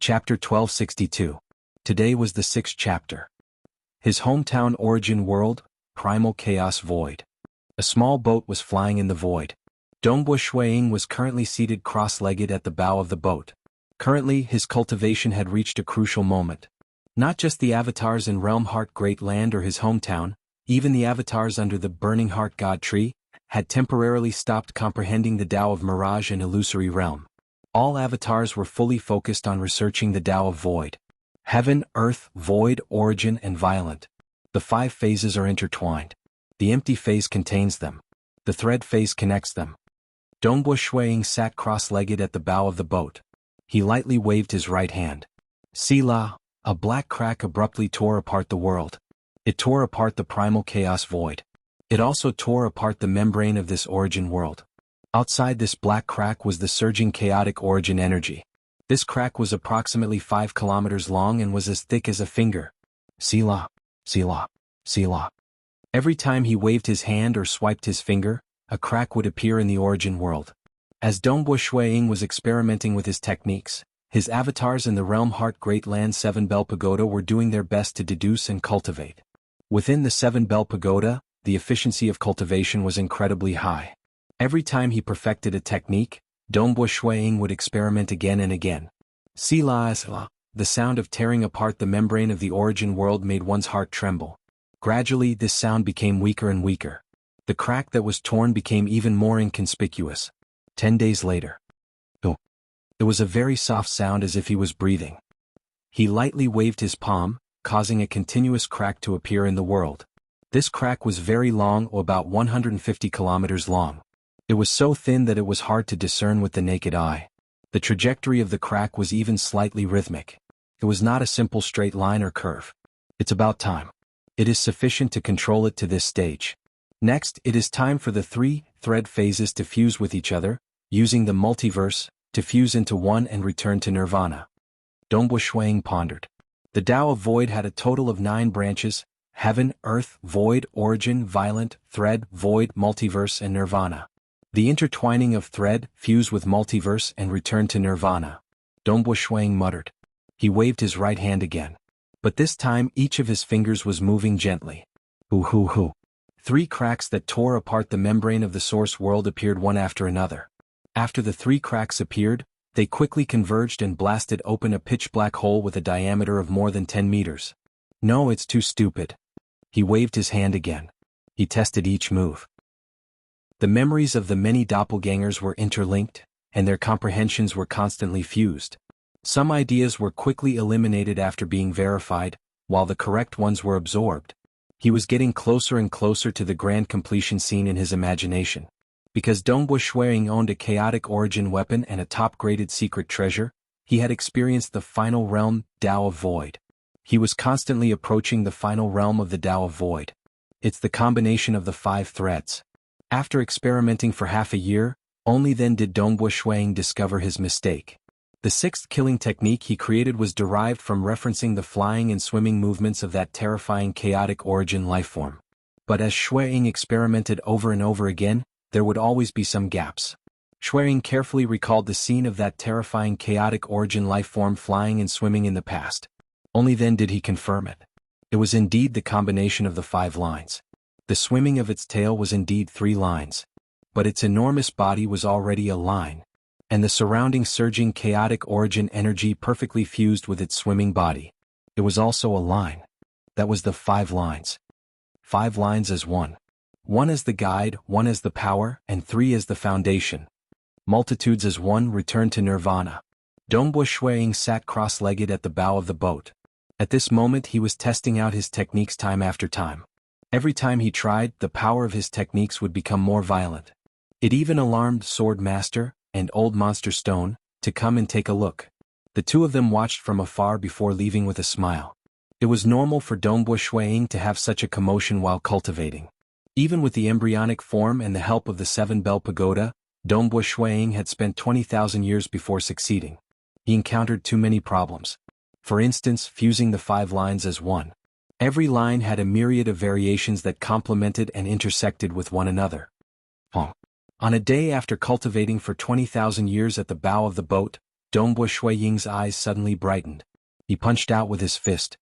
Chapter 1262. Today was the sixth chapter. His hometown origin world, primal chaos void. A small boat was flying in the void. Dongbo Shuiying was currently seated cross-legged at the bow of the boat. Currently, his cultivation had reached a crucial moment. Not just the avatars in Realm Heart Great Land or his hometown, even the avatars under the Burning Heart God Tree, had temporarily stopped comprehending the Tao of Mirage and Illusory Realm. All avatars were fully focused on researching the Tao of Void. Heaven, Earth, Void, Origin, and Violent. The five phases are intertwined. The empty phase contains them. The thread phase connects them. Dongbo Shuiying sat cross-legged at the bow of the boat. He lightly waved his right hand. Sila, a black crack abruptly tore apart the world. It tore apart the primal chaos void. It also tore apart the membrane of this origin world. Outside this black crack was the surging chaotic origin energy. This crack was approximately 5 kilometers long and was as thick as a finger. Sila, Sila, Sila. Every time he waved his hand or swiped his finger, a crack would appear in the origin world. As Dongbo Shuiying was experimenting with his techniques, his avatars in the Realm Heart Great Land 7 Bell Pagoda were doing their best to deduce and cultivate. Within the 7 Bell Pagoda, the efficiency of cultivation was incredibly high. Every time he perfected a technique, Dongbo Shuiying would experiment again and again. Sila, the sound of tearing apart the membrane of the origin world made one's heart tremble. Gradually, this sound became weaker and weaker. The crack that was torn became even more inconspicuous. 10 days later. It was a very soft sound as if he was breathing. He lightly waved his palm, causing a continuous crack to appear in the world. This crack was very long, or about 150 kilometers long. It was so thin that it was hard to discern with the naked eye. The trajectory of the crack was even slightly rhythmic. It was not a simple straight line or curve. It's about time. It is sufficient to control it to this stage. Next, it is time for the 3 thread phases to fuse with each other, using the multiverse, to fuse into one and return to nirvana. Dongbo Shuiying pondered. The Tao of Void had a total of 9 branches: Heaven, Earth, Void, Origin, Violent, Thread, Void, Multiverse, and Nirvana. The intertwining of thread, fuse with multiverse, and return to nirvana. Dongbo Shuiying muttered. He waved his right hand again. But this time each of his fingers was moving gently. Hoo. 3 cracks that tore apart the membrane of the source world appeared one after another. After the 3 cracks appeared, they quickly converged and blasted open a pitch-black hole with a diameter of more than 10 meters. No, it's too stupid. He waved his hand again. He tested each move. The memories of the many doppelgangers were interlinked, and their comprehensions were constantly fused. Some ideas were quickly eliminated after being verified, while the correct ones were absorbed. He was getting closer and closer to the grand completion scene in his imagination. Because Dongbo Shuiying owned a chaotic origin weapon and a top-graded secret treasure, he had experienced the final realm, Tao of Void. He was constantly approaching the final realm of the Tao of Void. It's the combination of the 5 threads. After experimenting for half a year, only then did Dongbo Shuiying discover his mistake. The 6th killing technique he created was derived from referencing the flying and swimming movements of that terrifying chaotic origin lifeform. But as Shuiying experimented over and over again, there would always be some gaps. Shuiying carefully recalled the scene of that terrifying chaotic origin lifeform flying and swimming in the past. Only then did he confirm it. It was indeed the combination of the 5 lines. The swimming of its tail was indeed 3 lines. But its enormous body was already a line. And the surrounding surging chaotic origin energy perfectly fused with its swimming body. It was also a line. That was the 5 lines. 5 lines as one. 1 as the guide, 1 as the power, and 3 as the foundation. Multitudes as one return to nirvana. Dongbo Shuiying sat cross-legged at the bow of the boat. At this moment he was testing out his techniques time after time. Every time he tried, the power of his techniques would become more violent. It even alarmed Sword Master and Old Monster Stone to come and take a look. The 2 of them watched from afar before leaving with a smile. It was normal for Dongbo Shuiying to have such a commotion while cultivating. Even with the embryonic form and the help of the 7 Bell Pagoda, Dongbo Shuiying had spent 20,000 years before succeeding. He encountered too many problems. For instance, fusing the 5 lines as one. Every line had a myriad of variations that complemented and intersected with one another. On a day after cultivating for 20,000 years at the bow of the boat, Dongbo Shui Ying's eyes suddenly brightened. He punched out with his fist.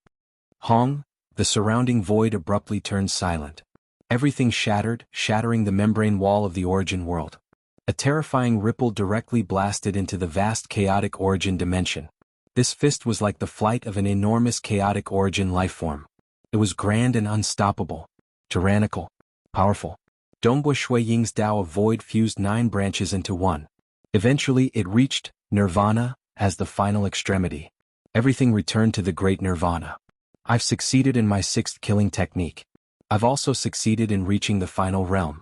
Hong, the surrounding void abruptly turned silent. Everything shattered, shattering the membrane wall of the origin world. A terrifying ripple directly blasted into the vast chaotic origin dimension. This fist was like the flight of an enormous chaotic origin lifeform. It was grand and unstoppable, tyrannical, powerful. Dongbo Shui Ying's Tao of Void fused 9 branches into one. Eventually it reached Nirvana as the final extremity. Everything returned to the great Nirvana. I've succeeded in my 6th killing technique. I've also succeeded in reaching the final realm.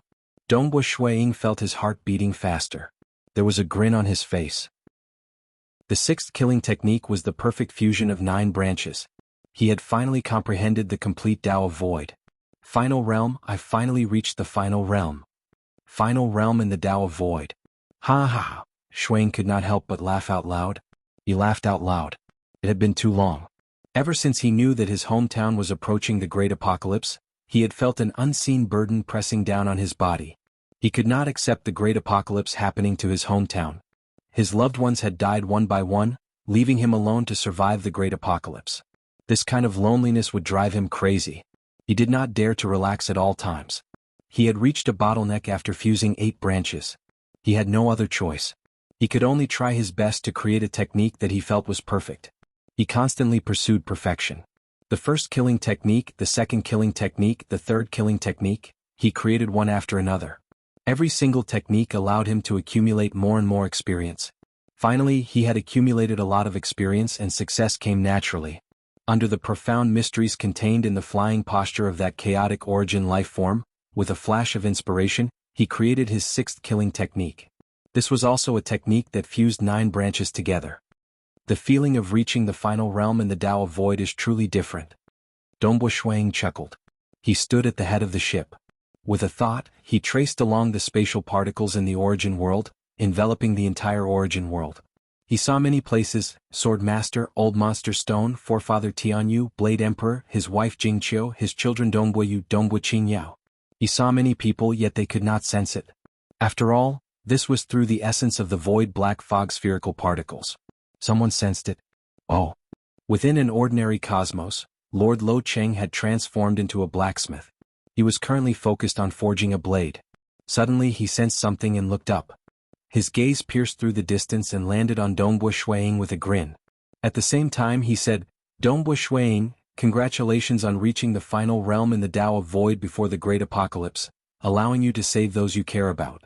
Dongbo Shui Ying felt his heart beating faster. There was a grin on his face. The 6th killing technique was the perfect fusion of 9 branches. He had finally comprehended the complete Tao of Void. Final realm, I finally reached the final realm. Final realm in the Tao of Void. Ha ha ha. Shui Ying could not help but laugh out loud. He laughed out loud. It had been too long. Ever since he knew that his hometown was approaching the great apocalypse, he had felt an unseen burden pressing down on his body. He could not accept the great apocalypse happening to his hometown. His loved ones had died one by one, leaving him alone to survive the great apocalypse. This kind of loneliness would drive him crazy. He did not dare to relax at all times. He had reached a bottleneck after fusing 8 branches. He had no other choice. He could only try his best to create a technique that he felt was perfect. He constantly pursued perfection. The 1st killing technique, the 2nd killing technique, the 3rd killing technique, he created one after another. Every single technique allowed him to accumulate more and more experience. Finally, he had accumulated a lot of experience and success came naturally. Under the profound mysteries contained in the flying posture of that chaotic origin life form, with a flash of inspiration, he created his 6th killing technique. This was also a technique that fused 9 branches together. The feeling of reaching the final realm in the Tao of Void is truly different. Dongbo Shui Ying chuckled. He stood at the head of the ship. With a thought, he traced along the spatial particles in the origin world, enveloping the entire origin world. He saw many places: Sword Master, Old Monster Stone, Forefather Tianyu, Blade Emperor, his wife Jingqiu, his children Dongboyu, Dongbo Qingyao. He saw many people, yet they could not sense it. After all, this was through the essence of the void black fog spherical particles. Someone sensed it. Oh. Within an ordinary cosmos, Lord Lo Cheng had transformed into a blacksmith. He was currently focused on forging a blade. Suddenly he sensed something and looked up. His gaze pierced through the distance and landed on Dongbo Shui Ying with a grin. At the same time he said, Dongbo Shui Ying, congratulations on reaching the final realm in the Tao of Void before the great apocalypse, allowing you to save those you care about.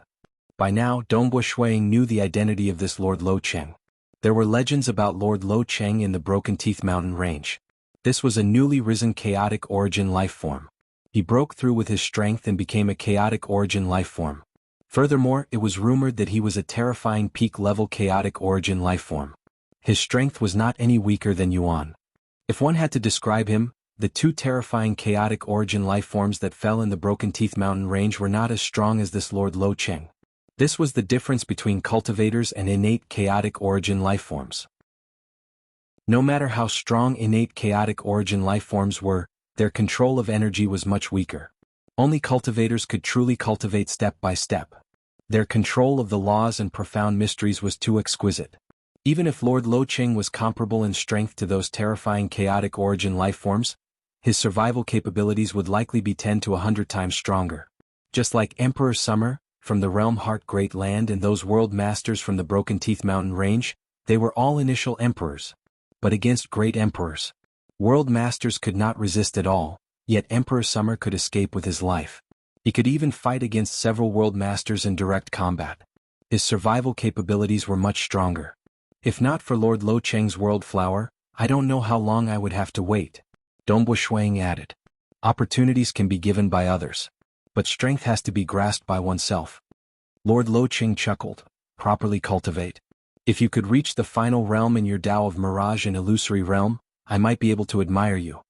By now Dongbo Shui Ying knew the identity of this Lord Lo Cheng. There were legends about Lord Lo Cheng in the Broken Teeth Mountain range. This was a newly risen chaotic origin life form. He broke through with his strength and became a chaotic origin life form. Furthermore, it was rumored that he was a terrifying peak-level chaotic origin life form. His strength was not any weaker than Yuan. If one had to describe him, the 2 terrifying chaotic origin life forms that fell in the Broken Teeth Mountain range were not as strong as this Lord Lo Cheng. This was the difference between cultivators and innate chaotic origin life forms. No matter how strong innate chaotic origin life forms were, their control of energy was much weaker. Only cultivators could truly cultivate step by step. Their control of the laws and profound mysteries was too exquisite. Even if Lord Lo Cheng was comparable in strength to those terrifying chaotic origin life forms, his survival capabilities would likely be 10 to 100 times stronger. Just like Emperor Summer, from the Realm Heart Great Land, and those World Masters from the Broken Teeth Mountain Range, they were all initial emperors. But against great emperors, World Masters could not resist at all, yet Emperor Summer could escape with his life. He could even fight against several World Masters in direct combat. His survival capabilities were much stronger. If not for Lord Lo Cheng's World Flower, I don't know how long I would have to wait. Dongbo Shui Ying added. Opportunities can be given by others, but strength has to be grasped by oneself. Lord Lo Cheng chuckled. Properly cultivate. If you could reach the final realm in your Tao of Mirage and Illusory Realm, I might be able to admire you.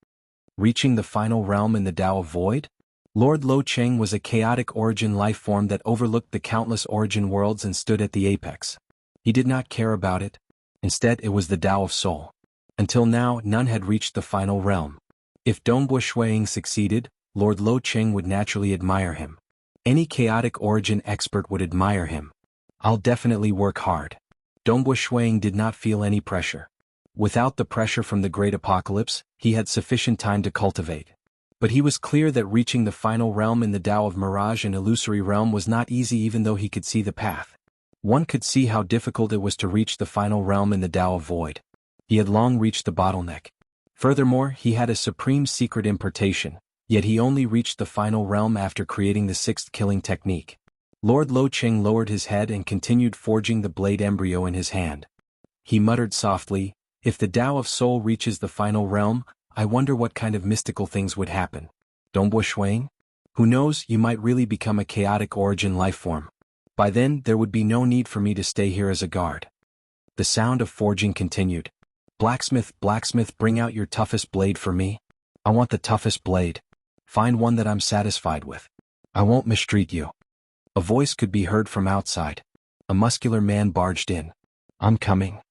Reaching the final realm in the Tao of Void? Lord Lo Cheng was a chaotic origin life form that overlooked the countless origin worlds and stood at the apex. He did not care about it. Instead, it was the Tao of Soul. Until now, none had reached the final realm. If Dongbo Shui Ying succeeded, Lord Lo Cheng would naturally admire him. Any chaotic origin expert would admire him. I'll definitely work hard. Dongbo Shuang did not feel any pressure. Without the pressure from the Great Apocalypse, he had sufficient time to cultivate. But he was clear that reaching the final realm in the Tao of Mirage and Illusory Realm was not easy even though he could see the path. One could see how difficult it was to reach the final realm in the Tao of Void. He had long reached the bottleneck. Furthermore, he had a supreme secret impartation, yet he only reached the final realm after creating the sixth killing technique. Lord Lo Cheng lowered his head and continued forging the blade embryo in his hand. He muttered softly, "If the Tao of Soul reaches the final realm, I wonder what kind of mystical things would happen. Dongbo Shuang? Who knows, you might really become a chaotic origin lifeform. By then, there would be no need for me to stay here as a guard." The sound of forging continued. "Blacksmith, blacksmith, bring out your toughest blade for me. I want the toughest blade. Find one that I'm satisfied with. I won't mistreat you." A voice could be heard from outside. A muscular man barged in. "I'm coming."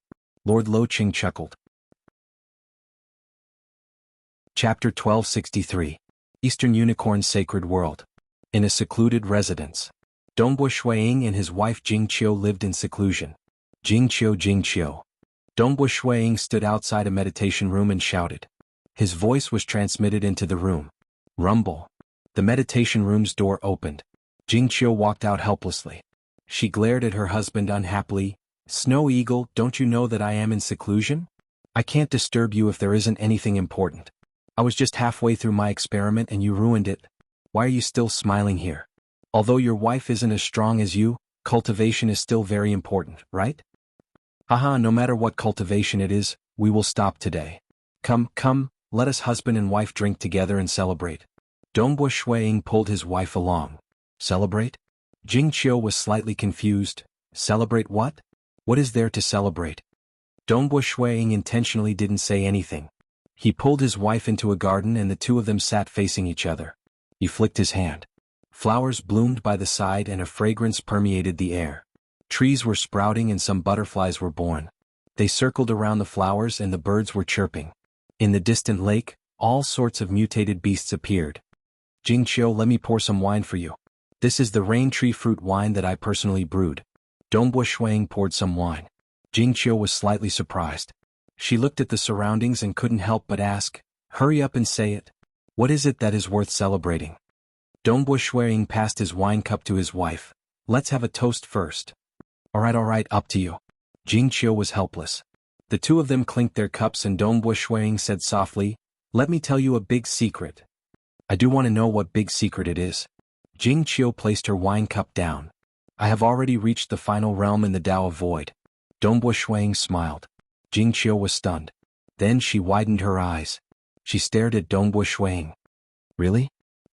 Lord Lo Cheng chuckled. Chapter 1263. Eastern Unicorn Sacred World. In a secluded residence. Dongbo Shuang and his wife Jingqiu lived in seclusion. Jingqiu. Dongbo Shuang stood outside a meditation room and shouted. His voice was transmitted into the room. Rumble. The meditation room's door opened. Jingqiu walked out helplessly. She glared at her husband unhappily. "Snow Eagle, don't you know that I am in seclusion? I can't disturb you if there isn't anything important. I was just halfway through my experiment and you ruined it. Why are you still smiling here? Although your wife isn't as strong as you, cultivation is still very important, right? Haha, no matter what cultivation it is, we will stop today. Come, let us husband and wife drink together and celebrate." Dongbo Shuang pulled his wife along. "Celebrate?" Jingqiu was slightly confused. "Celebrate what? What is there to celebrate?" Dongbo Shuang intentionally didn't say anything. He pulled his wife into a garden and the two of them sat facing each other. He flicked his hand. Flowers bloomed by the side and a fragrance permeated the air. Trees were sprouting and some butterflies were born. They circled around the flowers and the birds were chirping. In the distant lake, all sorts of mutated beasts appeared. "Jingqiu, let me pour some wine for you. This is the rain tree fruit wine that I personally brewed." Dongbo Shuang poured some wine. Jingqiu was slightly surprised. She looked at the surroundings and couldn't help but ask, "Hurry up and say it. What is it that is worth celebrating?" Dongbo Shuang passed his wine cup to his wife. "Let's have a toast first." All right, up to you." Jingqiu was helpless. The two of them clinked their cups and Dongbo Shuang said softly, "Let me tell you a big secret." "I do want to know what big secret it is." Jingqiu placed her wine cup down. "I have already reached the final realm in the Tao of Void." Dongbo Shuang smiled. Jingqiu was stunned. Then she widened her eyes. She stared at Dongbo Shuang. "Really?"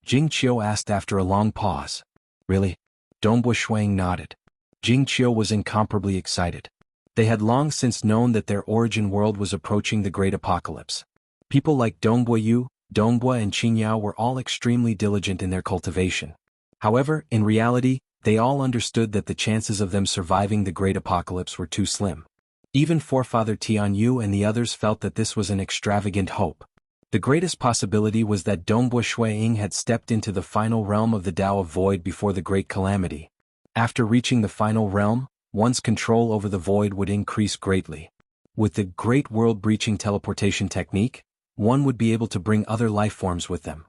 Jingqiu asked after a long pause. "Really?" Dongbo Shuang nodded. Jingqiu was incomparably excited. They had long since known that their origin world was approaching the Great Apocalypse. People like Dongbo Yu, Dongbo and Qingyao were all extremely diligent in their cultivation. However, in reality, they all understood that the chances of them surviving the Great Apocalypse were too slim. Even Forefather Tianyu and the others felt that this was an extravagant hope. The greatest possibility was that Dongbo Shuang had stepped into the final realm of the Tao of Void before the Great Calamity. After reaching the final realm, one's control over the Void would increase greatly. With the Great World-Breaching Teleportation technique, one would be able to bring other lifeforms with them.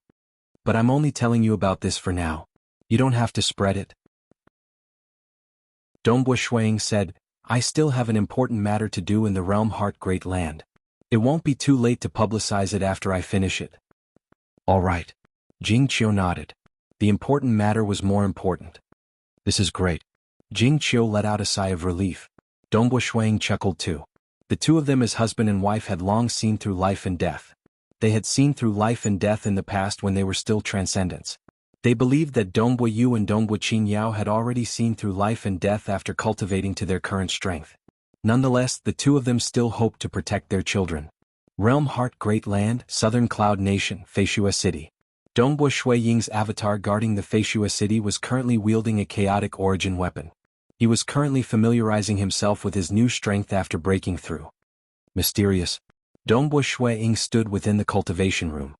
But I'm only telling you about this for now. You don't have to spread it. Dongbo Shuang said, "I still have an important matter to do in the Realm Heart Great Land. It won't be too late to publicize it after I finish it." "All right." Jingqiu nodded. The important matter was more important. "This is great." Jingqiu let out a sigh of relief. Dongbo Shuang chuckled too. The two of them as husband and wife had long seen through life and death. They had seen through life and death in the past when they were still transcendents. They believed that Dongbo Yu and Dongbo Qingyao had already seen through life and death after cultivating to their current strength. Nonetheless, the two of them still hoped to protect their children. Realm Heart Great Land, Southern Cloud Nation, Feishua City. Dongbo Shuiying's avatar guarding the Feishua City was currently wielding a chaotic origin weapon. He was currently familiarizing himself with his new strength after breaking through. Mysterious. Dongbo Shuiying stood within the cultivation room.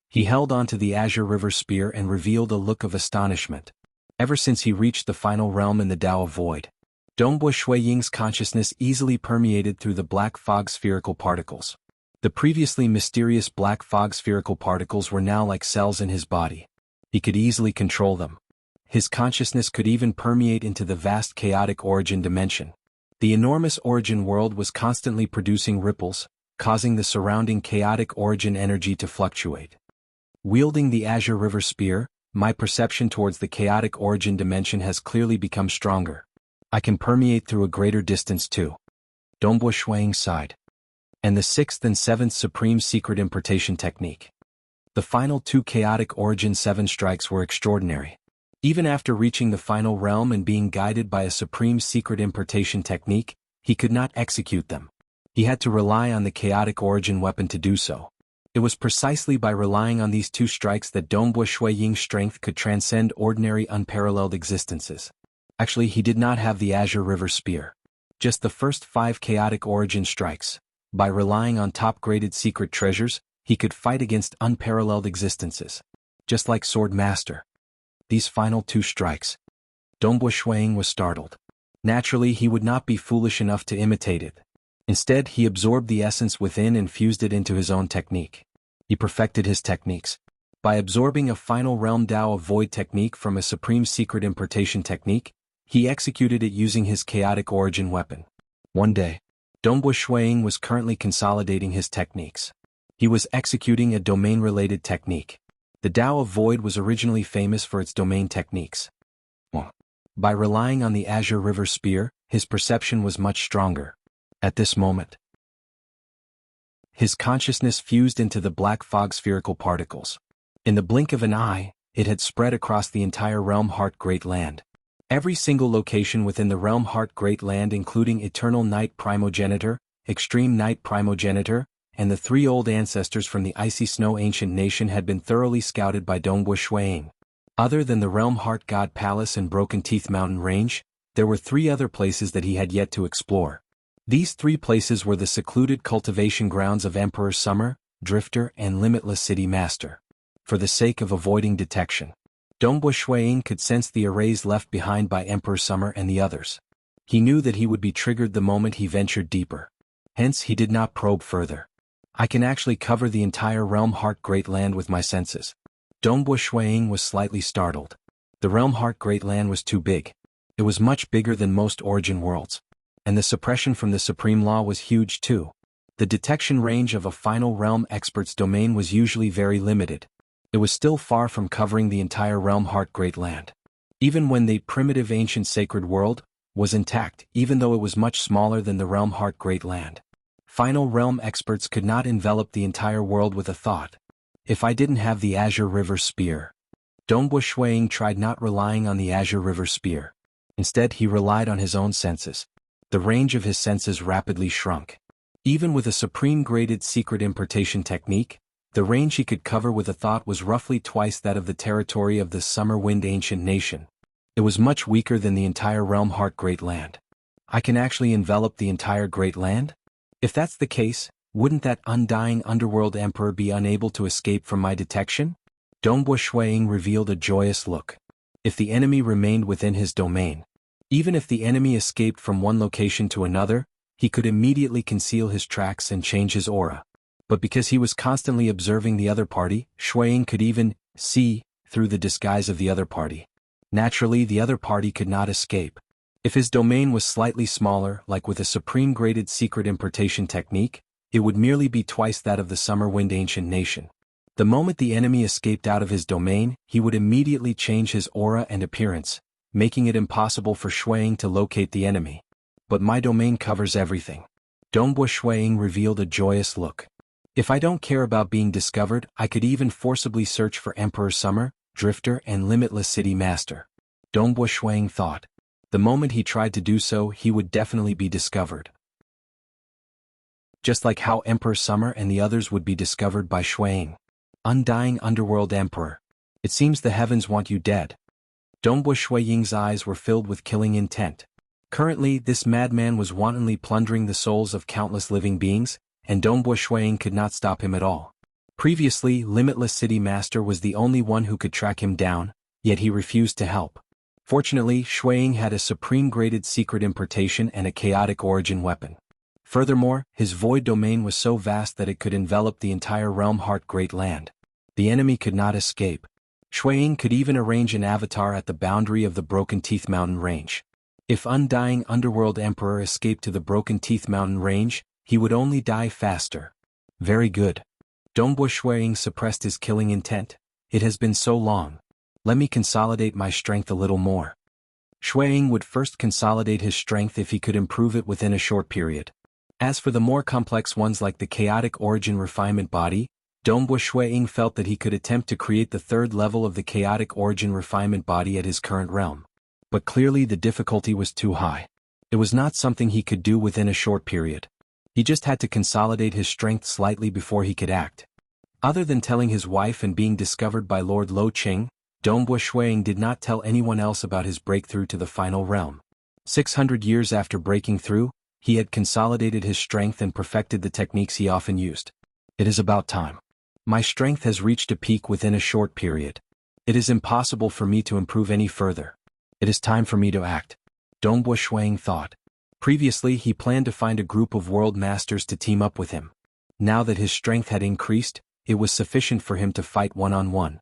He held onto the Azure River Spear and revealed a look of astonishment. Ever since he reached the final realm in the Tao of Void, Dongbo Shuiying's consciousness easily permeated through the black fog spherical particles. The previously mysterious black fog spherical particles were now like cells in his body. He could easily control them. His consciousness could even permeate into the vast chaotic origin dimension. The enormous origin world was constantly producing ripples, causing the surrounding chaotic origin energy to fluctuate. Wielding the Azure River Spear, my perception towards the chaotic origin dimension has clearly become stronger. I can permeate through a greater distance too. Dongbo Shuiying sighed. And the 6th and 7th Supreme Secret Importation Technique. The final 2 chaotic origin 7 strikes were extraordinary. Even after reaching the final realm and being guided by a Supreme Secret Importation Technique, he could not execute them. He had to rely on the chaotic origin weapon to do so. It was precisely by relying on these 2 strikes that Dongbo Shuiying's strength could transcend ordinary unparalleled existences. Actually, he did not have the Azure River Spear. Just the first 5 chaotic origin strikes. By relying on top-graded secret treasures, he could fight against unparalleled existences. Just like Sword Master. These final 2 strikes. Dongbo Shuiying was startled. Naturally, he would not be foolish enough to imitate it. Instead, he absorbed the essence within and fused it into his own technique. He perfected his techniques. By absorbing a final realm Tao of Void technique from a Supreme Secret Importation Technique, he executed it using his chaotic origin weapon. One day, Dongbo Shuiying was currently consolidating his techniques. He was executing a domain-related technique. The Tao of Void was originally famous for its domain techniques. By relying on the Azure River Spear, his perception was much stronger. At this moment, his consciousness fused into the black fog spherical particles. In the blink of an eye, it had spread across the entire Realm Heart Great Land. Every single location within the Realm Heart Great Land, including Eternal Night Primogenitor, Extreme Night Primogenitor, and the 3 old ancestors from the Icy Snow Ancient Nation, had been thoroughly scouted by Dongbo Shuiying. Other than the Realm Heart God Palace and Broken Teeth Mountain Range, there were 3 other places that he had yet to explore. These 3 places were the secluded cultivation grounds of Emperor Summer, Drifter, and Limitless City Master. For the sake of avoiding detection, Dongbo Shuiying could sense the arrays left behind by Emperor Summer and the others. He knew that he would be triggered the moment he ventured deeper. Hence, he did not probe further. I can actually cover the entire Realm Heart Great Land with my senses. Dongbo Shuiying was slightly startled. The Realm Heart Great Land was too big. It was much bigger than most origin worlds. And the suppression from the Supreme Law was huge too. The detection range of a final realm expert's domain was usually very limited. It was still far from covering the entire Realm Heart Great Land. Even when the primitive ancient sacred world was intact, even though it was much smaller than the Realm Heart Great Land. Final realm experts could not envelop the entire world with a thought. If I didn't have the Azure River Spear. Dongbo Shuiying tried not relying on the Azure River Spear. Instead, he relied on his own senses. The range of his senses rapidly shrunk. Even with a supreme graded secret importation technique, the range he could cover with a thought was roughly twice that of the territory of the Summer Wind Ancient Nation. It was much weaker than the entire Realm Heart Great Land. I can actually envelop the entire Great Land? If that's the case, wouldn't that undying underworld emperor be unable to escape from my detection? Dongbo Shuiying revealed a joyous look. If the enemy remained within his domain, even if the enemy escaped from one location to another, he could immediately conceal his tracks and change his aura. But because he was constantly observing the other party, Shuiying could even see through the disguise of the other party. Naturally, the other party could not escape. If his domain was slightly smaller, like with a supreme graded secret importation technique, it would merely be twice that of the Summer Wind Ancient Nation. The moment the enemy escaped out of his domain, he would immediately change his aura and appearance, making it impossible for Shuiying to locate the enemy. But my domain covers everything. Dongbo Shuiying revealed a joyous look. If I don't care about being discovered, I could even forcibly search for Emperor Summer, Drifter, and Limitless City Master. Dongbo Shuiying thought. The moment he tried to do so, he would definitely be discovered. Just like how Emperor Summer and the others would be discovered by Shuiying. Undying Underworld Emperor. It seems the heavens want you dead. Dongbo Shuiying's eyes were filled with killing intent. Currently, this madman was wantonly plundering the souls of countless living beings, and Dongbo Shuiying could not stop him at all. Previously, Limitless City Master was the only one who could track him down, yet he refused to help. Fortunately, Ying had a supreme-graded secret importation and a chaotic origin weapon. Furthermore, his void domain was so vast that it could envelop the entire realm Heart Great Land. The enemy could not escape. Ying could even arrange an avatar at the boundary of the Broken Teeth Mountain range. If Undying Underworld Emperor escaped to the Broken Teeth Mountain range, he would only die faster. Very good. Dongbo Ying suppressed his killing intent. It has been so long. Let me consolidate my strength a little more. Ying would first consolidate his strength if he could improve it within a short period. As for the more complex ones like the Chaotic Origin Refinement Body, Dongbo Ying felt that he could attempt to create the third level of the Chaotic Origin Refinement Body at his current realm. But clearly the difficulty was too high. It was not something he could do within a short period. He just had to consolidate his strength slightly before he could act. Other than telling his wife and being discovered by Lord Lo Qing, Dongbo Ying did not tell anyone else about his breakthrough to the final realm. 600 years after breaking through, he had consolidated his strength and perfected the techniques he often used. It is about time. My strength has reached a peak within a short period. It is impossible for me to improve any further. It is time for me to act. Dongbo Ying thought. Previously he planned to find a group of world masters to team up with him. Now that his strength had increased, it was sufficient for him to fight one-on-one.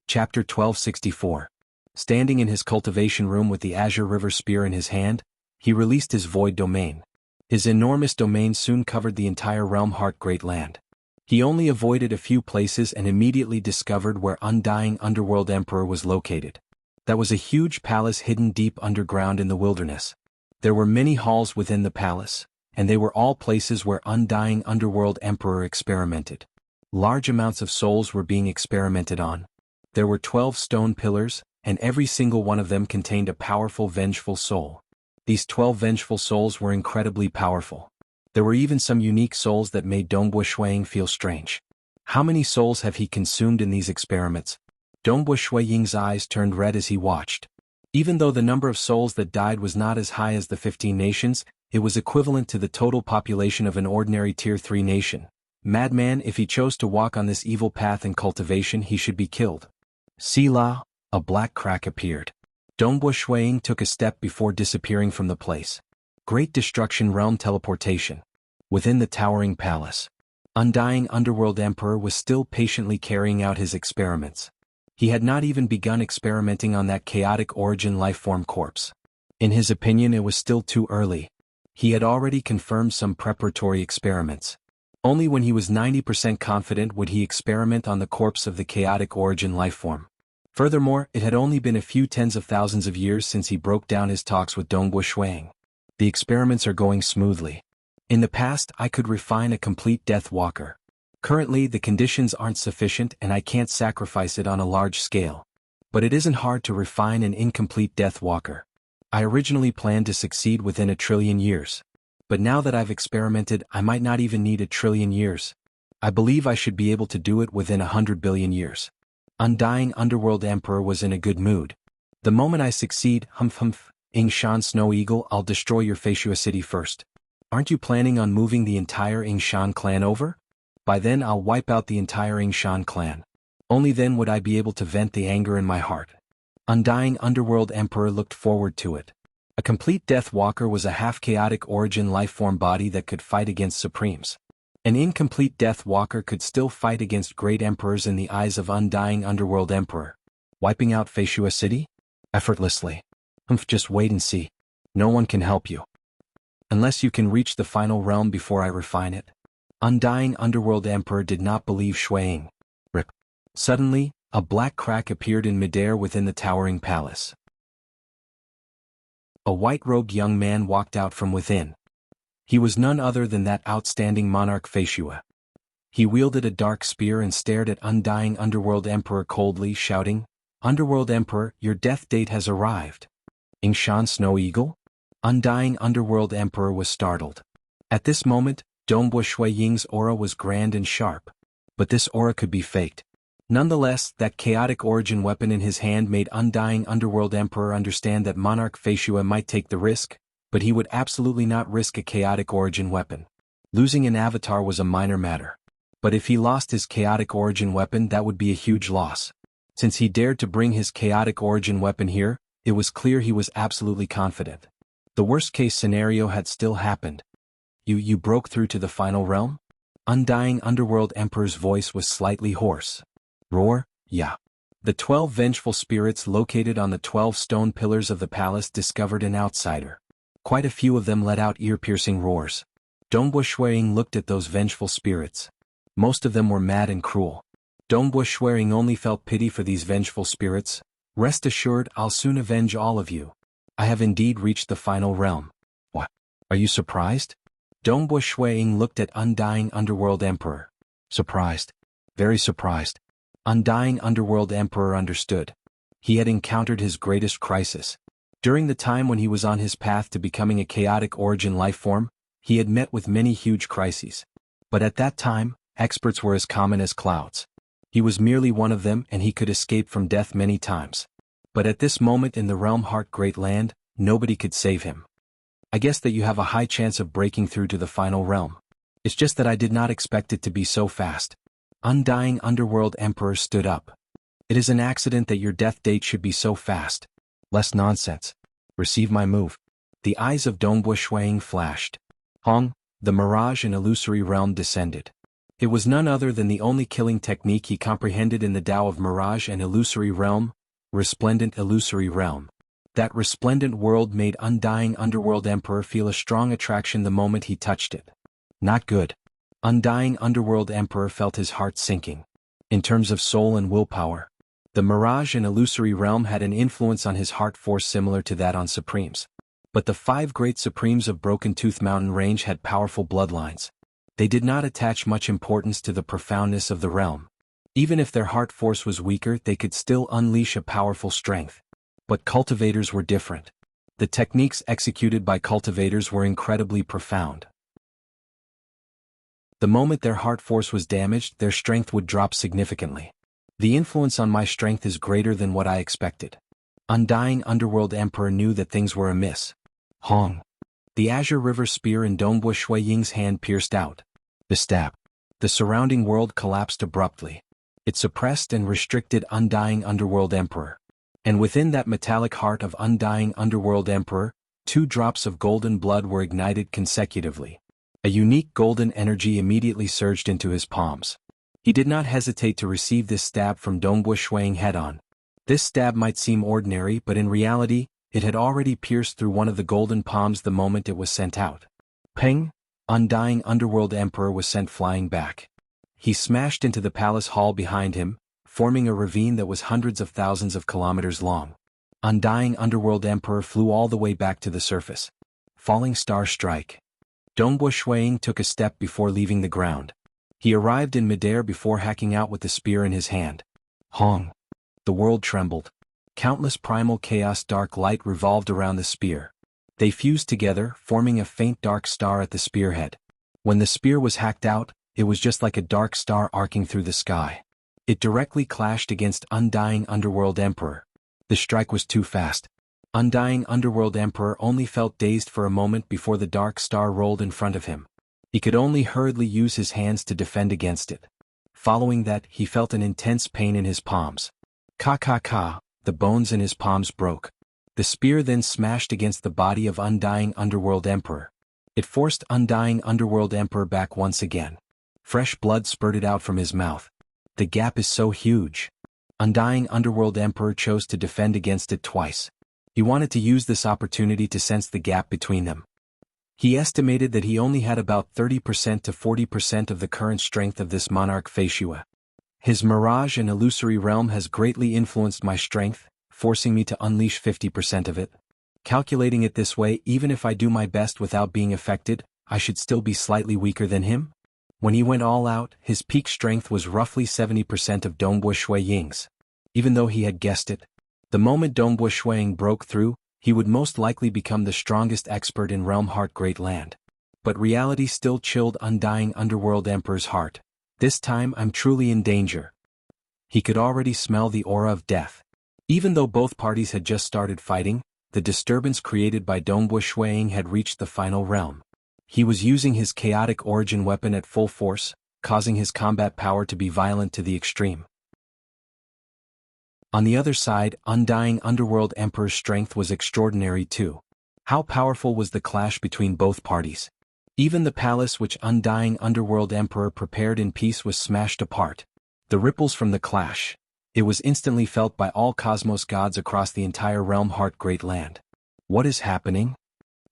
Chapter 1264. Standing in his cultivation room with the Azure River Spear in his hand, he released his void domain. His enormous domain soon covered the entire realm Heart Great Land. He only avoided a few places and immediately discovered where Undying Underworld Emperor was located. That was a huge palace hidden deep underground in the wilderness. There were many halls within the palace, and they were all places where Undying Underworld Emperor experimented. Large amounts of souls were being experimented on. There were 12 stone pillars, and every single one of them contained a powerful vengeful soul. These 12 vengeful souls were incredibly powerful. There were even some unique souls that made Dongbo Ying feel strange. How many souls have he consumed in these experiments? Dongbo Ying's eyes turned red as he watched. Even though the number of souls that died was not as high as the 15 nations, it was equivalent to the total population of an ordinary Tier 3 nation. Madman, if he chose to walk on this evil path in cultivation, he should be killed. Sila, a black crack appeared. Dongbo Ying took a step before disappearing from the place. Great Destruction Realm Teleportation. Within the towering palace, Undying Underworld Emperor was still patiently carrying out his experiments. He had not even begun experimenting on that chaotic origin lifeform corpse. In his opinion, it was still too early. He had already confirmed some preparatory experiments. Only when he was 90% confident would he experiment on the corpse of the chaotic origin lifeform. Furthermore, it had only been a few tens of thousands of years since he broke down his talks with Dongbo Ying. The experiments are going smoothly. In the past, I could refine a complete Death Walker. Currently, the conditions aren't sufficient and I can't sacrifice it on a large scale. But it isn't hard to refine an incomplete Death Walker. I originally planned to succeed within 1 trillion years. But now that I've experimented, I might not even need 1 trillion years. I believe I should be able to do it within 100 billion years. Undying Underworld Emperor was in a good mood. The moment I succeed, humph, Yingshan Snow Eagle, I'll destroy your Feishua city first. Aren't you planning on moving the entire Yingshan clan over? By then I'll wipe out the entire Yingshan clan. Only then would I be able to vent the anger in my heart. Undying Underworld Emperor looked forward to it. A complete Death Walker was a half-chaotic origin lifeform body that could fight against Supremes. An incomplete Death Walker could still fight against great emperors in the eyes of Undying Underworld Emperor. Wiping out Feishua city? Effortlessly. Just wait and see. No one can help you. Unless you can reach the final realm before I refine it. Undying Underworld Emperor did not believe Ying. Rip. Suddenly, a black crack appeared in midair within the towering palace. A white-robed young man walked out from within. He was none other than that outstanding monarch Feishua. He wielded a dark spear and stared at Undying Underworld Emperor coldly, shouting, "Underworld Emperor, your death date has arrived." Yingshan Snow Eagle? Undying Underworld Emperor was startled. At this moment, Dongbo Ying's aura was grand and sharp. But this aura could be faked. Nonetheless, that chaotic origin weapon in his hand made Undying Underworld Emperor understand that Monarch Feishua might take the risk, but he would absolutely not risk a chaotic origin weapon. Losing an avatar was a minor matter. But if he lost his chaotic origin weapon, that would be a huge loss. Since he dared to bring his chaotic origin weapon here, it was clear he was absolutely confident. The worst-case scenario had still happened. You broke through to the final realm? Undying Underworld Emperor's voice was slightly hoarse. Roar, yeah. The 12 vengeful spirits located on the 12 stone pillars of the palace discovered an outsider. Quite a few of them let out ear-piercing roars. Dongbo Shuiying looked at those vengeful spirits. Most of them were mad and cruel. Dongbo Shuiying only felt pity for these vengeful spirits. Rest assured, I'll soon avenge all of you. I have indeed reached the final realm. What? Are you surprised? Dongbo Shuiying looked at Undying Underworld Emperor. Surprised. Very surprised. Undying Underworld Emperor understood. He had encountered his greatest crisis. During the time when he was on his path to becoming a chaotic origin life form, he had met with many huge crises. But at that time, experts were as common as clouds. He was merely one of them and he could escape from death many times. But at this moment in the Realm Heart Great Land, nobody could save him. I guess that you have a high chance of breaking through to the final realm. It's just that I did not expect it to be so fast. Undying Underworld Emperor stood up. It is an accident that your death date should be so fast. Less nonsense. Receive my move. The eyes of Dongbo Shuiying flashed. Hong, the mirage and illusory realm descended. It was none other than the only killing technique he comprehended in the Tao of mirage and illusory realm, resplendent illusory realm. That resplendent world made Undying Underworld Emperor feel a strong attraction the moment he touched it. Not good. Undying Underworld Emperor felt his heart sinking. In terms of soul and willpower, the mirage and illusory realm had an influence on his heart force similar to that on Supremes. But the 5 great Supremes of Broken Tooth Mountain Range had powerful bloodlines. They did not attach much importance to the profoundness of the realm. Even if their heart force was weaker, they could still unleash a powerful strength. But cultivators were different. The techniques executed by cultivators were incredibly profound. The moment their heart force was damaged, their strength would drop significantly. The influence on my strength is greater than what I expected. Undying Underworld Emperor knew that things were amiss. Hong. The Azure River spear in Dongbo Shuiying's hand pierced out. The stab. The surrounding world collapsed abruptly. It suppressed and restricted Undying Underworld Emperor. And within that metallic heart of Undying Underworld Emperor, 2 drops of golden blood were ignited consecutively. A unique golden energy immediately surged into his palms. He did not hesitate to receive this stab from Dongbo Shuiying head-on. This stab might seem ordinary, but in reality, it had already pierced through one of the golden palms the moment it was sent out. Ping! Undying Underworld Emperor was sent flying back. He smashed into the palace hall behind him, forming a ravine that was hundreds of thousands of kilometers long. Undying Underworld Emperor flew all the way back to the surface. Falling Star Strike. Dongbo Shuiying took a step before leaving the ground. He arrived in midair before hacking out with the spear in his hand. Hong! The world trembled. Countless primal chaos dark light revolved around the spear. They fused together, forming a faint dark star at the spearhead. When the spear was hacked out, it was just like a dark star arcing through the sky. It directly clashed against Undying Underworld Emperor. The strike was too fast. Undying Underworld Emperor only felt dazed for a moment before the dark star rolled in front of him. He could only hurriedly use his hands to defend against it. Following that, he felt an intense pain in his palms. Ka, the bones in his palms broke. The spear then smashed against the body of Undying Underworld Emperor. It forced Undying Underworld Emperor back once again. Fresh blood spurted out from his mouth. The gap is so huge. Undying Underworld Emperor chose to defend against it twice. He wanted to use this opportunity to sense the gap between them. He estimated that he only had about 30% to 40% of the current strength of this monarch Feishua. His mirage and illusory realm has greatly influenced my strength, forcing me to unleash 50% of it. Calculating it this way, even if I do my best without being affected, I should still be slightly weaker than him? When he went all out, his peak strength was roughly 70% of Dongbo Shuiying's. Even though he had guessed it, the moment Dongbo Shuiying broke through, he would most likely become the strongest expert in Realm Heart Great Land. But reality still chilled Undying Underworld Emperor's heart. This time I'm truly in danger. He could already smell the aura of death. Even though both parties had just started fighting, the disturbance created by Dongbo Shuiying had reached the final realm. He was using his chaotic origin weapon at full force, causing his combat power to be violent to the extreme. On the other side, Undying Underworld Emperor's strength was extraordinary too. How powerful was the clash between both parties? Even the palace which Undying Underworld Emperor prepared in peace was smashed apart. The ripples from the clash. It was instantly felt by all cosmos gods across the entire realm Heart Great Land. What is happening?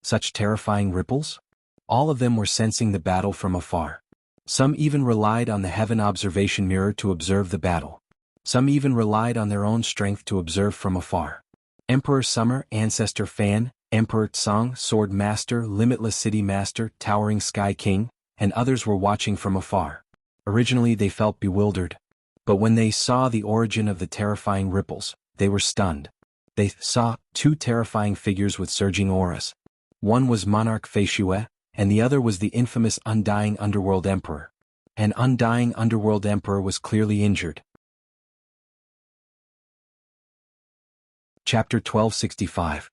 Such terrifying ripples? All of them were sensing the battle from afar. Some even relied on the heaven observation mirror to observe the battle. Some even relied on their own strength to observe from afar. Emperor Summer, Ancestor Fan, Emperor Tsang, Sword Master, Limitless City Master, Towering Sky King, and others were watching from afar. Originally they felt bewildered. But when they saw the origin of the terrifying ripples, they were stunned. They saw two terrifying figures with surging auras. One was Monarch Feishue, and the other was the infamous Undying Underworld Emperor. An Undying Underworld Emperor was clearly injured. Chapter 1265.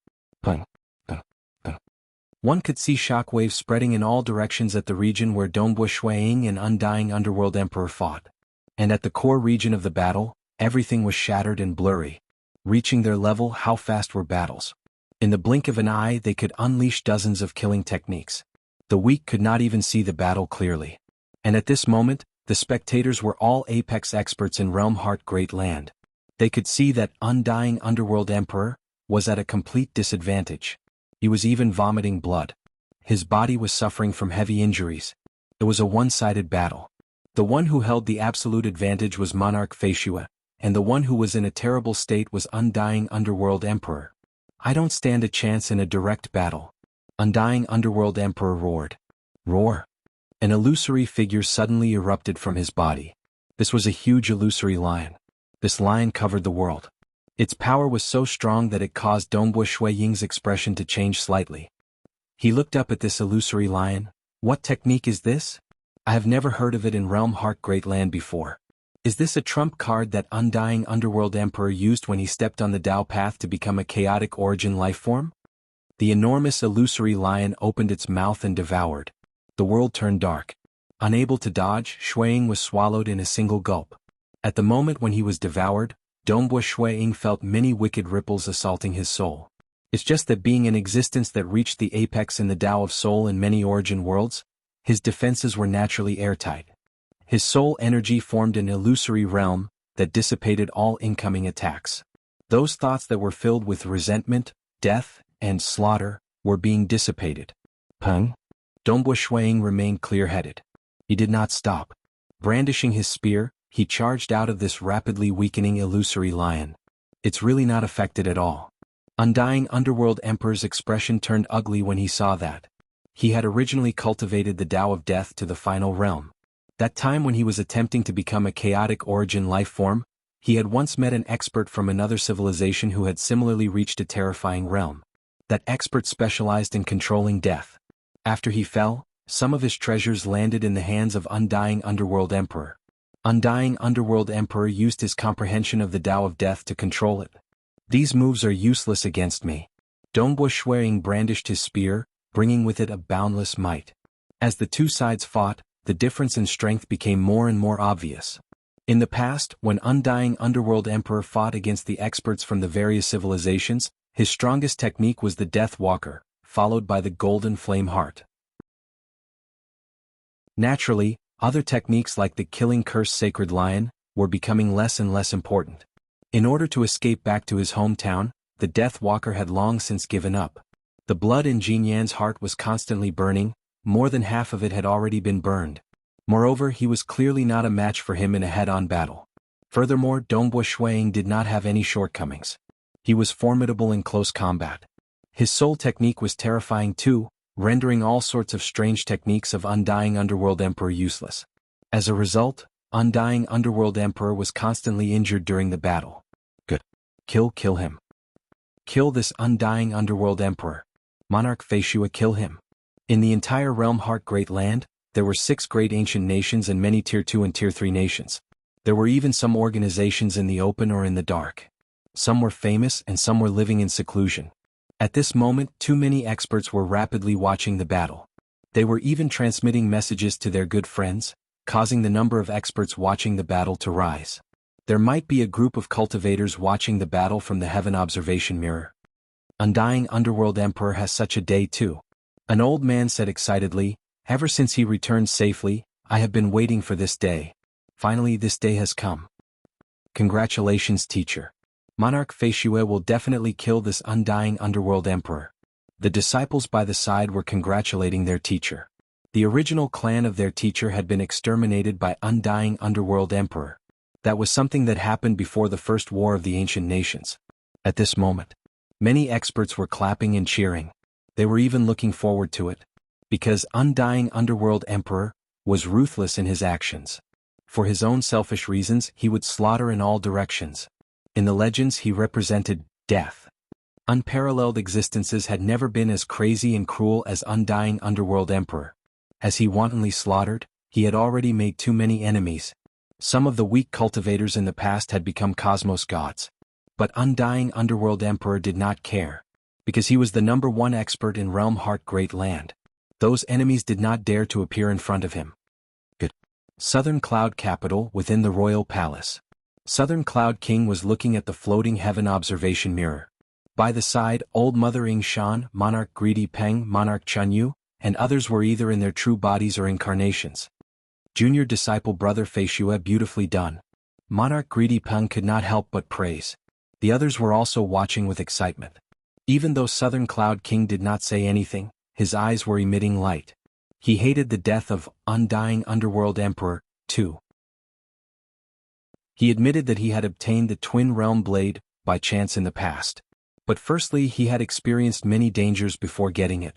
One could see shockwaves spreading in all directions at the region where Dongbui Shuiying and Undying Underworld Emperor fought. And at the core region of the battle, everything was shattered and blurry. Reaching their level, how fast were battles? In the blink of an eye they could unleash dozens of killing techniques. The weak could not even see the battle clearly. And at this moment, the spectators were all apex experts in Realm Heart Great Land. They could see that Undying Underworld Emperor was at a complete disadvantage. He was even vomiting blood. His body was suffering from heavy injuries. It was a one-sided battle. The one who held the absolute advantage was Monarch Feishue, and the one who was in a terrible state was Undying Underworld Emperor. I don't stand a chance in a direct battle. Undying Underworld Emperor roared. Roar. An illusory figure suddenly erupted from his body. This was a huge illusory lion. This lion covered the world. Its power was so strong that it caused Dongbui Shuiying's expression to change slightly. He looked up at this illusory lion. What technique is this? I have never heard of it in Realm Heart Great Land before. Is this a trump card that Undying Underworld Emperor used when he stepped on the Tao path to become a chaotic origin lifeform? The enormous illusory lion opened its mouth and devoured. The world turned dark. Unable to dodge, Shuiying was swallowed in a single gulp. At the moment when he was devoured, Dongbui Shuiying felt many wicked ripples assaulting his soul. It's just that being an existence that reached the apex in the Tao of Soul in many origin worlds, his defenses were naturally airtight. His soul energy formed an illusory realm that dissipated all incoming attacks. Those thoughts that were filled with resentment, death, and slaughter were being dissipated. Dongbui Shuiying remained clear-headed. He did not stop. Brandishing his spear, he charged out of this rapidly weakening illusory lion. It's really not affected at all. Undying Underworld Emperor's expression turned ugly when he saw that. He had originally cultivated the Tao of Death to the final realm. That time when he was attempting to become a chaotic origin life form, he had once met an expert from another civilization who had similarly reached a terrifying realm. That expert specialized in controlling death. After he fell, some of his treasures landed in the hands of Undying Underworld Emperor. Undying Underworld Emperor used his comprehension of the Tao of Death to control it. These moves are useless against me. Dongbui Shuiying brandished his spear, bringing with it a boundless might. As the two sides fought, the difference in strength became more and more obvious. In the past, when Undying Underworld Emperor fought against the experts from the various civilizations, his strongest technique was the Death Walker, followed by the Golden Flame Heart. Naturally, other techniques like the Killing Curse Sacred Lion were becoming less and less important. In order to escape back to his hometown, the Death Walker had long since given up. The blood in Jin Yan's heart was constantly burning, more than half of it had already been burned. Moreover, he was clearly not a match for him in a head-on battle. Furthermore, Dongbui Shuiying did not have any shortcomings. He was formidable in close combat. His soul technique was terrifying too, rendering all sorts of strange techniques of Undying Underworld Emperor useless. As a result, Undying Underworld Emperor was constantly injured during the battle. Good. Kill him. Kill this Undying Underworld Emperor. Monarch Feishue, kill him. In the entire Realm Heart Great Land, there were 6 great ancient nations and many Tier 2 and Tier 3 nations. There were even some organizations in the open or in the dark. Some were famous and some were living in seclusion. At this moment, too many experts were rapidly watching the battle. They were even transmitting messages to their good friends, causing the number of experts watching the battle to rise. There might be a group of cultivators watching the battle from the heaven observation mirror. Undying Underworld Emperor has such a day too. An old man said excitedly, ever since he returned safely, I have been waiting for this day. Finally this day has come. Congratulations, teacher. Monarch Feishue will definitely kill this Undying Underworld Emperor. The disciples by the side were congratulating their teacher. The original clan of their teacher had been exterminated by Undying Underworld Emperor. That was something that happened before the first war of the ancient nations. At this moment, many experts were clapping and cheering. They were even looking forward to it. Because Undying Underworld Emperor was ruthless in his actions. For his own selfish reasons, he would slaughter in all directions. In the legends, he represented death. Unparalleled existences had never been as crazy and cruel as Undying Underworld Emperor. As he wantonly slaughtered, he had already made too many enemies. Some of the weak cultivators in the past had become cosmos gods. But Undying Underworld Emperor did not care. Because he was the #1 expert in Realm Heart Great Land. Those enemies did not dare to appear in front of him. Good. Southern Cloud Capital within the Royal Palace. Southern Cloud King was looking at the floating heaven observation mirror. By the side, Old Mother Ying Shan, Monarch Greedy Peng, Monarch Chunyu, and others were either in their true bodies or incarnations. Junior disciple Brother Feishue, beautifully done. Monarch Greedy Peng could not help but praise. The others were also watching with excitement. Even though Southern Cloud King did not say anything, his eyes were emitting light. He hated the death of Undying Underworld Emperor, too. He admitted that he had obtained the Twin Realm Blade by chance in the past. But firstly, he had experienced many dangers before getting it.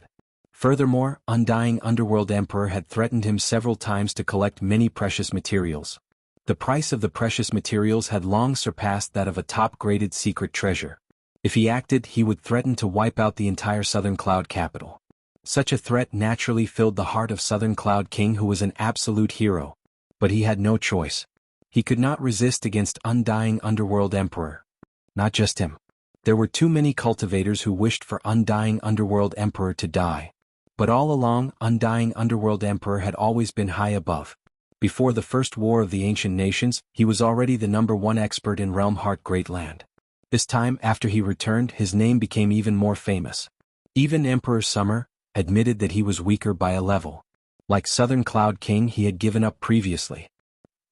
Furthermore, Undying Underworld Emperor had threatened him several times to collect many precious materials. The price of the precious materials had long surpassed that of a top-graded secret treasure. If he acted, he would threaten to wipe out the entire Southern Cloud capital. Such a threat naturally filled the heart of Southern Cloud King, who was an absolute hero. But he had no choice. He could not resist against Undying Underworld Emperor. Not just him. There were too many cultivators who wished for Undying Underworld Emperor to die. But all along, Undying Underworld Emperor had always been high above. Before the first war of the ancient nations, he was already the #1 expert in Realm Heart Great Land. This time, after he returned, his name became even more famous. Even Emperor Summer admitted that he was weaker by a level. Like Southern Cloud King, he had given up previously.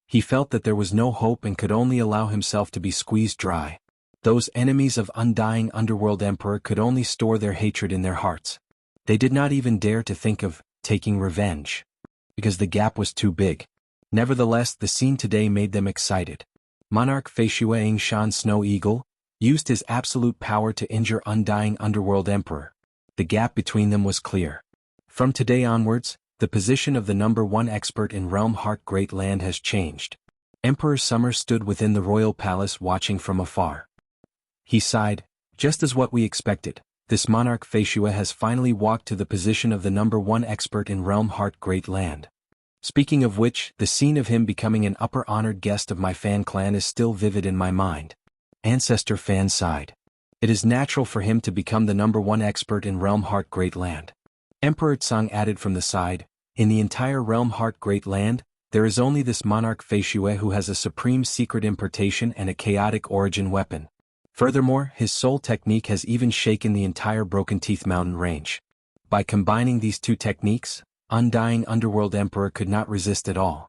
He felt that there was no hope and could only allow himself to be squeezed dry. Those enemies of Undying Underworld Emperor could only store their hatred in their hearts. They did not even dare to think of taking revenge. Because the gap was too big. Nevertheless, the scene today made them excited. Monarch Feishue Ying Shan Snow Eagle used his absolute power to injure Undying Underworld Emperor. The gap between them was clear. From today onwards, the position of the #1 expert in Realm Heart Great Land has changed. Emperor Summer stood within the royal palace watching from afar. He sighed, just as what we expected. This Monarch Feishue has finally walked to the position of the #1 expert in Realm Heart Great Land. Speaking of which, the scene of him becoming an upper honored guest of my fan clan is still vivid in my mind. Ancestor Fan sighed. It is natural for him to become the #1 expert in Realm Heart Great Land. Emperor Tsang added from the side, in the entire Realm Heart Great Land, there is only this Monarch Feishue who has a supreme secret importation and a chaotic origin weapon. Furthermore, his soul technique has even shaken the entire Broken Teeth Mountain range. By combining these two techniques, Undying Underworld Emperor could not resist at all.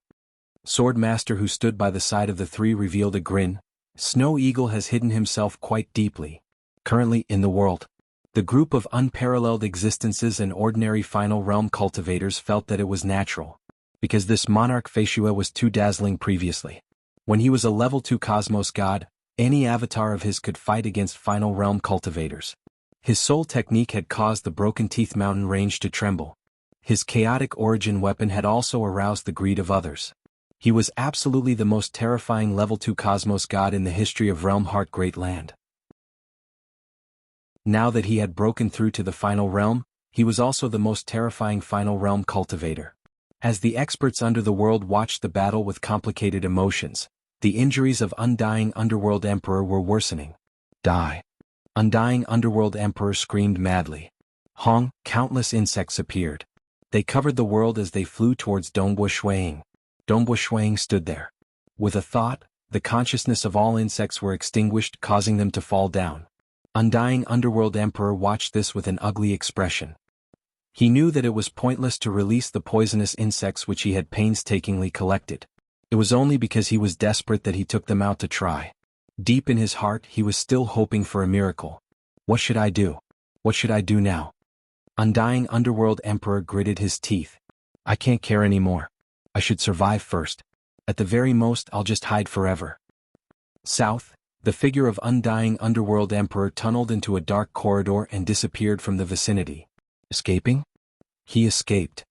Swordmaster, who stood by the side of the three, revealed a grin. Snow Eagle has hidden himself quite deeply. Currently in the world, the group of unparalleled existences and ordinary final realm cultivators felt that it was natural. Because this Monarch Feishue was too dazzling previously. When he was a level 2 cosmos god, any avatar of his could fight against final realm cultivators. His soul technique had caused the Broken Teeth Mountain range to tremble. His chaotic origin weapon had also aroused the greed of others. He was absolutely the most terrifying level 2 cosmos god in the history of Realm Heart Great Land. Now that he had broken through to the final realm, he was also the most terrifying final realm cultivator. As the experts under the world watched the battle with complicated emotions, the injuries of Undying Underworld Emperor were worsening. Die. Undying Underworld Emperor screamed madly. Hong, countless insects appeared. They covered the world as they flew towards Dongbo Shuiying. Dongbo Shuiying stood there. With a thought, the consciousness of all insects were extinguished, causing them to fall down. Undying Underworld Emperor watched this with an ugly expression. He knew that it was pointless to release the poisonous insects which he had painstakingly collected. It was only because he was desperate that he took them out to try. Deep in his heart he was still hoping for a miracle. What should I do? What should I do now? Undying Underworld Emperor gritted his teeth. I can't care anymore. I should survive first. At the very most I'll just hide forever. South, the figure of Undying Underworld Emperor tunneled into a dark corridor and disappeared from the vicinity. Escaping? He escaped.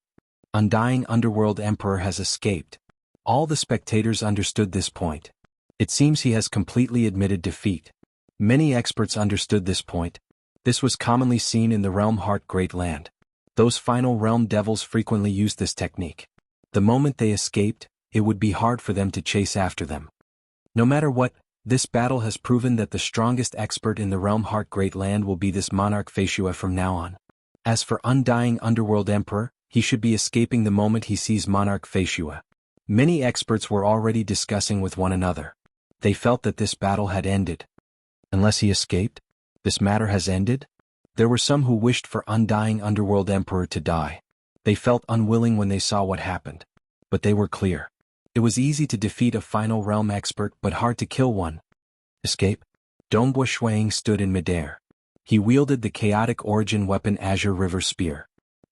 Undying Underworld Emperor has escaped. All the spectators understood this point. It seems he has completely admitted defeat. Many experts understood this point. This was commonly seen in the realm Heart Great Land. Those final realm devils frequently used this technique. The moment they escaped, it would be hard for them to chase after them. No matter what, this battle has proven that the strongest expert in the realm Heart Great Land will be this monarch Feishua from now on. As for Undying Underworld Emperor, he should be escaping the moment he sees monarch Feishua. Many experts were already discussing with one another. They felt that this battle had ended. Unless he escaped, this matter has ended? There were some who wished for Undying Underworld Emperor to die. They felt unwilling when they saw what happened. But they were clear. It was easy to defeat a final realm expert but hard to kill one. Escape? Dongbo Shuang stood in midair. He wielded the chaotic origin weapon Azure River Spear.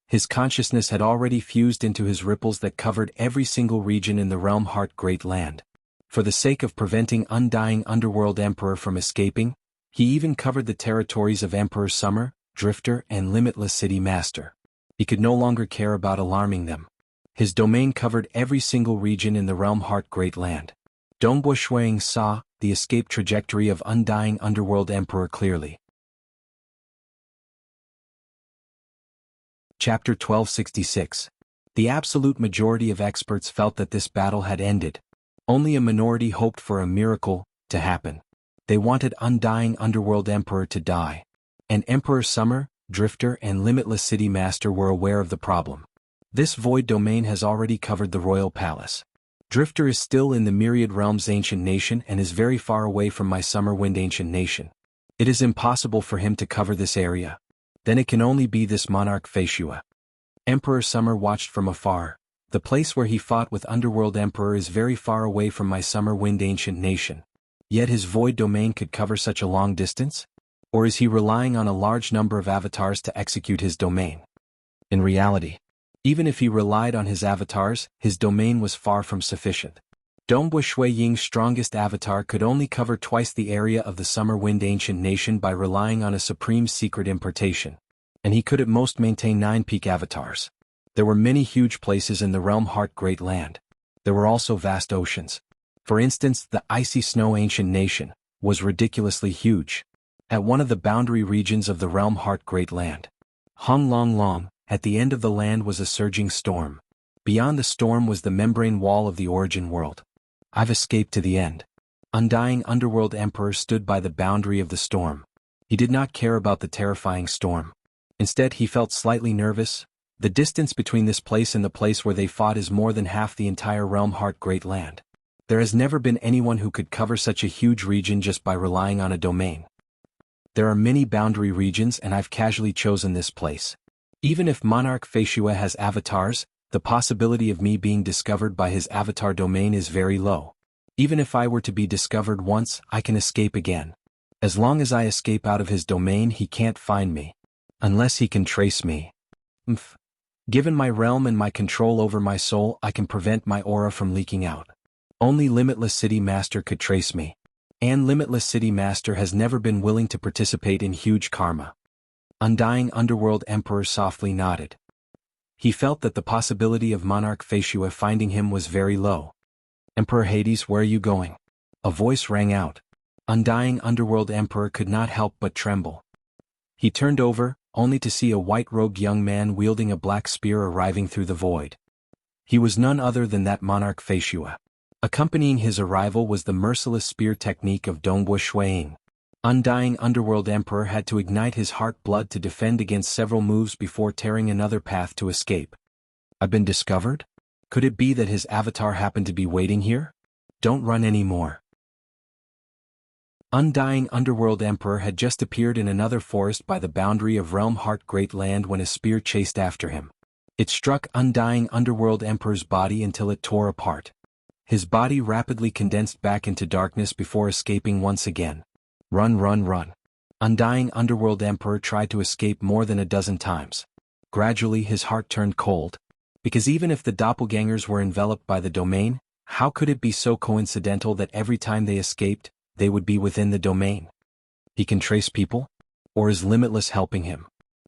His consciousness had already fused into his ripples that covered every single region in the realm Heart Great Land. For the sake of preventing Undying Underworld Emperor from escaping, he even covered the territories of Emperor Summer, Drifter and Limitless City Master. He could no longer care about alarming them. His domain covered every single region in the realm Heart Great Land. Dongbo Shuang saw the escape trajectory of Undying Underworld Emperor clearly. Chapter 1266. The absolute majority of experts felt that this battle had ended. Only a minority hoped for a miracle to happen. They wanted Undying Underworld Emperor to die. And Emperor Summer, Drifter and Limitless City Master were aware of the problem. This void domain has already covered the royal palace. Drifter is still in the Myriad Realms Ancient Nation and is very far away from my Summer Wind Ancient Nation. It is impossible for him to cover this area. Then it can only be this monarch Feishua. Emperor Summer watched from afar. The place where he fought with Underworld Emperor is very far away from my Summer Wind Ancient Nation. Yet his void domain could cover such a long distance? Or is he relying on a large number of avatars to execute his domain? In reality, even if he relied on his avatars, his domain was far from sufficient. Dongbo Shui Ying's strongest avatar could only cover twice the area of the Summer Wind Ancient Nation by relying on a supreme secret importation. And he could at most maintain 9 peak avatars. There were many huge places in the realm Heart Great Land. There were also vast oceans. For instance, the Icy Snow Ancient Nation was ridiculously huge. At one of the boundary regions of the realm Heart Great Land. Hung Long Long, at the end of the land was a surging storm. Beyond the storm was the membrane wall of the origin world. I've escaped to the end. Undying Underworld Emperor stood by the boundary of the storm. He did not care about the terrifying storm. Instead he felt slightly nervous. The distance between this place and the place where they fought is more than half the entire realm Heart Great Land. There has never been anyone who could cover such a huge region just by relying on a domain. There are many boundary regions and I've casually chosen this place. Even if Monarch Feishua has avatars, the possibility of me being discovered by his avatar domain is very low. Even if I were to be discovered once, I can escape again. As long as I escape out of his domain, he can't find me. Unless he can trace me. Given my realm and my control over my soul, I can prevent my aura from leaking out. Only Limitless City Master could trace me. And Limitless City Master has never been willing to participate in huge karma. Undying Underworld Emperor softly nodded. He felt that the possibility of Monarch Feishua finding him was very low. Emperor Hades, where are you going? A voice rang out. Undying Underworld Emperor could not help but tremble. He turned over, only to see a white-robed young man wielding a black spear arriving through the void. He was none other than that Monarch Feishua. Accompanying his arrival was the merciless spear technique of Dongbo Shuang. Undying Underworld Emperor had to ignite his heart blood to defend against several moves before tearing another path to escape. I've been discovered? Could it be that his avatar happened to be waiting here? Don't run anymore. Undying Underworld Emperor had just appeared in another forest by the boundary of Realm Heart Great Land when a spear chased after him. It struck Undying Underworld Emperor's body until it tore apart. His body rapidly condensed back into darkness before escaping once again. Run, run, run. Undying Underworld Emperor tried to escape more than a dozen times. Gradually his heart turned cold, because even if the doppelgangers were enveloped by the domain, how could it be so coincidental that every time they escaped, they would be within the domain? He can trace people? Or is Limitless helping him?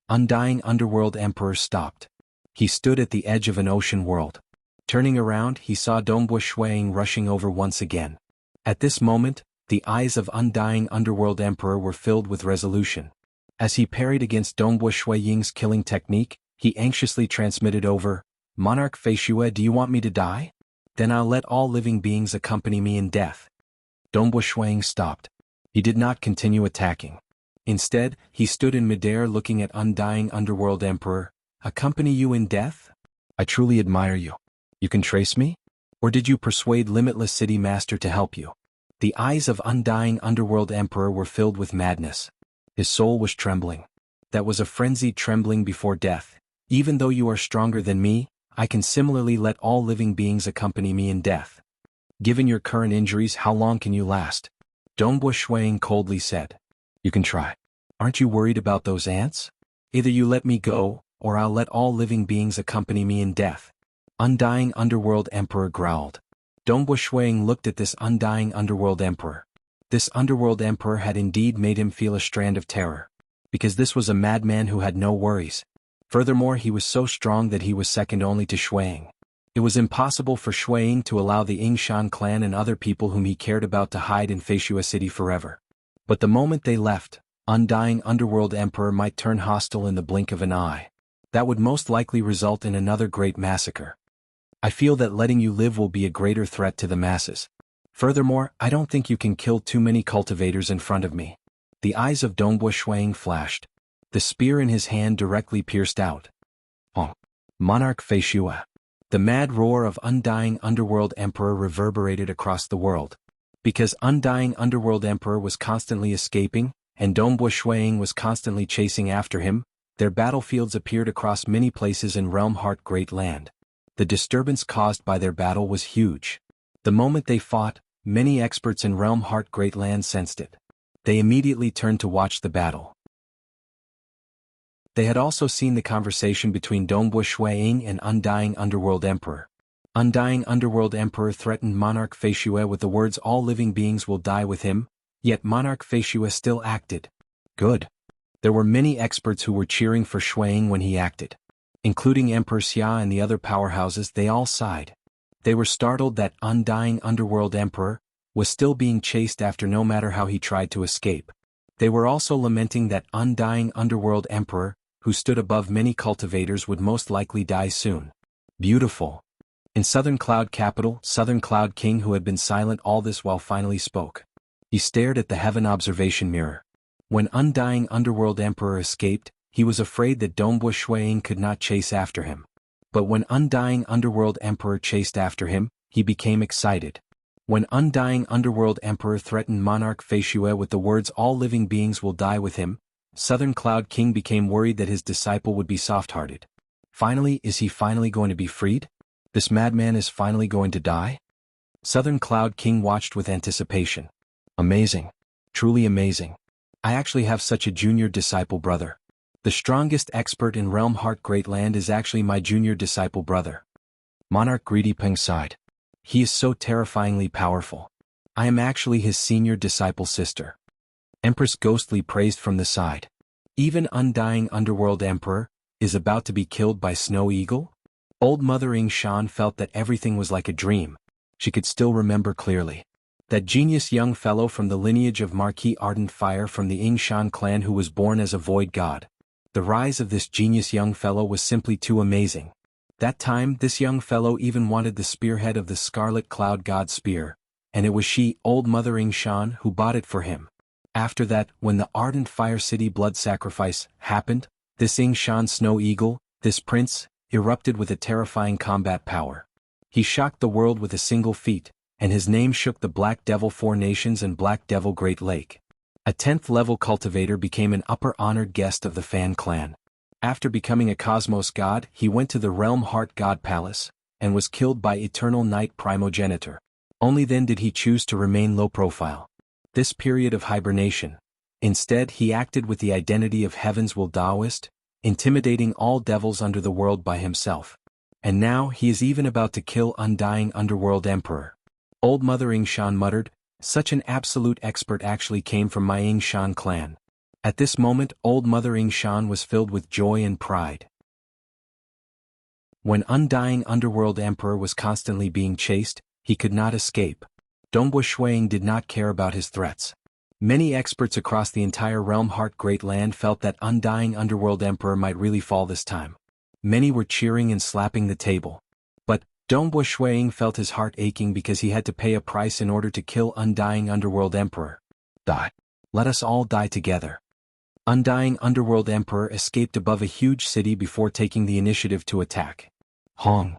Undying Underworld Emperor stopped. He stood at the edge of an ocean world. Turning around, he saw Dongbo Shuang rushing over once again. At this moment, the eyes of Undying Underworld Emperor were filled with resolution. As he parried against Dongbo Shuang's killing technique, he anxiously transmitted over, "Monarch Feishue, do you want me to die? Then I'll let all living beings accompany me in death." Dongbo Shuang stopped. He did not continue attacking. Instead, he stood in midair looking at Undying Underworld Emperor. "Accompany you in death? I truly admire you. You can trace me? Or did you persuade Limitless City Master to help you?" The eyes of Undying Underworld Emperor were filled with madness. His soul was trembling. That was a frenzied trembling before death. "Even though you are stronger than me, I can similarly let all living beings accompany me in death. Given your current injuries, how long can you last?" Dongbo Shuang coldly said. "You can try. Aren't you worried about those ants? Either you let me go, or I'll let all living beings accompany me in death." Undying Underworld Emperor growled. Dongbo Shuang looked at this Undying Underworld Emperor. This Underworld Emperor had indeed made him feel a strand of terror. Because this was a madman who had no worries. Furthermore, he was so strong that he was second only to Shuang. It was impossible for Shuang to allow the Yingshan clan and other people whom he cared about to hide in Feishua City forever. But the moment they left, Undying Underworld Emperor might turn hostile in the blink of an eye. That would most likely result in another great massacre. "I feel that letting you live will be a greater threat to the masses. Furthermore, I don't think you can kill too many cultivators in front of me." The eyes of Dongbo Shuang flashed. The spear in his hand directly pierced out. "Oh, Monarch Feishua." The mad roar of Undying Underworld Emperor reverberated across the world. Because Undying Underworld Emperor was constantly escaping, and Dongbo Shuang was constantly chasing after him, their battlefields appeared across many places in Realm Heart Great Land. The disturbance caused by their battle was huge. The moment they fought, many experts in Realm Heart Great Land sensed it. They immediately turned to watch the battle. They had also seen the conversation between Dongbo Shuang and Undying Underworld Emperor. Undying Underworld Emperor threatened Monarch Feishue with the words, "All living beings will die with him," yet Monarch Feishue still acted. Good. There were many experts who were cheering for Shuang when he acted. Including Emperor Xia and the other powerhouses, they all sighed. They were startled that Undying Underworld Emperor was still being chased after no matter how he tried to escape. They were also lamenting that Undying Underworld Emperor, who stood above many cultivators, would most likely die soon. Beautiful. In Southern Cloud Capital, Southern Cloud King, who had been silent all this while, finally spoke. He stared at the heaven observation mirror. When Undying Underworld Emperor escaped, he was afraid that Dongbo Shuang could not chase after him. But when Undying Underworld Emperor chased after him, he became excited. When Undying Underworld Emperor threatened Monarch Feishue with the words, "All living beings will die with him," Southern Cloud King became worried that his disciple would be soft-hearted. Finally, is he finally going to be freed? This madman is finally going to die? Southern Cloud King watched with anticipation. Amazing. Truly amazing. I actually have such a junior disciple brother. The strongest expert in Realm Heart Great Land is actually my junior disciple brother. Monarch Greedy Peng sighed. He is so terrifyingly powerful. I am actually his senior disciple sister. Empress Ghostly praised from the side. Even Undying Underworld Emperor is about to be killed by Snow Eagle? Old Mother Ying Shan felt that everything was like a dream. She could still remember clearly. That genius young fellow from the lineage of Marquis Ardent Fire from the Ying Shan clan who was born as a void god. The rise of this genius young fellow was simply too amazing. That time, this young fellow even wanted the spearhead of the Scarlet Cloud God Spear, and it was she, Old Mother Ying Shan, who bought it for him. After that, when the Ardent Fire City blood sacrifice happened, this Ying Shan Snow Eagle, this prince, erupted with a terrifying combat power. He shocked the world with a single feat, and his name shook the Black Devil Four Nations and Black Devil Great Lake. A 10th level cultivator became an upper honored guest of the Fan clan. After becoming a cosmos god, he went to the Realm Heart God Palace, and was killed by Eternal Night Primogenitor. Only then did he choose to remain low profile. This period of hibernation. Instead, he acted with the identity of Heaven's Will Daoist, intimidating all devils under the world by himself. And now he is even about to kill Undying Underworld Emperor. Old Mother Ying Shan muttered, "Such an absolute expert actually came from my Ying Shan clan." At this moment, Old Mother Ying Shan was filled with joy and pride. When Undying Underworld Emperor was constantly being chased, he could not escape. Dongbo Shuiying did not care about his threats. Many experts across the entire Realm Heart Great Land felt that Undying Underworld Emperor might really fall this time. Many were cheering and slapping the table. But Dongbo Shuiying felt his heart aching because he had to pay a price in order to kill Undying Underworld Emperor. Die. Let us all die together. Undying Underworld Emperor escaped above a huge city before taking the initiative to attack. Hong.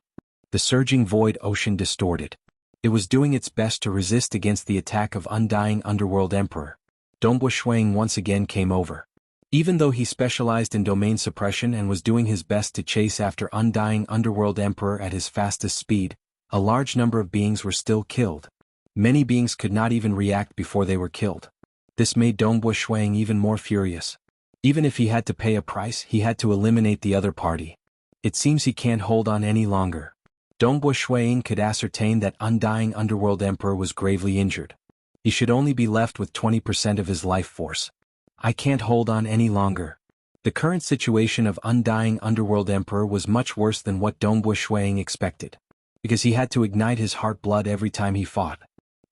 The surging void ocean distorted. It was doing its best to resist against the attack of Undying Underworld Emperor. Dongbo Shuiying once again came over. Even though he specialized in domain suppression and was doing his best to chase after Undying Underworld Emperor at his fastest speed, a large number of beings were still killed. Many beings could not even react before they were killed. This made Dongbo Shuiying even more furious. Even if he had to pay a price, he had to eliminate the other party. It seems he can't hold on any longer. Dongbo Shuiying could ascertain that Undying Underworld Emperor was gravely injured. He should only be left with 20% of his life force. I can't hold on any longer. The current situation of Undying Underworld Emperor was much worse than what Dongbo Shuiying expected. Because he had to ignite his heart blood every time he fought.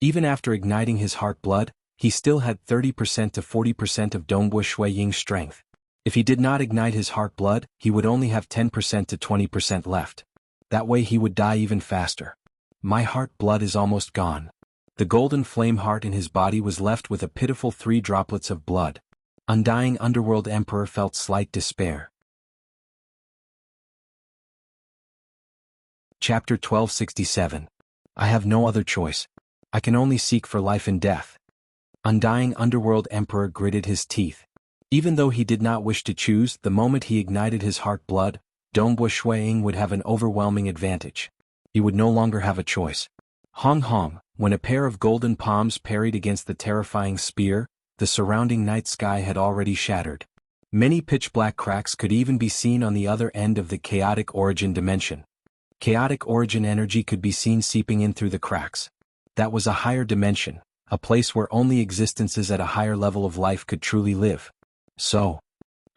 Even after igniting his heart blood, he still had 30% to 40% of Dongbo Shuiying's strength. If he did not ignite his heart blood, he would only have 10% to 20% left. That way he would die even faster. My heart blood is almost gone. The golden flame heart in his body was left with a pitiful 3 droplets of blood. Undying Underworld Emperor felt slight despair. Chapter 1267. I have no other choice. I can only seek for life and death. Undying Underworld Emperor gritted his teeth. Even though he did not wish to choose, the moment he ignited his heart blood, Dongbo Shuiying would have an overwhelming advantage. He would no longer have a choice. Hong Hong, when a pair of golden palms parried against the terrifying spear, the surrounding night sky had already shattered. Many pitch-black cracks could even be seen on the other end of the chaotic origin dimension. Chaotic origin energy could be seen seeping in through the cracks. That was a higher dimension, a place where only existences at a higher level of life could truly live. So,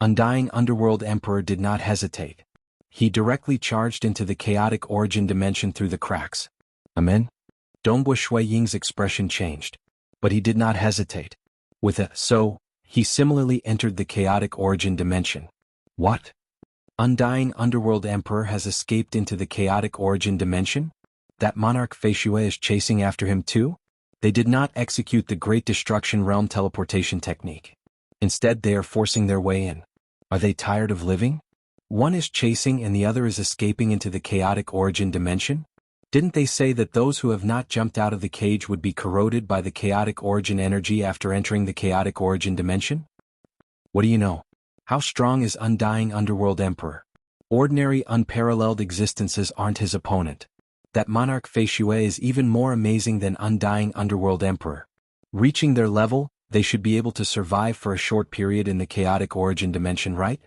Undying Underworld Emperor did not hesitate. He directly charged into the chaotic origin dimension through the cracks. Amen? Dongbo Shuiying's expression changed. But he did not hesitate. With a "so," he similarly entered the chaotic origin dimension. What? Undying Underworld Emperor has escaped into the chaotic origin dimension? That monarch Feishui is chasing after him too? They did not execute the Great Destruction Realm teleportation technique. Instead, they are forcing their way in. Are they tired of living? One is chasing and the other is escaping into the chaotic origin dimension? Didn't they say that those who have not jumped out of the cage would be corroded by the chaotic origin energy after entering the chaotic origin dimension? What do you know? How strong is Undying Underworld Emperor? Ordinary unparalleled existences aren't his opponent. That monarch Feishui is even more amazing than Undying Underworld Emperor. Reaching their level, they should be able to survive for a short period in the chaotic origin dimension, right?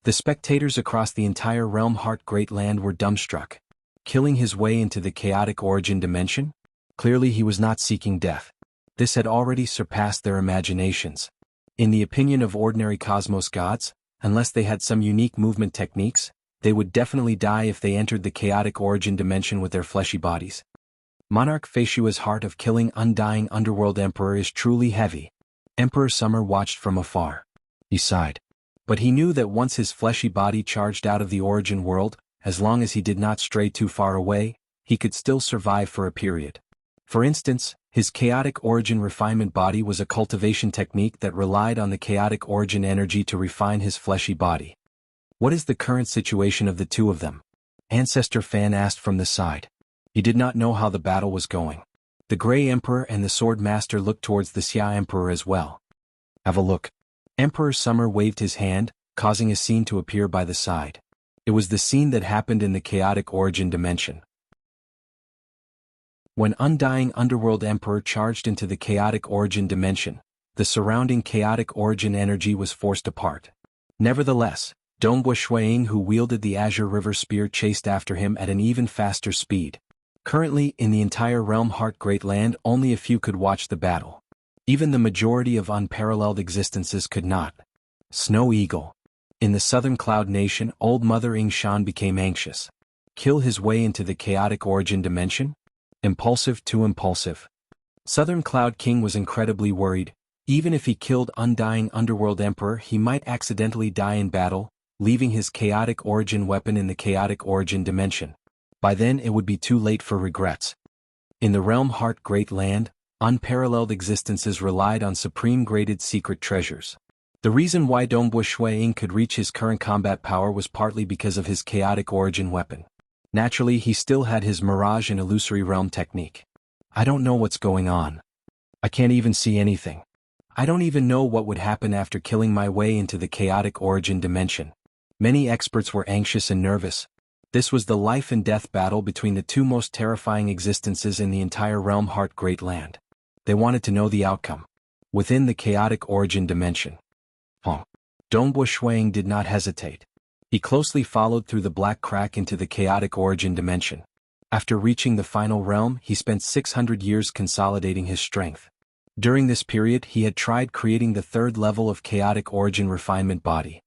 The spectators across the entire Realm Heart Great Land were dumbstruck. Killing his way into the chaotic origin dimension? Clearly he was not seeking death. This had already surpassed their imaginations. In the opinion of ordinary cosmos gods, unless they had some unique movement techniques, they would definitely die if they entered the chaotic origin dimension with their fleshy bodies. Monarch Feishua's heart of killing Undying Underworld Emperor is truly heavy. Emperor Summer watched from afar. He sighed. But he knew that once his fleshy body charged out of the origin world, as long as he did not stray too far away, he could still survive for a period. For instance, his chaotic origin refinement body was a cultivation technique that relied on the chaotic origin energy to refine his fleshy body. What is the current situation of the two of them? Ancestor Fan asked from the side. He did not know how the battle was going. The Grey Emperor and the Sword Master looked towards the Xia Emperor as well. Have a look. Emperor Summer waved his hand, causing a scene to appear by the side. It was the scene that happened in the chaotic origin dimension. When Undying Underworld Emperor charged into the chaotic origin dimension, the surrounding chaotic origin energy was forced apart. Nevertheless, Dongbua Shuiying, who wielded the Azure River Spear, chased after him at an even faster speed. Currently, in the entire Realm Heart Great Land, only a few could watch the battle. Even the majority of unparalleled existences could not. Snow Eagle. In the southern cloud nation, Old Mother Ying Shan became anxious. Kill his way into the chaotic origin dimension? Impulsive, too impulsive. Southern Cloud King was incredibly worried. Even if he killed Undying Underworld Emperor, he might accidentally die in battle, leaving his chaotic origin weapon in the chaotic origin dimension. By then it would be too late for regrets. In the Realm Heart Great Land, unparalleled existences relied on supreme graded secret treasures. The reason why Dongbua Shuiying could reach his current combat power was partly because of his chaotic origin weapon. Naturally, he still had his Mirage and Illusory Realm technique. I don't know what's going on. I can't even see anything. I don't even know what would happen after killing my way into the chaotic origin dimension. Many experts were anxious and nervous. This was the life and death battle between the two most terrifying existences in the entire Realm Heart Great Land. They wanted to know the outcome. Within the chaotic origin dimension. Dongbua Shuiying did not hesitate. He closely followed through the black crack into the chaotic origin dimension. After reaching the final realm, he spent 600 years consolidating his strength. During this period, he had tried creating the third level of chaotic origin refinement body.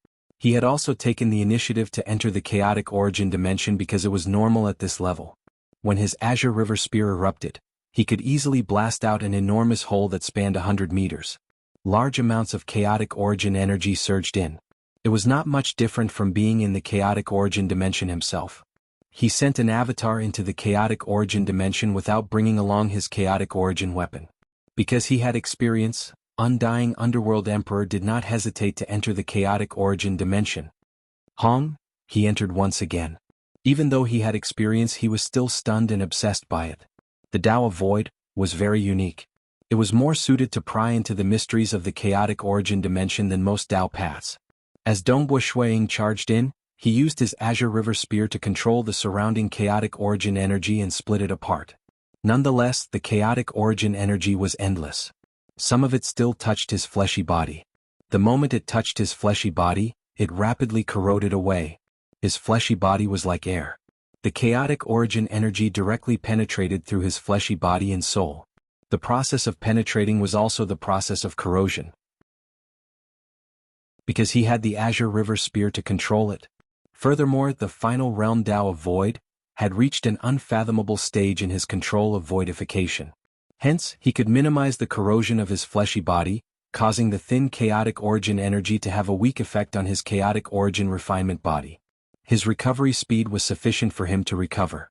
He had also taken the initiative to enter the chaotic origin dimension because it was normal at this level. When his Azure River Spear erupted, he could easily blast out an enormous hole that spanned 100 meters. Large amounts of chaotic origin energy surged in. It was not much different from being in the chaotic origin dimension himself. He sent an avatar into the chaotic origin dimension without bringing along his chaotic origin weapon. Because he had experience, Undying Underworld Emperor did not hesitate to enter the chaotic origin dimension. He entered once again. Even though he had experience, he was still stunned and obsessed by it. The Tao of Void was very unique. It was more suited to pry into the mysteries of the chaotic origin dimension than most Tao paths. As Dongbua Shuiying charged in, he used his Azure River Spear to control the surrounding chaotic origin energy and split it apart. Nonetheless, the chaotic origin energy was endless. Some of it still touched his fleshy body. The moment it touched his fleshy body, it rapidly corroded away. His fleshy body was like air. The chaotic origin energy directly penetrated through his fleshy body and soul. The process of penetrating was also the process of corrosion. Because he had the Azure River Spear to control it. Furthermore, the final realm Tao of Void had reached an unfathomable stage in his control of voidification. Hence, he could minimize the corrosion of his fleshy body, causing the thin chaotic origin energy to have a weak effect on his chaotic origin refinement body. His recovery speed was sufficient for him to recover.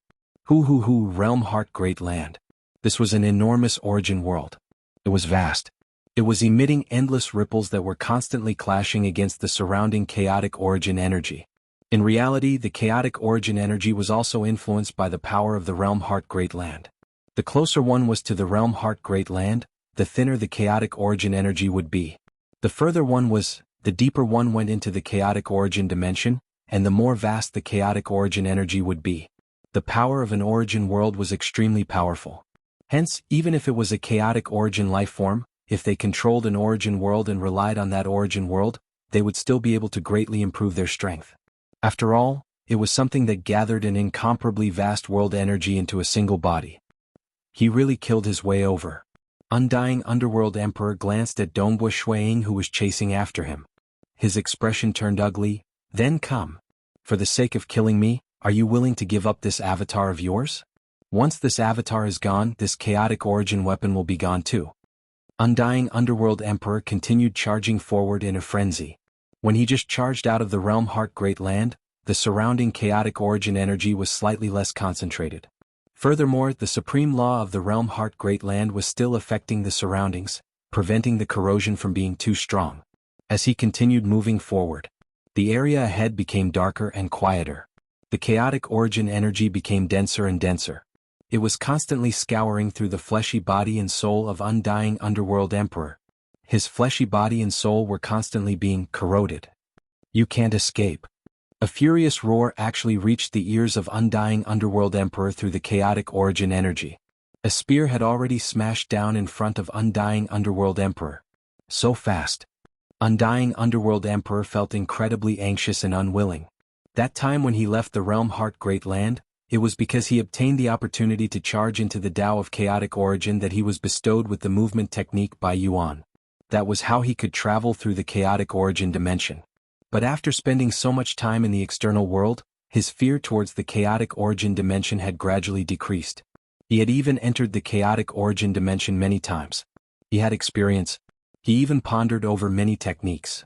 Realm Heart Great Land. This was an enormous origin world. It was vast. It was emitting endless ripples that were constantly clashing against the surrounding chaotic origin energy. In reality, the chaotic origin energy was also influenced by the power of the Realm Heart Great Land. The closer one was to the Realm Heart Great Land, the thinner the chaotic origin energy would be. The further one was, the deeper one went into the chaotic origin dimension, and the more vast the chaotic origin energy would be. The power of an origin world was extremely powerful. Hence, even if it was a chaotic origin life form, if they controlled an origin world and relied on that origin world, they would still be able to greatly improve their strength. After all, it was something that gathered an incomparably vast world energy into a single body. He really killed his way over. Undying Underworld Emperor glanced at Dongbua Shuiying, who was chasing after him. His expression turned ugly. Then come. For the sake of killing me, are you willing to give up this avatar of yours? Once this avatar is gone, this chaotic origin weapon will be gone too. Undying Underworld Emperor continued charging forward in a frenzy. When he just charged out of the Realm Heart Great Land, the surrounding chaotic origin energy was slightly less concentrated. Furthermore, the supreme law of the Realm Heart Great Land was still affecting the surroundings, preventing the corrosion from being too strong. As he continued moving forward, the area ahead became darker and quieter. The chaotic origin energy became denser and denser. it was constantly scouring through the fleshy body and soul of undying underworld emperor. His fleshy body and soul were constantly being corroded. You can't escape. A furious roar actually reached the ears of undying underworld emperor through the chaotic origin energy. A spear had already smashed down in front of undying underworld emperor. So fast. Undying underworld emperor felt incredibly anxious and unwilling. That time when he left the realm Heart Great Land, it was because he obtained the opportunity to charge into the Tao of chaotic origin that he was bestowed with the movement technique by Yuan. That was how he could travel through the chaotic origin dimension. But after spending so much time in the external world, his fear towards the chaotic origin dimension had gradually decreased. He had even entered the chaotic origin dimension many times. He had experience. He even pondered over many techniques.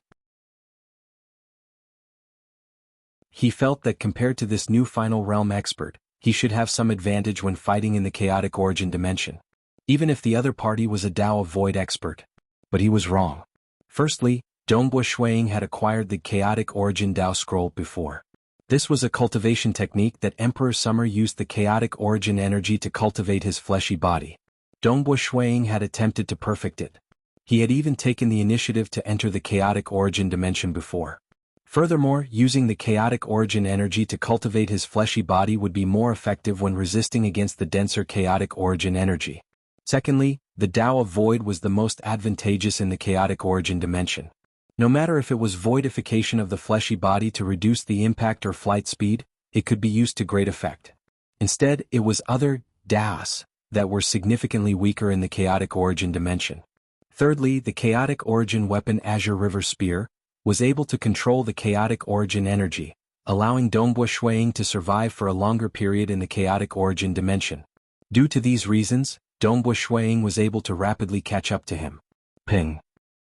He felt that compared to this new final realm expert, he should have some advantage when fighting in the chaotic origin dimension. Even if the other party was a Tao of Void expert. But he was wrong. Firstly, Dongbo Shuiying had acquired the chaotic origin Tao scroll before. This was a cultivation technique that Emperor Summer used the chaotic origin energy to cultivate his fleshy body. Dongbo Shuiying had attempted to perfect it. He had even taken the initiative to enter the chaotic origin dimension before. Furthermore, using the chaotic origin energy to cultivate his fleshy body would be more effective when resisting against the denser chaotic origin energy. Secondly, the Tao of Void was the most advantageous in the chaotic origin dimension. No matter if it was voidification of the fleshy body to reduce the impact or flight speed, it could be used to great effect. Instead, it was other Taos that were significantly weaker in the chaotic origin dimension. Thirdly, the chaotic origin weapon Azure River Spear was able to control the chaotic origin energy, allowing Dongbo Shuiying to survive for a longer period in the chaotic origin dimension. Due to these reasons, Dongbo Shuiying was able to rapidly catch up to him. Ping.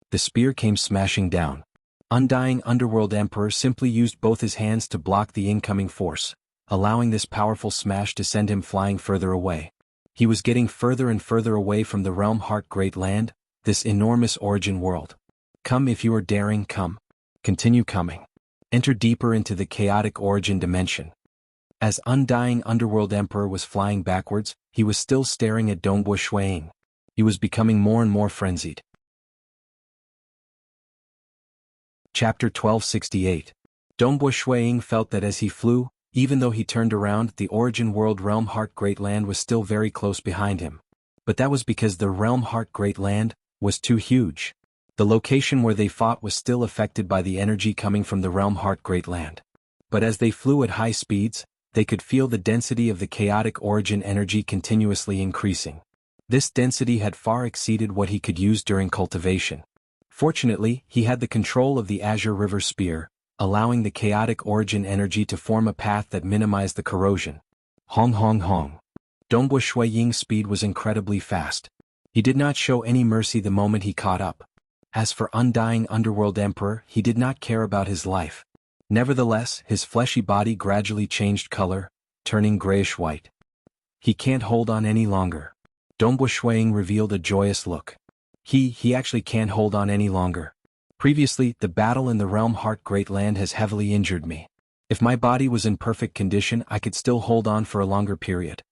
The spear came smashing down. Undying Underworld Emperor simply used both his hands to block the incoming force, allowing this powerful smash to send him flying further away. He was getting further and further away from the realm Heart Great Land, this enormous origin world. Come if you are daring, come. Continue coming. Enter deeper into the chaotic origin dimension. As Undying Underworld Emperor was flying backwards, he was still staring at Dongbo Shuiying. He was becoming more and more frenzied. Chapter 1268. Dongbo Shuiying felt that as he flew, even though he turned around, the origin world realm Heart Great Land was still very close behind him. But that was because the realm Heart Great Land was too huge. The location where they fought was still affected by the energy coming from the realm Heart Great Land. But as they flew at high speeds, they could feel the density of the chaotic origin energy continuously increasing. This density had far exceeded what he could use during cultivation. Fortunately, he had the control of the Azure River Spear, allowing the chaotic origin energy to form a path that minimized the corrosion. Hong hong hong. Dongbo Shuiying's speed was incredibly fast. He did not show any mercy the moment he caught up. As for Undying Underworld Emperor, he did not care about his life. Nevertheless, his fleshy body gradually changed color, turning grayish-white. He can't hold on any longer. Dongbo Shuiying revealed a joyous look. He actually can't hold on any longer. Previously, the battle in the realm Heart Great Land has heavily injured me. If my body was in perfect condition, I could still hold on for a longer period.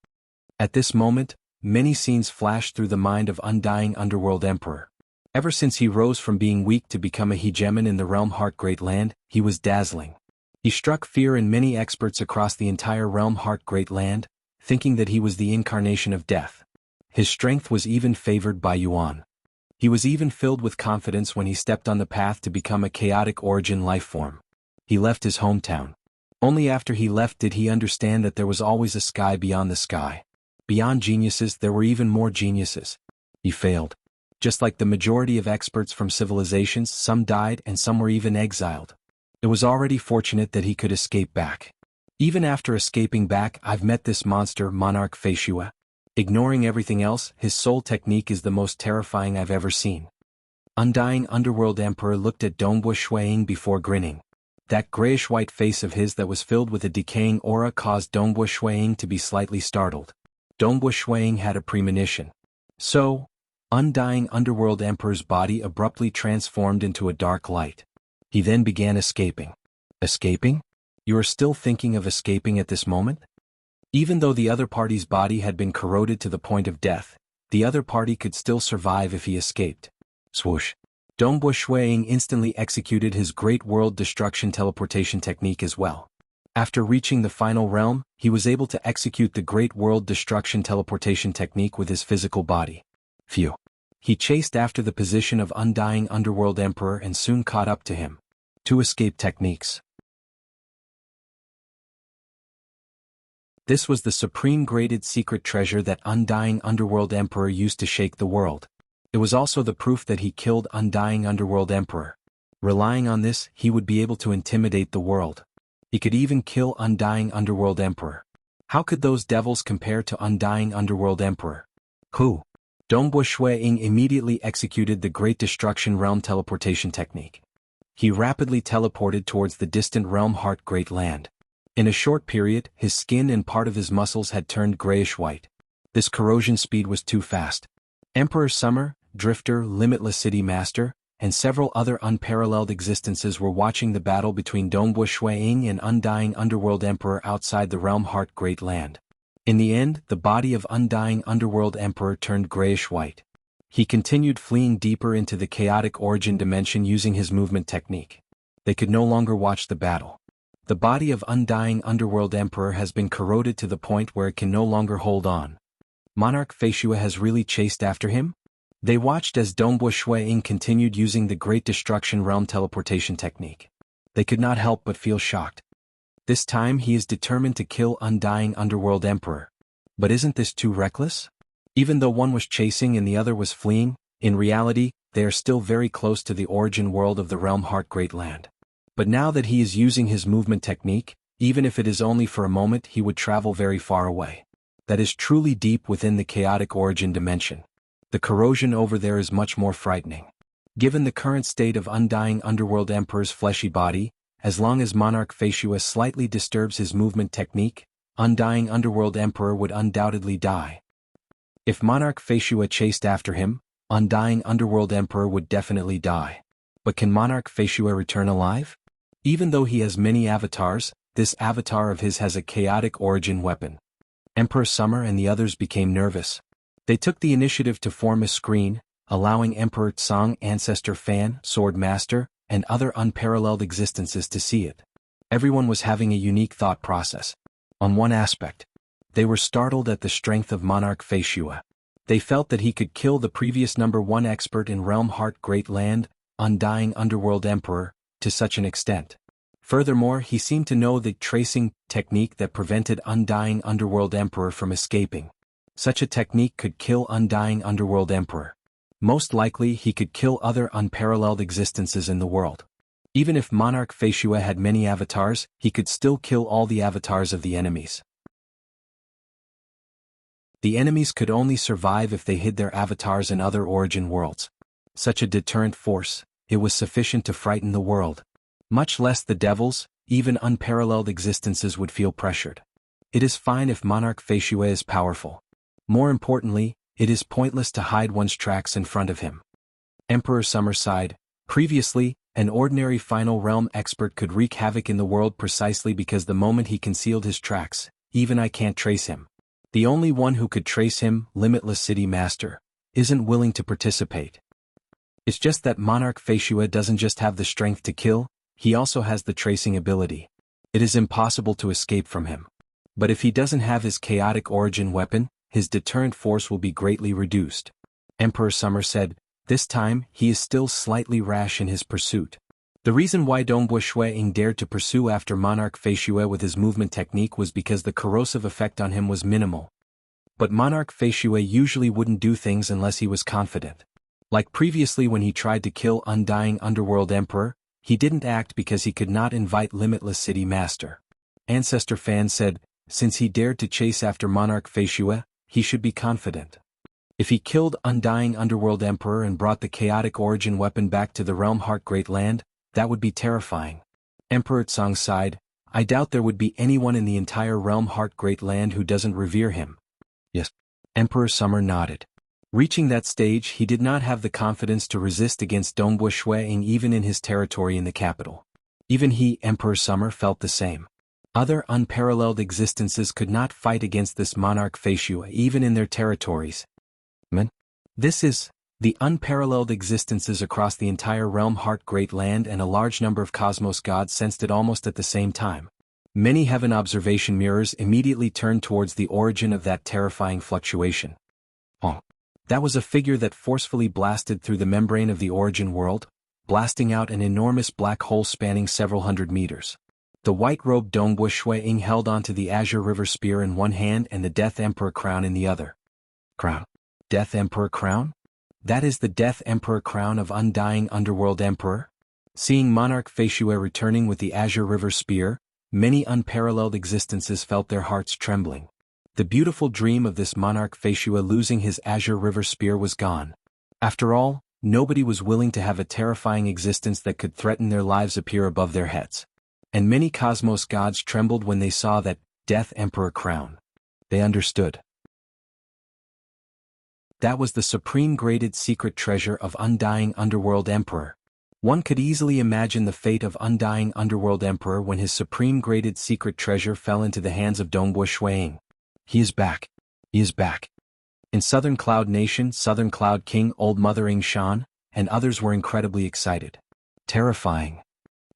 At this moment, many scenes flashed through the mind of Undying Underworld Emperor. Ever since he rose from being weak to become a hegemon in the realm Heart Great Land, he was dazzling. He struck fear in many experts across the entire realm Heart Great Land, thinking that he was the incarnation of death. His strength was even favored by Yuan. He was even filled with confidence when he stepped on the path to become a chaotic origin life form. He left his hometown. Only after he left did he understand that there was always a sky beyond the sky. Beyond geniuses, there were even more geniuses. He failed. Just like the majority of experts from civilizations, some died and some were even exiled. It was already fortunate that he could escape back. Even after escaping back, I've met this monster, Monarch Feishua. Ignoring everything else, his soul technique is the most terrifying I've ever seen. Undying Underworld Emperor looked at Dongbo Shuiying before grinning. That grayish-white face of his that was filled with a decaying aura caused Dongbo Shuiying to be slightly startled. Dongbo Shuiying had a premonition. So, Undying Underworld Emperor's body abruptly transformed into a dark light. He then began escaping. Escaping? You are still thinking of escaping at this moment? Even though the other party's body had been corroded to the point of death, the other party could still survive if he escaped. Swoosh. Dongbo Shuiying instantly executed his Great World Destruction teleportation technique as well. After reaching the final realm, he was able to execute the Great World Destruction teleportation technique with his physical body. Phew. He chased after the position of Undying Underworld Emperor and soon caught up to him. 2 escape techniques. This was the supreme graded secret treasure that Undying Underworld Emperor used to shake the world. It was also the proof that he killed Undying Underworld Emperor. Relying on this, he would be able to intimidate the world. He could even kill Undying Underworld Emperor. How could those devils compare to Undying Underworld Emperor? Who? Dongbo Shuiying immediately executed the Great Destruction Realm teleportation technique. He rapidly teleported towards the distant realm Heart Great Land. In a short period, his skin and part of his muscles had turned grayish-white. This corrosion speed was too fast. Emperor Summer, Drifter, Limitless City Master, and several other unparalleled existences were watching the battle between Dongbo Shuiying and Undying Underworld Emperor outside the realm Heart Great Land. In the end, the body of Undying Underworld Emperor turned grayish-white. He continued fleeing deeper into the chaotic origin dimension using his movement technique. They could no longer watch the battle. The body of Undying Underworld Emperor has been corroded to the point where it can no longer hold on. Monarch Feishua has really chased after him? They watched as Dongbo Shuiying continued using the Great Destruction Realm teleportation technique. They could not help but feel shocked. This time he is determined to kill Undying Underworld Emperor. But isn't this too reckless? Even though one was chasing and the other was fleeing, in reality, they are still very close to the origin world of the realm Heart Great Land. But now that he is using his movement technique, even if it is only for a moment, he would travel very far away. That is truly deep within the chaotic origin dimension. The corrosion over there is much more frightening. Given the current state of Undying Underworld Emperor's fleshy body, as long as Monarch Feishua slightly disturbs his movement technique, Undying Underworld Emperor would undoubtedly die. If Monarch Feishua chased after him, Undying Underworld Emperor would definitely die. But can Monarch Feishua return alive? Even though he has many avatars, this avatar of his has a chaotic origin weapon. Emperor Summer and the others became nervous. They took the initiative to form a screen, allowing Emperor Tsang, Ancestor Fan, Sword Master, and other unparalleled existences to see it. Everyone was having a unique thought process. On one aspect, they were startled at the strength of Monarch Feishua. They felt that he could kill the previous #1 expert in Realm Heart Great Land, Undying Underworld Emperor, to such an extent. Furthermore, he seemed to know the tracing technique that prevented Undying Underworld Emperor from escaping. Such a technique could kill Undying Underworld Emperor. Most likely he could kill other unparalleled existences in the world. Even if Monarch Feishua had many avatars, he could still kill all the avatars of the enemies. The enemies could only survive if they hid their avatars in other origin worlds. Such a deterrent force, it was sufficient to frighten the world. Much less the devils, even unparalleled existences would feel pressured. It is fine if Monarch Feishua is powerful. More importantly, it is pointless to hide one's tracks in front of him. Emperor Summer sighed. Previously, an ordinary final realm expert could wreak havoc in the world precisely because the moment he concealed his tracks, even I can't trace him. The only one who could trace him, Limitless City Master, isn't willing to participate. It's just that Monarch Feishua doesn't just have the strength to kill, he also has the tracing ability. It is impossible to escape from him. But if he doesn't have his chaotic origin weapon, his deterrent force will be greatly reduced. Emperor Summer said, this time, he is still slightly rash in his pursuit. The reason why Dongbo Shuiying dared to pursue after Monarch Feishua with his movement technique was because the corrosive effect on him was minimal. But Monarch Feishua usually wouldn't do things unless he was confident. Like previously when he tried to kill Undying Underworld Emperor, he didn't act because he could not invite Limitless City Master. Ancestor Fan said, since he dared to chase after Monarch Feishua, he should be confident. If he killed Undying Underworld Emperor and brought the chaotic origin weapon back to the realm Heart Great Land, that would be terrifying. Emperor Tsang sighed, I doubt there would be anyone in the entire realm Heart Great Land who doesn't revere him. Yes. Emperor Summer nodded. Reaching that stage, he did not have the confidence to resist against Dongbo Shuiying even in his territory in the capital. Even he, Emperor Summer, felt the same. Other unparalleled existences could not fight against this monarch Feishua even in their territories. This is the unparalleled existences across the entire realm Heart Great Land, and a large number of cosmos gods sensed it almost at the same time. Many heaven observation mirrors immediately turned towards the origin of that terrifying fluctuation. That was a figure that forcefully blasted through the membrane of the origin world, blasting out an enormous black hole spanning several hundred meters. The white-robed Dongbu Shui-Ying held onto the Azure River Spear in one hand and the Death Emperor crown in the other. Crown? Death Emperor crown? That is the Death Emperor crown of Undying Underworld Emperor? Seeing Monarch Feishua returning with the Azure River Spear, many unparalleled existences felt their hearts trembling. The beautiful dream of this Monarch Feishua losing his Azure River Spear was gone. After all, nobody was willing to have a terrifying existence that could threaten their lives appear above their heads. And many cosmos gods trembled when they saw that Death Emperor crown. They understood. That was the supreme graded secret treasure of Undying Underworld Emperor. One could easily imagine the fate of Undying Underworld Emperor when his supreme graded secret treasure fell into the hands of Dongbu Shui-Ying. He is back. He is back. In Southern Cloud Nation, Southern Cloud King Old Mother Ying Shan, and others were incredibly excited. Terrifying.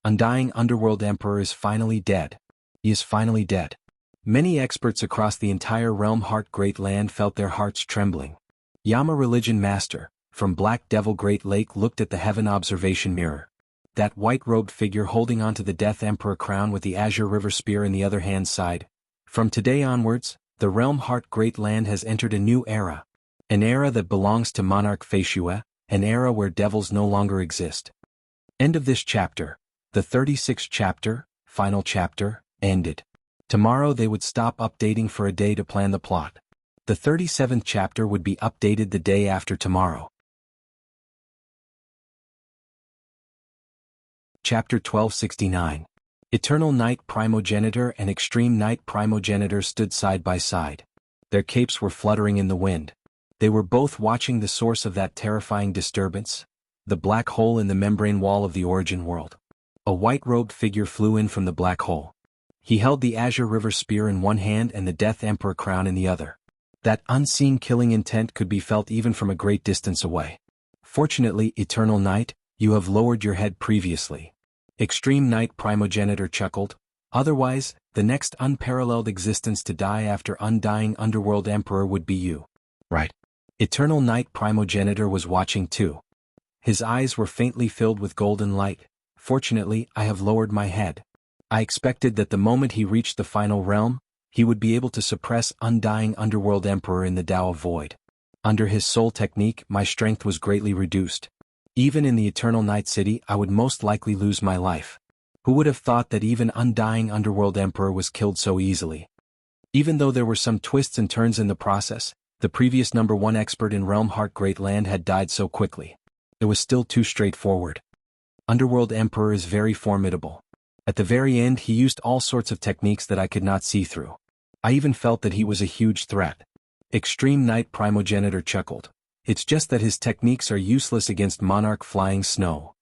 Undying Underworld Emperor is finally dead. He is finally dead. Many experts across the entire realm Heart Great Land felt their hearts trembling. Yama Religion Master, from Black Devil Great Lake, looked at the heaven observation mirror. That white-robed figure holding onto the Death Emperor crown with the Azure River Spear in the other hand sighed. From today onwards, the realm Heart Great Land has entered a new era. An era that belongs to Monarch Feishua, an era where devils no longer exist. End of this chapter. The 36th chapter, final chapter, ended. Tomorrow they would stop updating for a day to plan the plot. The 37th chapter would be updated the day after tomorrow. Chapter 1269. Eternal Night Primogenitor and Extreme Night Primogenitor stood side by side. Their capes were fluttering in the wind. They were both watching the source of that terrifying disturbance, the black hole in the membrane wall of the origin world. A white-robed figure flew in from the black hole. He held the Azure River Spear in one hand and the Death Emperor crown in the other. That unseen killing intent could be felt even from a great distance away. Fortunately, Eternal Night, you have lowered your head previously. Extreme Night Primogenitor chuckled. Otherwise, the next unparalleled existence to die after Undying Underworld Emperor would be you. Right. Eternal Night Primogenitor was watching too. His eyes were faintly filled with golden light. Fortunately, I have lowered my head. I expected that the moment he reached the final realm, he would be able to suppress Undying Underworld Emperor in the Tao of Void. Under his soul technique, my strength was greatly reduced. Even in the Eternal Night City, I would most likely lose my life. Who would have thought that even Undying Underworld Emperor was killed so easily? Even though there were some twists and turns in the process, the previous #1 expert in Realm Heart Great Land had died so quickly. It was still too straightforward. Underworld Emperor is very formidable. At the very end he used all sorts of techniques that I could not see through. I even felt that he was a huge threat. Extreme Night Primogenitor chuckled. It's just that his techniques are useless against Monarch Flying Snow.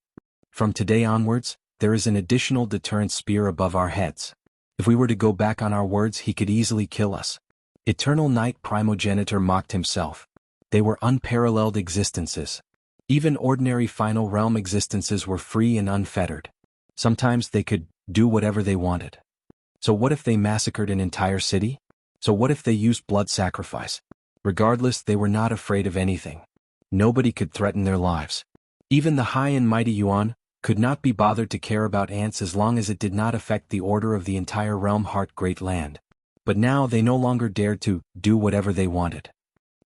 From today onwards, there is an additional deterrent spear above our heads. If we were to go back on our words, he could easily kill us. Eternal Night Primogenitor mocked himself. They were unparalleled existences. Even ordinary final realm existences were free and unfettered. Sometimes they could do whatever they wanted. So what if they massacred an entire city? So what if they used blood sacrifice? Regardless, they were not afraid of anything. Nobody could threaten their lives. Even the high and mighty Yuan could not be bothered to care about ants as long as it did not affect the order of the entire realm Heart Great Land. But now they no longer dared to do whatever they wanted.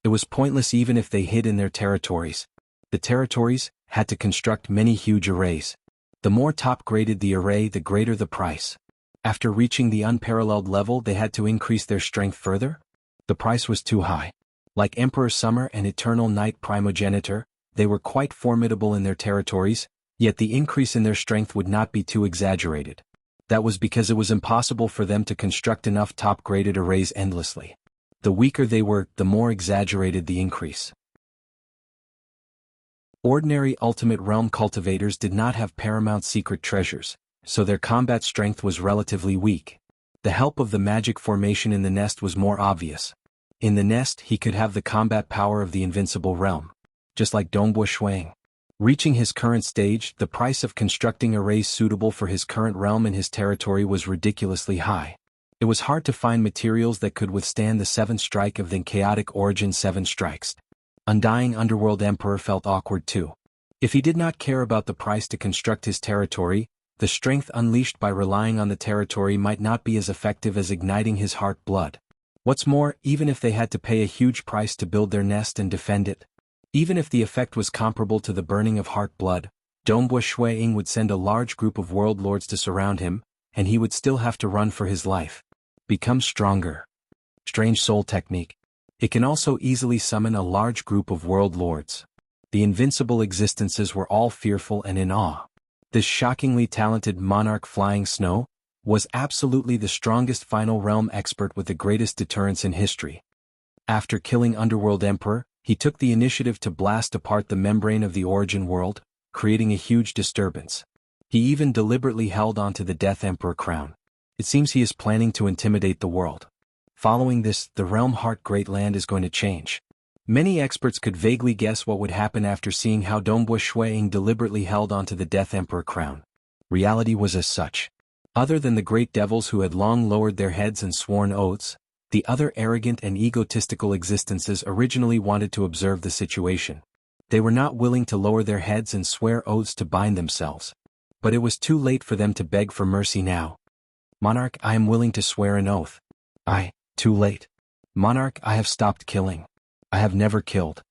It was pointless even if they hid in their territories. The territories had to construct many huge arrays. The more top-graded the array, the greater the price. After reaching the unparalleled level, they had to increase their strength further? The price was too high. Like Emperor Summer and Eternal Night Primogenitor, they were quite formidable in their territories, yet the increase in their strength would not be too exaggerated. That was because it was impossible for them to construct enough top-graded arrays endlessly. The weaker they were, the more exaggerated the increase. Ordinary Ultimate Realm cultivators did not have paramount secret treasures, so their combat strength was relatively weak. The help of the magic formation in the nest was more obvious. In the nest he could have the combat power of the invincible realm. Just like Dongbo Shuang. Reaching his current stage, the price of constructing arrays suitable for his current realm and his territory was ridiculously high. It was hard to find materials that could withstand the 7th strike of the chaotic origin 7 strikes. Undying Underworld Emperor felt awkward too. If he did not care about the price to construct his territory, the strength unleashed by relying on the territory might not be as effective as igniting his heart blood. What's more, even if they had to pay a huge price to build their nest and defend it, even if the effect was comparable to the burning of heart blood, Dongbo Shuang would send a large group of world lords to surround him, and he would still have to run for his life. Become stronger. Strange soul technique. It can also easily summon a large group of world lords. The invincible existences were all fearful and in awe. This shockingly talented monarch Flying Snow was absolutely the strongest final realm expert with the greatest deterrence in history. After killing Underworld Emperor, he took the initiative to blast apart the membrane of the origin world, creating a huge disturbance. He even deliberately held onto the Death Emperor crown. It seems he is planning to intimidate the world. Following this, the realm Heart Great Land is going to change. Many experts could vaguely guess what would happen after seeing how Dongbo Shuang deliberately held onto the Death Emperor crown. Reality was as such. Other than the great devils who had long lowered their heads and sworn oaths, the other arrogant and egotistical existences originally wanted to observe the situation. They were not willing to lower their heads and swear oaths to bind themselves. But it was too late for them to beg for mercy now. Monarch, I am willing to swear an oath. Too late. Monarch, I have stopped killing. I have never killed.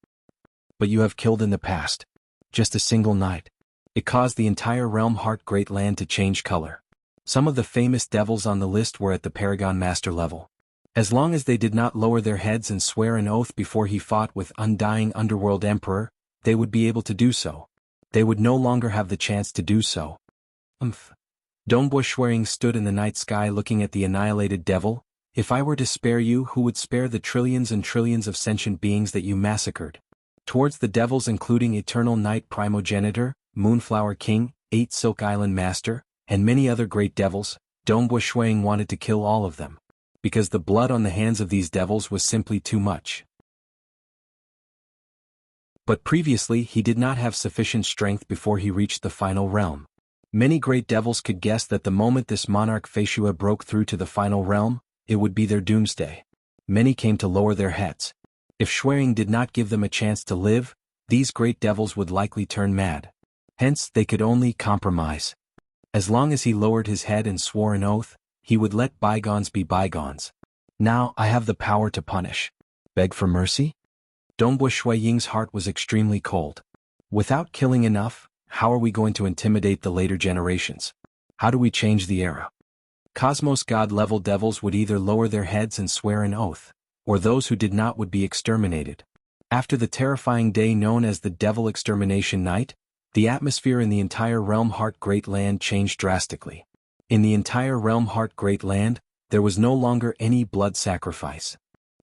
But you have killed in the past. Just a single night. It caused the entire realm Heart Great Land to change color. Some of the famous devils on the list were at the Paragon Master level. As long as they did not lower their heads and swear an oath before he fought with Undying Underworld Emperor, they would be able to do so. They would no longer have the chance to do so. Dongbo Shuang stood in the night sky looking at the annihilated devil. If I were to spare you, who would spare the trillions and trillions of sentient beings that you massacred? Towards the devils including Eternal Night Primogenitor, Moonflower King, 8 Silk Island Master, and many other great devils, Dongbo Shuang wanted to kill all of them. Because the blood on the hands of these devils was simply too much. But previously he did not have sufficient strength before he reached the final realm. Many great devils could guess that the moment this monarch Feishua broke through to the final realm, it would be their doomsday. Many came to lower their heads. If Shuang did not give them a chance to live, these great devils would likely turn mad. Hence, they could only compromise. As long as he lowered his head and swore an oath, he would let bygones be bygones. Now I have the power to punish. Beg for mercy? Dongbo Shuang's heart was extremely cold. Without killing enough, how are we going to intimidate the later generations? How do we change the era? Cosmos God-level devils would either lower their heads and swear an oath, or those who did not would be exterminated. After the terrifying day known as the Devil Extermination Night, the atmosphere in the entire realm Heart Great Land changed drastically. In the entire realm Heart Great Land, there was no longer any blood sacrifice.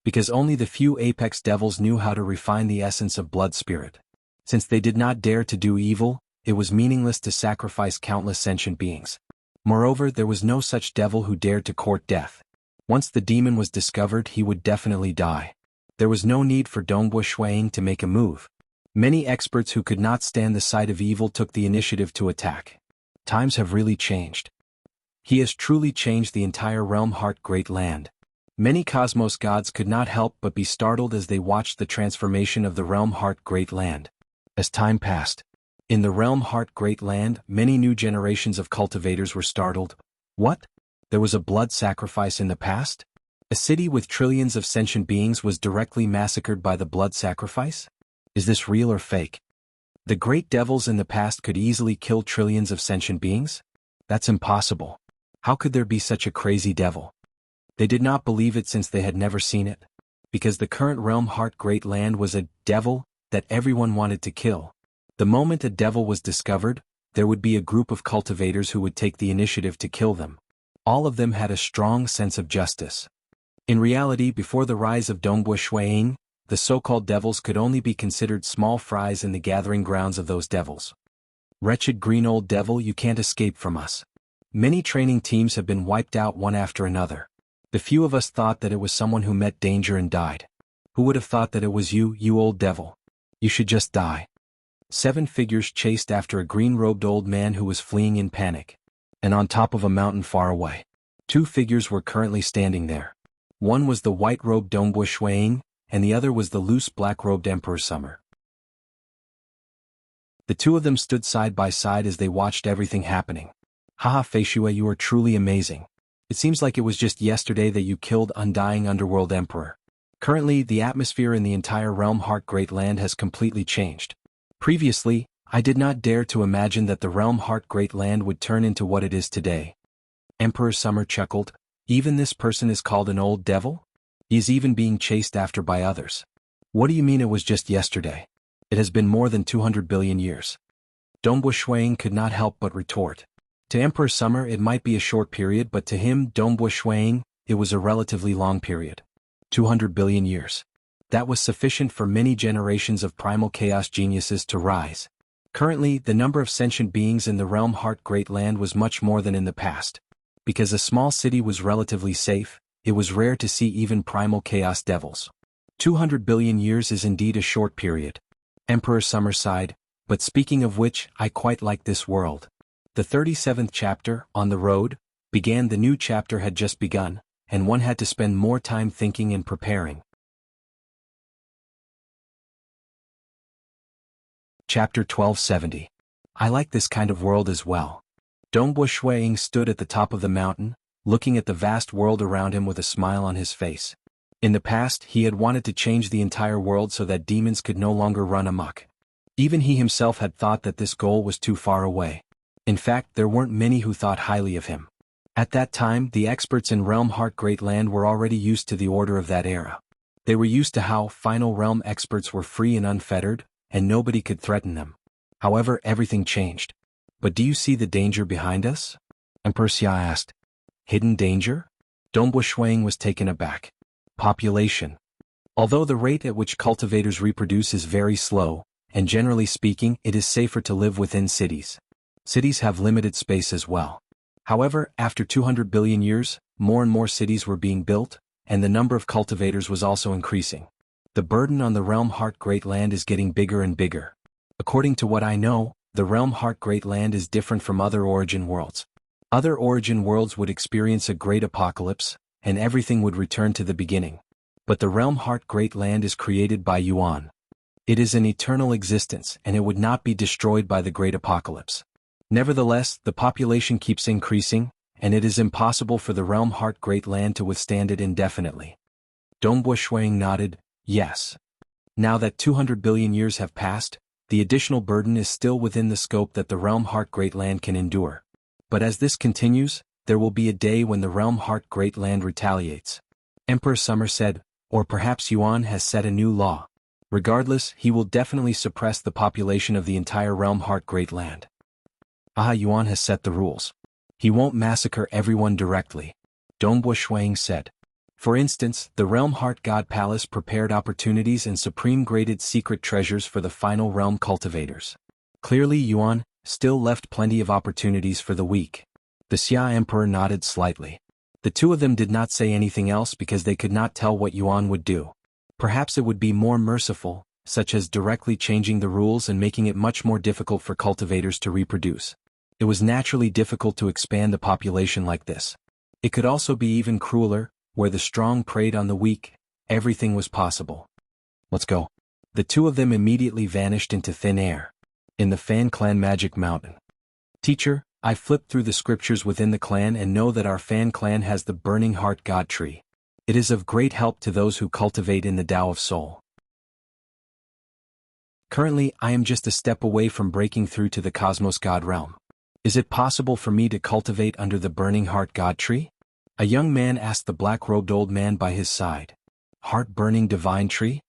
Because only the few apex devils knew how to refine the essence of blood spirit. Since they did not dare to do evil, it was meaningless to sacrifice countless sentient beings. Moreover, there was no such devil who dared to court death. Once the demon was discovered, he would definitely die. There was no need for Dongbo Shuang to make a move. Many experts who could not stand the sight of evil took the initiative to attack. Times have really changed. He has truly changed the entire realm Heart Great Land. Many cosmos gods could not help but be startled as they watched the transformation of the realm Heart Great Land. As time passed, in the realm Heart Great Land, many new generations of cultivators were startled. What? There was a blood sacrifice in the past? A city with trillions of sentient beings was directly massacred by the blood sacrifice? Is this real or fake? The great devils in the past could easily kill trillions of sentient beings? That's impossible. How could there be such a crazy devil? They did not believe it since they had never seen it. Because the current realm Heart Great Land was a devil that everyone wanted to kill. The moment a devil was discovered, there would be a group of cultivators who would take the initiative to kill them. All of them had a strong sense of justice. In reality, before the rise of Dongbo Shuang, the so-called devils could only be considered small fries in the gathering grounds of those devils. Wretched green old devil, you can't escape from us. Many training teams have been wiped out one after another. The few of us thought that it was someone who met danger and died. Who would have thought that it was you, you old devil? You should just die. 7 figures chased after a green-robed old man who was fleeing in panic. And on top of a mountain far away. 2 figures were currently standing there. One was the white-robed Dongbu Shuiying, and the other was the loose black-robed Emperor Summer. The 2 of them stood side by side as they watched everything happening. Haha Feishue, you are truly amazing. It seems like it was just yesterday that you killed Undying Underworld Emperor. Currently, the atmosphere in the entire Realm Heart Great Land has completely changed. Previously, I did not dare to imagine that the Realm Heart Great Land would turn into what it is today. Emperor Summer chuckled. Even this person is called an old devil? He is even being chased after by others. What do you mean it was just yesterday? It has been more than 200 billion years. Dongbu Shuiying could not help but retort. To Emperor Summer it might be a short period, but to him, Dongbu Shuiying, it was a relatively long period. 200 billion years. That was sufficient for many generations of primal chaos geniuses to rise. Currently, the number of sentient beings in the Realm Heart Great Land was much more than in the past. Because a small city was relatively safe, it was rare to see even primal chaos devils. 200 billion years is indeed a short period. Emperor Summer sighed, but speaking of which, I quite like this world. The 37th chapter, On the Road, began. The new chapter had just begun, and one had to spend more time thinking and preparing. Chapter 1270. I like this kind of world as well. Dongbu Shuiying stood at the top of the mountain, looking at the vast world around him with a smile on his face. In the past, he had wanted to change the entire world so that demons could no longer run amok. Even he himself had thought that this goal was too far away. In fact, there weren't many who thought highly of him. At that time, the experts in Realm Heart Great Land were already used to the order of that era. They were used to how final realm experts were free and unfettered, and nobody could threaten them. However, everything changed. But do you see the danger behind us? Emperor Xia asked. Hidden danger? Dongbu Shuiying was taken aback. Population. Although the rate at which cultivators reproduce is very slow, and generally speaking, it is safer to live within cities. Cities have limited space as well. However, after 200 billion years, more and more cities were being built, and the number of cultivators was also increasing. The burden on the Realm Heart Great Land is getting bigger and bigger. According to what I know, the Realm Heart Great Land is different from other origin worlds. Other origin worlds would experience a great apocalypse, and everything would return to the beginning. But the Realm Heart Great Land is created by Yuan. It is an eternal existence, and it would not be destroyed by the great apocalypse. Nevertheless, the population keeps increasing, and it is impossible for the Realm Heart Great Land to withstand it indefinitely. Dongbu Shuiying nodded, yes. Now that 200 billion years have passed, the additional burden is still within the scope that the Realm Heart Great Land can endure. But as this continues, there will be a day when the Realm Heart Great Land retaliates. Emperor Summer said, or perhaps Yuan has set a new law. Regardless, he will definitely suppress the population of the entire Realm Heart Great Land. Yuan has set the rules. He won't massacre everyone directly. Dongbu Shuiying said. For instance, the Realm Heart God Palace prepared opportunities and supreme-graded secret treasures for the final realm cultivators. Clearly Yuan still left plenty of opportunities for the weak. The Xia Emperor nodded slightly. The 2 of them did not say anything else because they could not tell what Yuan would do. Perhaps it would be more merciful, such as directly changing the rules and making it much more difficult for cultivators to reproduce. It was naturally difficult to expand the population like this. It could also be even crueler, where the strong preyed on the weak. Everything was possible. Let's go. The 2 of them immediately vanished into thin air. In the Fan Clan Magic Mountain. Teacher, I flipped through the scriptures within the clan and know that our Fan Clan has the Burning Heart God Tree. It is of great help to those who cultivate in the Tao of Soul. Currently, I am just a step away from breaking through to the Cosmos God Realm. Is it possible for me to cultivate under the Burning Heart God Tree? A young man asked the black-robed old man by his side. Heart-burning divine tree?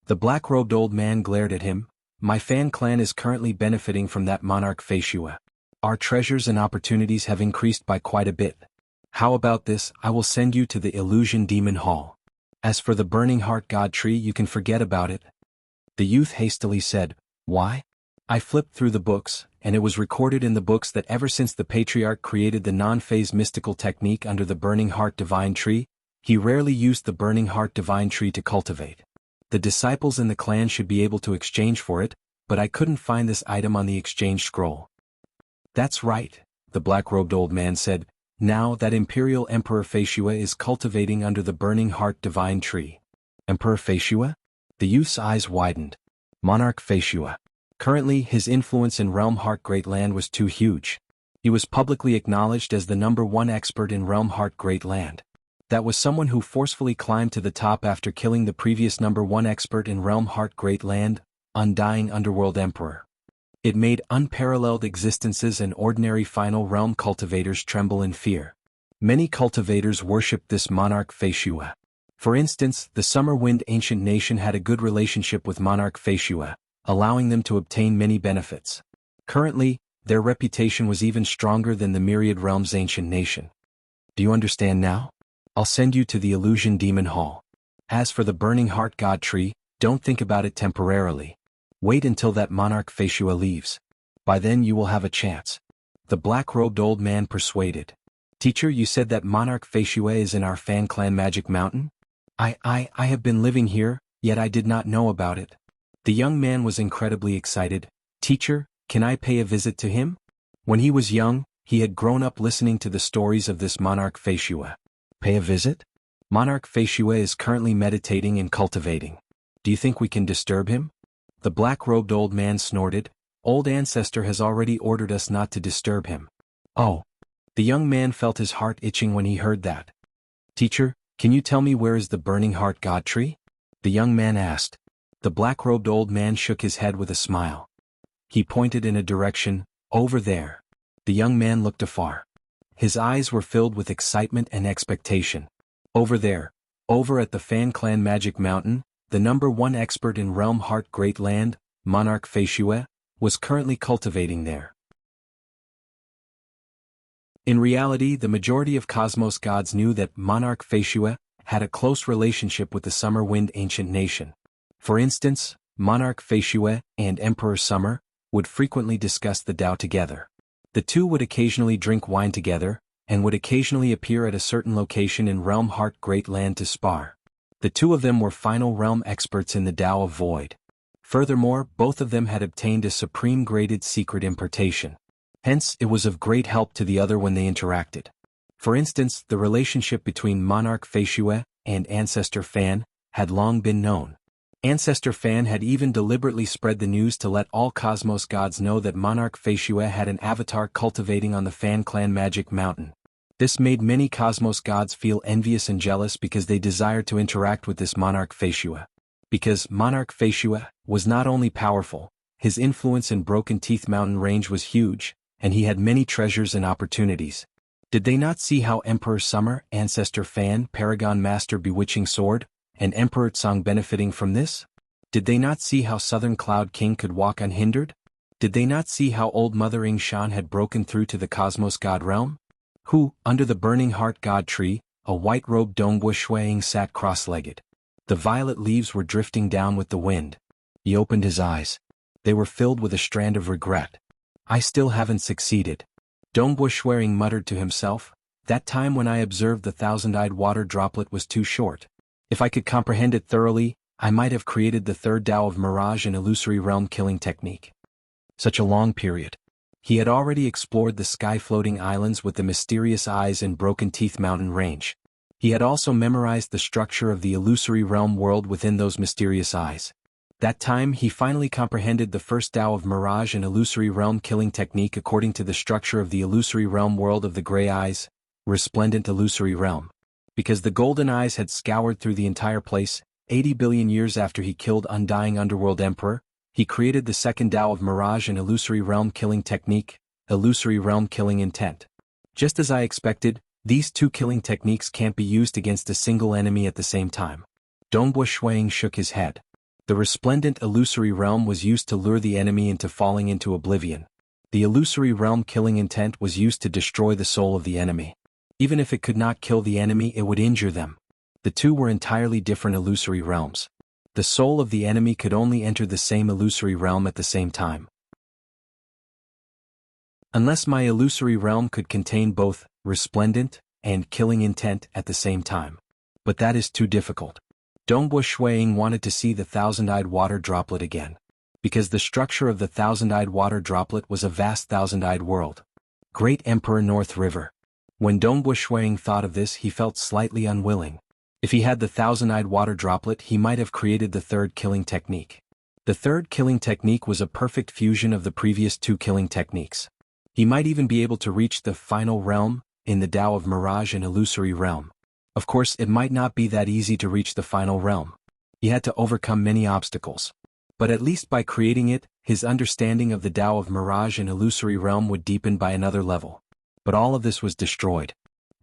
The black-robed old man glared at him. My Fan Clan is currently benefiting from that monarch Feishue. Our treasures and opportunities have increased by quite a bit. How about this? I will send you to the Illusion Demon Hall. As for the Burning Heart God Tree, you can forget about it. The youth hastily said, why? I flipped through the books, and it was recorded in the books that ever since the Patriarch created the non-phase mystical technique under the Burning Heart Divine Tree, he rarely used the Burning Heart Divine Tree to cultivate. The disciples in the clan should be able to exchange for it, but I couldn't find this item on the exchange scroll. That's right, the black-robed old man said, now that Imperial Emperor Feishua is cultivating under the Burning Heart Divine Tree. Emperor Feishua? The youth's eyes widened. Monarch Feishua. Currently, his influence in Realm Heart Great Land was too huge. He was publicly acknowledged as the #1 expert in Realm Heart Great Land. That was someone who forcefully climbed to the top after killing the previous #1 expert in Realm Heart Great Land, Undying Underworld Emperor. It made unparalleled existences and ordinary final realm cultivators tremble in fear. Many cultivators worshipped this monarch Feishua. For instance, the Summer Wind Ancient Nation had a good relationship with monarch Feishua, allowing them to obtain many benefits. Currently, their reputation was even stronger than the Myriad Realms Ancient Nation. Do you understand now? I'll send you to the Illusion Demon Hall. As for the Burning Heart God Tree, don't think about it temporarily. Wait until that monarch Feishua leaves. By then you will have a chance. The black-robed old man persuaded. Teacher, you said that monarch Feishua is in our Fan Clan Magic Mountain? I have been living here, yet I did not know about it. The young man was incredibly excited. Teacher, can I pay a visit to him? When he was young, he had grown up listening to the stories of this monarch Feishua. Pay a visit? Monarch Feishua is currently meditating and cultivating. Do you think we can disturb him? The black-robed old man snorted. Old Ancestor has already ordered us not to disturb him. Oh. The young man felt his heart itching when he heard that. Teacher, can you tell me where is the Burning Heart God Tree? The young man asked. The black-robed old man shook his head with a smile. He pointed in a direction, over there. The young man looked afar. His eyes were filled with excitement and expectation. Over there, over at the Fan Clan Magic Mountain, the #1 expert in Realm Heart Great Land, Monarch Feishua, was currently cultivating there. In reality, the majority of Cosmos gods knew that Monarch Feishua had a close relationship with the Summer Wind Ancient Nation. For instance, Monarch Feishua and Emperor Summer would frequently discuss the Tao together. The two would occasionally drink wine together, and would occasionally appear at a certain location in Realm Heart Great Land to spar. The two of them were final realm experts in the Tao of Void. Furthermore, both of them had obtained a supreme graded secret impartation. Hence, it was of great help to the other when they interacted. For instance, the relationship between Monarch Feishua and Ancestor Fan had long been known. Ancestor Fan had even deliberately spread the news to let all Cosmos gods know that Monarch Feishua had an avatar cultivating on the Fan Clan Magic Mountain. This made many Cosmos gods feel envious and jealous because they desired to interact with this Monarch Feishua. Because Monarch Feishua was not only powerful, his influence in Broken Teeth Mountain range was huge, and he had many treasures and opportunities. Did they not see how Emperor Summer, Ancestor Fan, Paragon Master Bewitching Sword, and Emperor Tsang benefiting from this? Did they not see how Southern Cloud King could walk unhindered? Did they not see how Old Mother Ying Shan had broken through to the Cosmos God realm? Who, under the Burning Heart God Tree, a white-robed Dongbu Shuaying sat cross-legged. The violet leaves were drifting down with the wind. He opened his eyes. They were filled with a strand of regret. I still haven't succeeded. Dongbu Shuaying muttered to himself. That time when I observed the thousand-eyed water droplet was too short. If I could comprehend it thoroughly, I might have created the third Tao of Mirage and Illusory Realm killing technique. Such a long period. He had already explored the sky-floating islands with the mysterious eyes in Broken Teeth Mountain range. He had also memorized the structure of the Illusory Realm world within those mysterious eyes. That time he finally comprehended the first Tao of Mirage and Illusory Realm killing technique according to the structure of the Illusory Realm world of the Grey Eyes, Resplendent Illusory Realm. Because the Golden Eyes had scoured through the entire place, 80 billion years after he killed Undying Underworld Emperor, he created the second Tao of Mirage and Illusory Realm killing technique, Illusory Realm killing intent. Just as I expected, these two killing techniques can't be used against a single enemy at the same time. Dongbu Shuaying shook his head. The Resplendent Illusory Realm was used to lure the enemy into falling into oblivion. The Illusory Realm killing intent was used to destroy the soul of the enemy. Even if it could not kill the enemy, it would injure them. The two were entirely different illusory realms. The soul of the enemy could only enter the same illusory realm at the same time. Unless my illusory realm could contain both resplendent and killing intent at the same time. But that is too difficult. Dongbo Shuiying wanted to see the thousand-eyed water droplet again. Because the structure of the thousand-eyed water droplet was a vast thousand-eyed world. Great Emperor North River. When Dongbo Shuiying thought of this, he felt slightly unwilling. If he had the thousand-eyed water droplet, he might have created the third killing technique. The third killing technique was a perfect fusion of the previous two killing techniques. He might even be able to reach the final realm, in the Tao of Mirage and Illusory Realm. Of course, it might not be that easy to reach the final realm. He had to overcome many obstacles. But at least by creating it, his understanding of the Tao of Mirage and Illusory Realm would deepen by another level. But all of this was destroyed.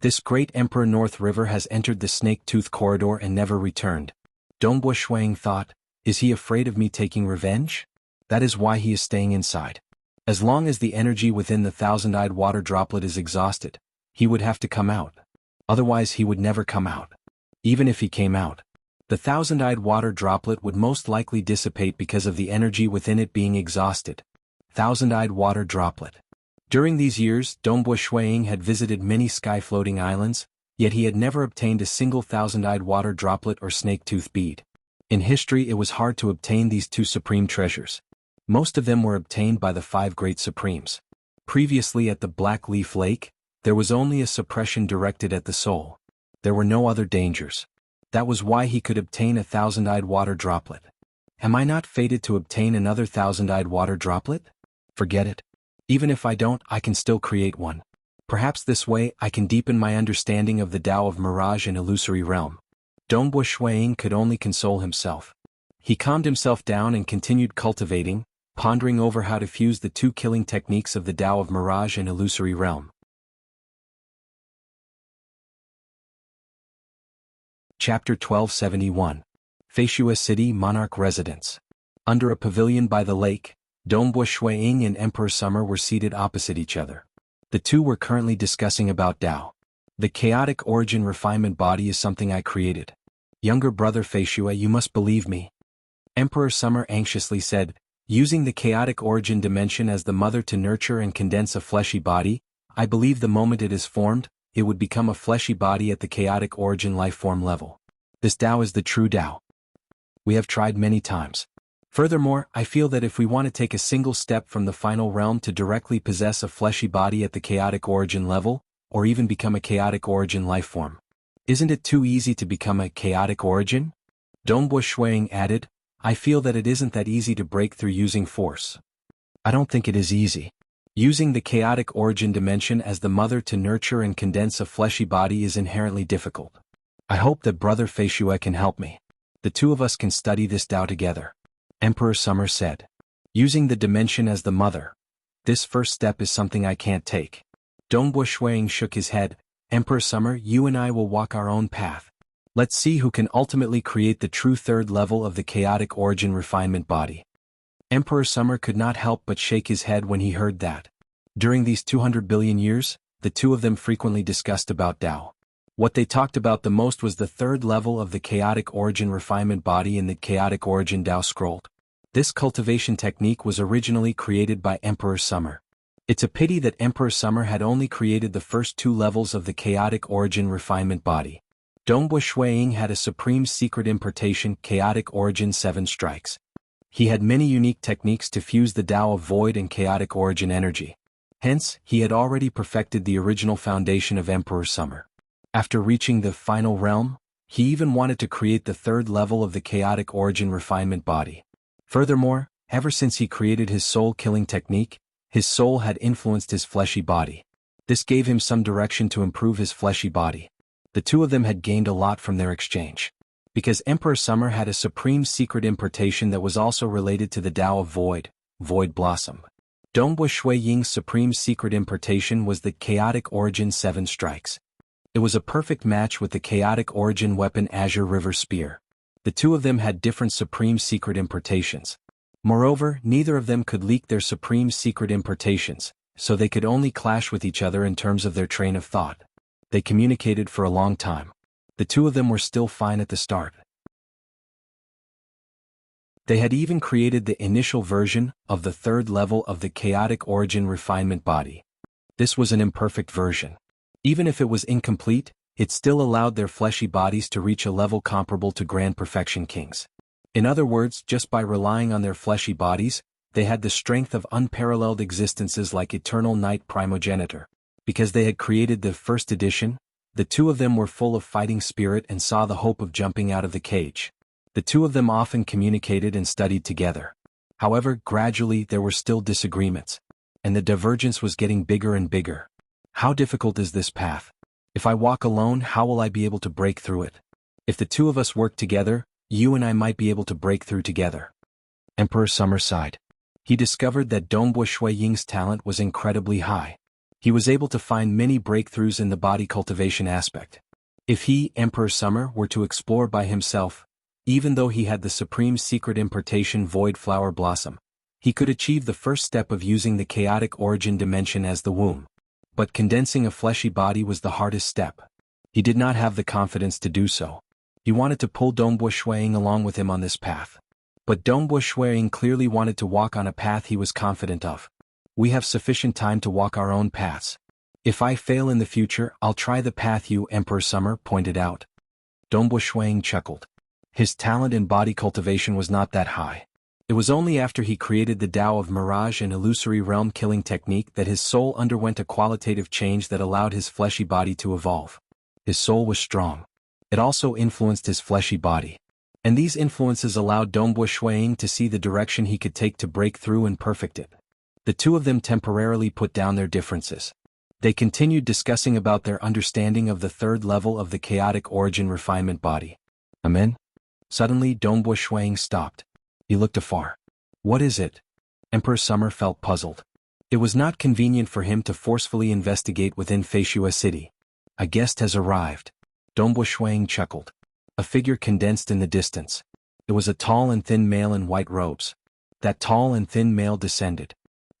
This great Emperor North River has entered the Snake-Tooth Corridor and never returned. Dongbo Shuiying thought, is he afraid of me taking revenge? That is why he is staying inside. As long as the energy within the thousand-eyed water droplet is exhausted, he would have to come out. Otherwise he would never come out. Even if he came out, the thousand-eyed water droplet would most likely dissipate because of the energy within it being exhausted. Thousand-eyed water droplet. During these years, Dongbo Shuiying had visited many sky-floating islands, yet he had never obtained a single thousand-eyed water droplet or snake-tooth bead. In history it was hard to obtain these two supreme treasures. Most of them were obtained by the 5 great supremes. Previously at the Black Leaf Lake, there was only a suppression directed at the soul. There were no other dangers. That was why he could obtain a thousand-eyed water droplet. Am I not fated to obtain another thousand-eyed water droplet? Forget it. Even if I don't, I can still create one. Perhaps this way I can deepen my understanding of the Tao of Mirage and Illusory Realm. Dongbo Shuiying could only console himself. He calmed himself down and continued cultivating, pondering over how to fuse the two killing techniques of the Tao of Mirage and Illusory Realm. Chapter 1271. Feishua City Monarch Residence. Under a pavilion by the lake, Dongbo Shuiying and Emperor Summer were seated opposite each other. The two were currently discussing about Tao. The chaotic origin refinement body is something I created. Younger brother Feishua, you must believe me. Emperor Summer anxiously said, using the chaotic origin dimension as the mother to nurture and condense a fleshy body, I believe the moment it is formed, it would become a fleshy body at the chaotic origin life form level. This Tao is the true Tao. We have tried many times. Furthermore, I feel that if we want to take a single step from the final realm to directly possess a fleshy body at the chaotic origin level, or even become a chaotic origin life form, isn't it too easy to become a chaotic origin? Dongbo Shuiying added, I feel that it isn't that easy to break through using force. I don't think it is easy. Using the chaotic origin dimension as the mother to nurture and condense a fleshy body is inherently difficult. I hope that brother Feishua can help me. The two of us can study this Tao together. Emperor Summer said. Using the dimension as the mother. This first step is something I can't take. Dongbo Shuiying shook his head. Emperor Summer, you and I will walk our own path. Let's see who can ultimately create the true third level of the chaotic origin refinement body. Emperor Summer could not help but shake his head when he heard that. During these 200 billion years, the two of them frequently discussed about Tao. What they talked about the most was the third level of the chaotic origin refinement body in the chaotic origin Tao scroll. This cultivation technique was originally created by Emperor Summer. It's a pity that Emperor Summer had only created the first 2 levels of the chaotic origin refinement body. Dongbo Shuiying had a supreme secret importation chaotic origin 7 strikes. He had many unique techniques to fuse the Tao of void and chaotic origin energy. Hence, he had already perfected the original foundation of Emperor Summer. After reaching the final realm, he even wanted to create the third level of the chaotic origin refinement body. Furthermore, ever since he created his soul-killing technique, his soul had influenced his fleshy body. This gave him some direction to improve his fleshy body. The two of them had gained a lot from their exchange. Because Emperor Summer had a supreme secret importation that was also related to the Tao of Void, Void Blossom. Dongbo Shuiying's supreme secret importation was the chaotic origin 7 strikes. It was a perfect match with the chaotic origin weapon Azure River Spear. The two of them had different supreme secret importations. Moreover, neither of them could leak their supreme secret importations, so they could only clash with each other in terms of their train of thought. They communicated for a long time. The two of them were still fine at the start. They had even created the initial version of the third level of the chaotic origin refinement body. This was an imperfect version. Even if it was incomplete, it still allowed their fleshy bodies to reach a level comparable to Grand Perfection Kings. In other words, just by relying on their fleshy bodies, they had the strength of unparalleled existences like Eternal Night Primogenitor. Because they had created the first edition, the two of them were full of fighting spirit and saw the hope of jumping out of the cage. The two of them often communicated and studied together. However, gradually there were still disagreements, and the divergence was getting bigger and bigger. How difficult is this path? If I walk alone, how will I be able to break through it? If the two of us work together, you and I might be able to break through together. Emperor Summer sighed. He discovered that Dongbo Shui Ying's talent was incredibly high. He was able to find many breakthroughs in the body cultivation aspect. If he, Emperor Summer, were to explore by himself, even though he had the supreme secret importation Void Flower Blossom, he could achieve the first step of using the chaotic origin dimension as the womb. But condensing a fleshy body was the hardest step. He did not have the confidence to do so. He wanted to pull Dongbo Shuiying along with him on this path. But Dongbo Shuiying clearly wanted to walk on a path he was confident of. We have sufficient time to walk our own paths. If I fail in the future, I'll try the path you, Emperor Summer, pointed out. Dongbo Shuiying chuckled. His talent in body cultivation was not that high. It was only after he created the Tao of Mirage and Illusory Realm killing technique that his soul underwent a qualitative change that allowed his fleshy body to evolve. His soul was strong. It also influenced his fleshy body. And these influences allowed Dongbo Shuiying to see the direction he could take to break through and perfect it. The two of them temporarily put down their differences. They continued discussing about their understanding of the third level of the chaotic origin refinement body. Amen? Suddenly Dongbo Shuiying stopped. He looked afar. What is it? Emperor Summer felt puzzled. It was not convenient for him to forcefully investigate within Feishua City. A guest has arrived. Dongbo Shuiying chuckled. A figure condensed in the distance. It was a tall and thin male in white robes. That tall and thin male descended.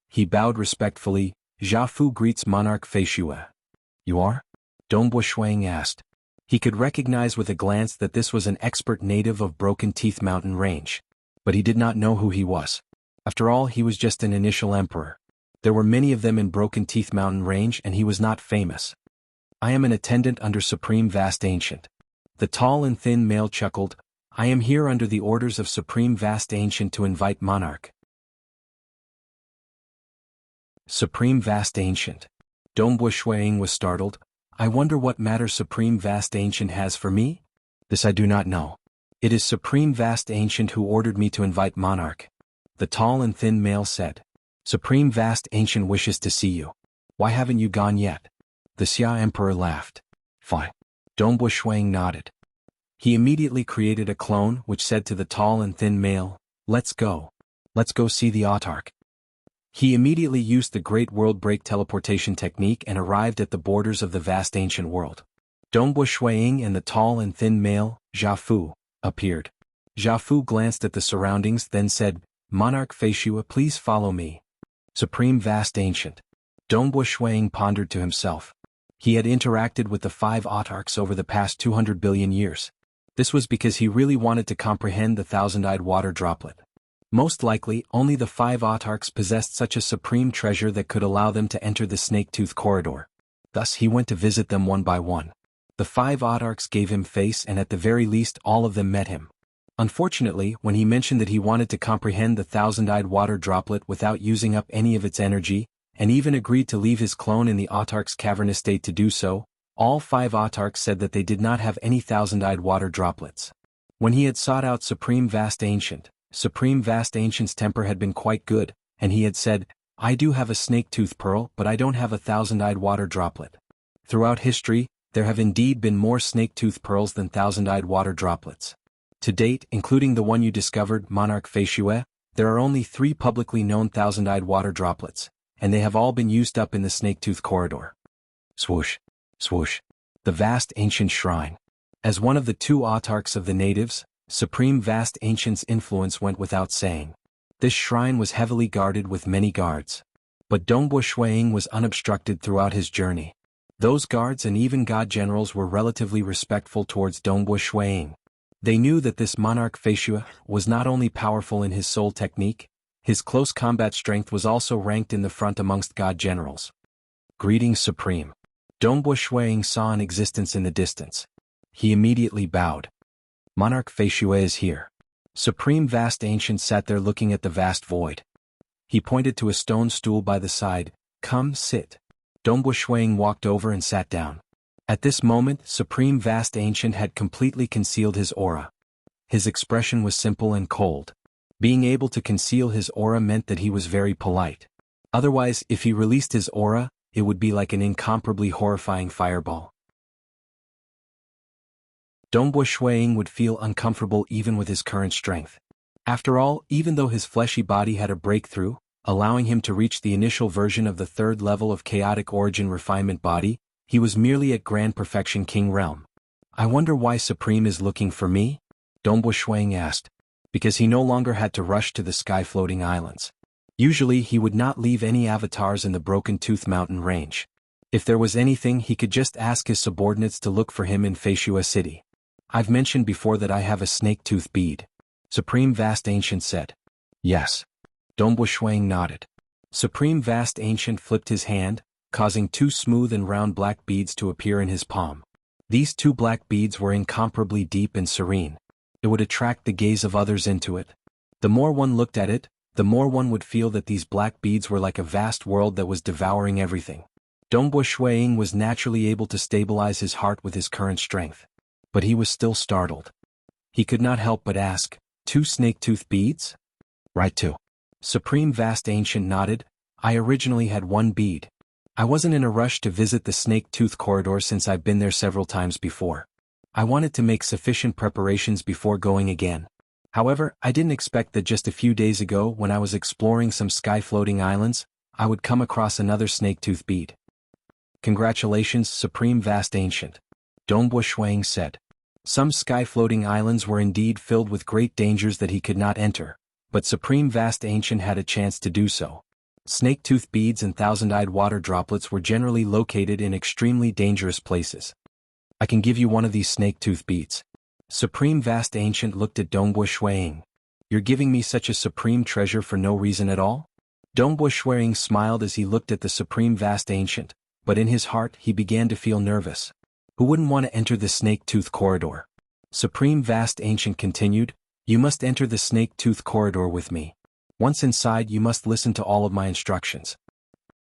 He bowed respectfully. Jianghu greets Monarch Feishua. You are? Dongbo Shuiying asked. He could recognize with a glance that this was an expert native of Broken Teeth Mountain Range. But he did not know who he was. After all, he was just an initial emperor. There were many of them in Broken Teeth Mountain Range and he was not famous. I am an attendant under Supreme Vast Ancient. The tall and thin male chuckled. I am here under the orders of Supreme Vast Ancient to invite Monarch. Supreme Vast Ancient. Dongbo Shuiying was startled. I wonder what matter Supreme Vast Ancient has for me? This I do not know. It is Supreme Vast Ancient who ordered me to invite Monarch. The tall and thin male said. Supreme Vast Ancient wishes to see you. Why haven't you gone yet? The Xia Emperor laughed. Fine. Dongbo Shuiying nodded. He immediately created a clone which said to the tall and thin male, Let's go. Let's go see the autarch. He immediately used the Great World Break teleportation technique and arrived at the borders of the vast ancient world. Dongbo Shuiying and the tall and thin male, Jianghu, appeared. Jianghu glanced at the surroundings then said, Monarch Feishua, please follow me. Supreme Vast Ancient. Dongbo Shuiying pondered to himself. He had interacted with the 5 autarchs over the past 200 billion years. This was because he really wanted to comprehend the thousand-eyed water droplet. Most likely, only the 5 autarchs possessed such a supreme treasure that could allow them to enter the snake-tooth corridor. Thus he went to visit them one by one. The 5 autarchs gave him face and at the very least all of them met him. Unfortunately, when he mentioned that he wanted to comprehend the thousand-eyed water droplet without using up any of its energy, and even agreed to leave his clone in the autarch's cavernous state to do so, all 5 autarchs said that they did not have any thousand-eyed water droplets. When he had sought out Supreme Vast Ancient, Supreme Vast Ancient's temper had been quite good, and he had said, I do have a snake-tooth pearl but I don't have a thousand-eyed water droplet. Throughout history, there have indeed been more snake-tooth pearls than thousand-eyed water droplets. To date, including the one you discovered, Monarch Feishua, there are only 3 publicly known thousand-eyed water droplets, and they have all been used up in the snake-tooth corridor. Swoosh, swoosh. The vast ancient shrine. As one of the 2 autarchs of the natives, Supreme Vast Ancient's influence went without saying. This shrine was heavily guarded with many guards. But Dongbo Shuiying was unobstructed throughout his journey. Those guards and even god generals were relatively respectful towards Dongbo Shuiying. They knew that this monarch Feishue was not only powerful in his soul technique, his close combat strength was also ranked in the front amongst god generals. Greetings, Supreme. Dongbo Shuiying saw an existence in the distance. He immediately bowed. Monarch Feishue is here. Supreme Vast Ancient sat there looking at the vast void. He pointed to a stone stool by the side. Come, sit. Dongbo Shuiying walked over and sat down. At this moment, Supreme Vast Ancient had completely concealed his aura. His expression was simple and cold. Being able to conceal his aura meant that he was very polite. Otherwise, if he released his aura, it would be like an incomparably horrifying fireball. Dongbo Shuiying would feel uncomfortable even with his current strength. After all, even though his fleshy body had a breakthrough, allowing him to reach the initial version of the third level of chaotic origin refinement body, he was merely at Grand Perfection King Realm. I wonder why Supreme is looking for me? Dongbo Shuiying asked. Because he no longer had to rush to the sky-floating islands. Usually he would not leave any avatars in the Broken Tooth Mountain range. If there was anything, he could just ask his subordinates to look for him in Feishue City. I've mentioned before that I have a snake tooth bead. Supreme Vast Ancient said. Yes. Dongbo Shuiying nodded. Supreme Vast Ancient flipped his hand, causing two smooth and round black beads to appear in his palm. These two black beads were incomparably deep and serene. It would attract the gaze of others into it. The more one looked at it, the more one would feel that these black beads were like a vast world that was devouring everything. Dongbo Shuiying was naturally able to stabilize his heart with his current strength. But he was still startled. He could not help but ask, 2 snake tooth beads? Right too. Supreme Vast Ancient nodded. I originally had 1 bead. I wasn't in a rush to visit the snake tooth corridor since I've been there several times before. I wanted to make sufficient preparations before going again. However, I didn't expect that just a few days ago when I was exploring some sky-floating islands, I would come across another snake tooth bead. Congratulations, Supreme Vast Ancient. Dongbo Shuiying said. Some sky-floating islands were indeed filled with great dangers that he could not enter, but Supreme Vast Ancient had a chance to do so. Snake tooth beads and thousand-eyed water droplets were generally located in extremely dangerous places. I can give you one of these snake tooth beads. Supreme Vast Ancient looked at Dongbo Shuiying. You're giving me such a supreme treasure for no reason at all? Dongbo Shuiying smiled as he looked at the Supreme Vast Ancient, but in his heart he began to feel nervous. Who wouldn't want to enter the snake tooth corridor? Supreme Vast Ancient continued, you must enter the snake tooth corridor with me. Once inside you must listen to all of my instructions.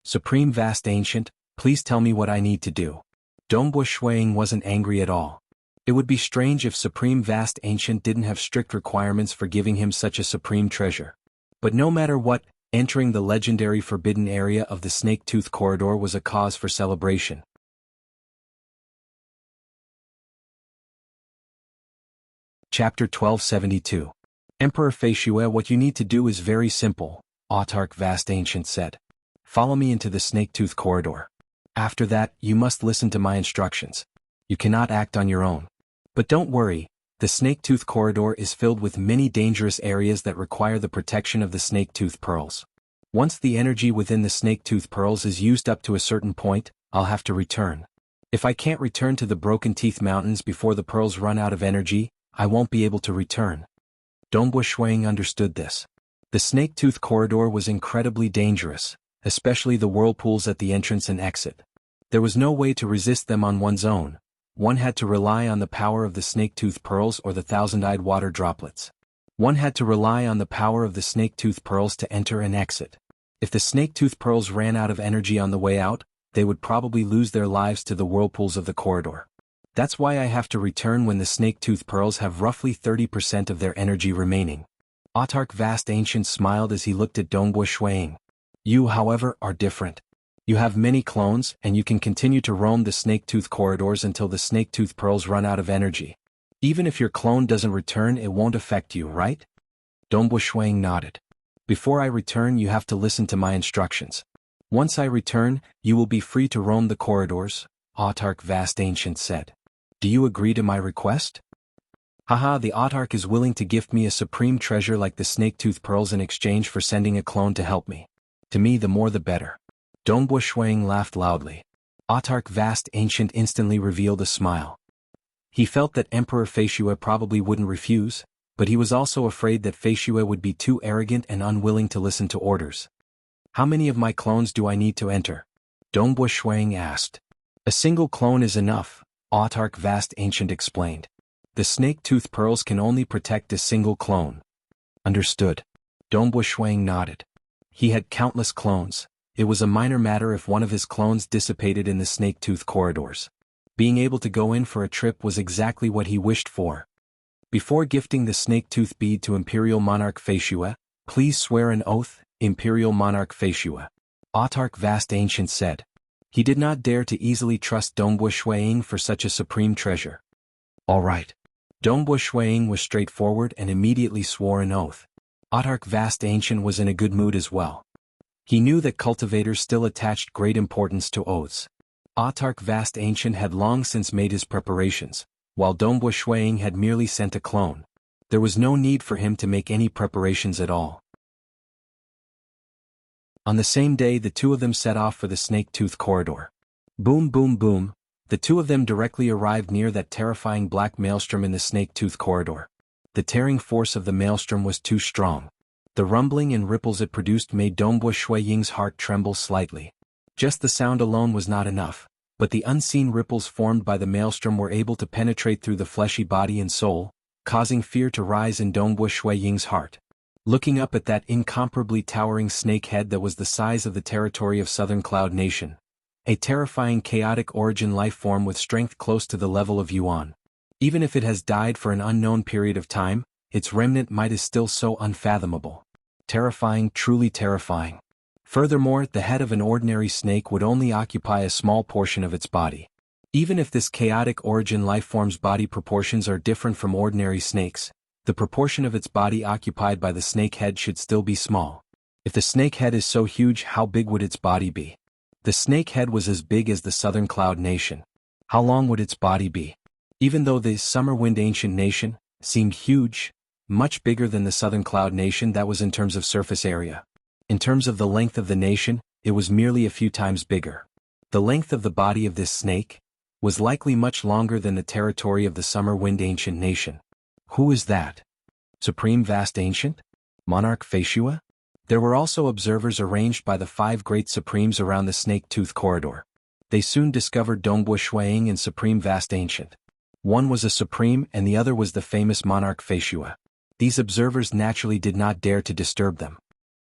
Supreme Vast Ancient, please tell me what I need to do. Dongbo Shuiying wasn't angry at all. It would be strange if Supreme Vast Ancient didn't have strict requirements for giving him such a supreme treasure. But no matter what, entering the legendary forbidden area of the snake tooth corridor was a cause for celebration. Chapter 1272. Emperor Feishue, what you need to do is very simple, Autarch Vast Ancient said. Follow me into the snake tooth corridor. After that, you must listen to my instructions. You cannot act on your own. But don't worry, the snake tooth corridor is filled with many dangerous areas that require the protection of the snake tooth pearls. Once the energy within the snake tooth pearls is used up to a certain point, I'll have to return. If I can't return to the Broken Teeth Mountains before the pearls run out of energy, I won't be able to return. Dongbo Shuiying understood this. The snake tooth corridor was incredibly dangerous, especially the whirlpools at the entrance and exit. There was no way to resist them on one's own. One had to rely on the power of the snake tooth pearls or the thousand-eyed water droplets. One had to rely on the power of the snake tooth pearls to enter and exit. If the snake tooth pearls ran out of energy on the way out, they would probably lose their lives to the whirlpools of the corridor. That's why I have to return when the snake tooth pearls have roughly 30% of their energy remaining. Autarch Vast Ancient smiled as he looked at Dongbo Shuiying. You, however, are different. You have many clones, and you can continue to roam the snake tooth corridors until the snake tooth pearls run out of energy. Even if your clone doesn't return, it won't affect you, right? Dongbo Shuiying nodded. Before I return, you have to listen to my instructions. Once I return, you will be free to roam the corridors, Autarch Vast Ancient said. Do you agree to my request? Haha, the Autarch is willing to gift me a supreme treasure like the snake tooth pearls in exchange for sending a clone to help me. To me, the more the better. Dongbo Shuiying laughed loudly. Autarch Vast Ancient instantly revealed a smile. He felt that Emperor Feishue probably wouldn't refuse, but he was also afraid that Feishue would be too arrogant and unwilling to listen to orders. How many of my clones do I need to enter? Dongbo Shuang asked. A single clone is enough, Autarch Vast Ancient explained. The snake-tooth pearls can only protect a single clone. Understood. Dongbo Shuang nodded. He had countless clones. It was a minor matter if one of his clones dissipated in the snake-tooth corridors. Being able to go in for a trip was exactly what he wished for. Before gifting the snake-tooth bead to Imperial Monarch Feishue, please swear an oath, Imperial Monarch Feishue. Autarch Vast Ancient said. He did not dare to easily trust Dongbo Shuang for such a supreme treasure. All right. Dongbo Shuang was straightforward and immediately swore an oath. Autarch Vast Ancient was in a good mood as well. He knew that cultivators still attached great importance to oaths. Autarch Vast Ancient had long since made his preparations, while Dongbo Shuang had merely sent a clone. There was no need for him to make any preparations at all. On the same day the two of them set off for the snake-tooth corridor. Boom boom boom, the two of them directly arrived near that terrifying black maelstrom in the snake-tooth corridor. The tearing force of the maelstrom was too strong. The rumbling and ripples it produced made Dongbo Shuaying's heart tremble slightly. Just the sound alone was not enough, but the unseen ripples formed by the maelstrom were able to penetrate through the fleshy body and soul, causing fear to rise in Dongbo Shuaying's heart. Looking up at that incomparably towering snake head that was the size of the territory of Southern Cloud Nation, a terrifying chaotic origin life form with strength close to the level of Yuan. Even if it has died for an unknown period of time, its remnant might is still so unfathomable. Terrifying, truly terrifying. Furthermore, the head of an ordinary snake would only occupy a small portion of its body. Even if this chaotic origin life form's body proportions are different from ordinary snakes, the proportion of its body occupied by the snake head should still be small. If the snake head is so huge, how big would its body be? The snake head was as big as the Southern Cloud Nation. How long would its body be? Even though the Summer Wind Ancient Nation seemed huge, much bigger than the Southern Cloud Nation, that was in terms of surface area. In terms of the length of the nation, it was merely a few times bigger. The length of the body of this snake was likely much longer than the territory of the Summer Wind Ancient Nation. Who is that? Supreme Vast Ancient? Monarch Feishue? There were also observers arranged by the 5 great supremes around the snake-tooth corridor. They soon discovered Dongbo Shuang and Supreme Vast Ancient. One was a supreme and the other was the famous Monarch Feishue. These observers naturally did not dare to disturb them.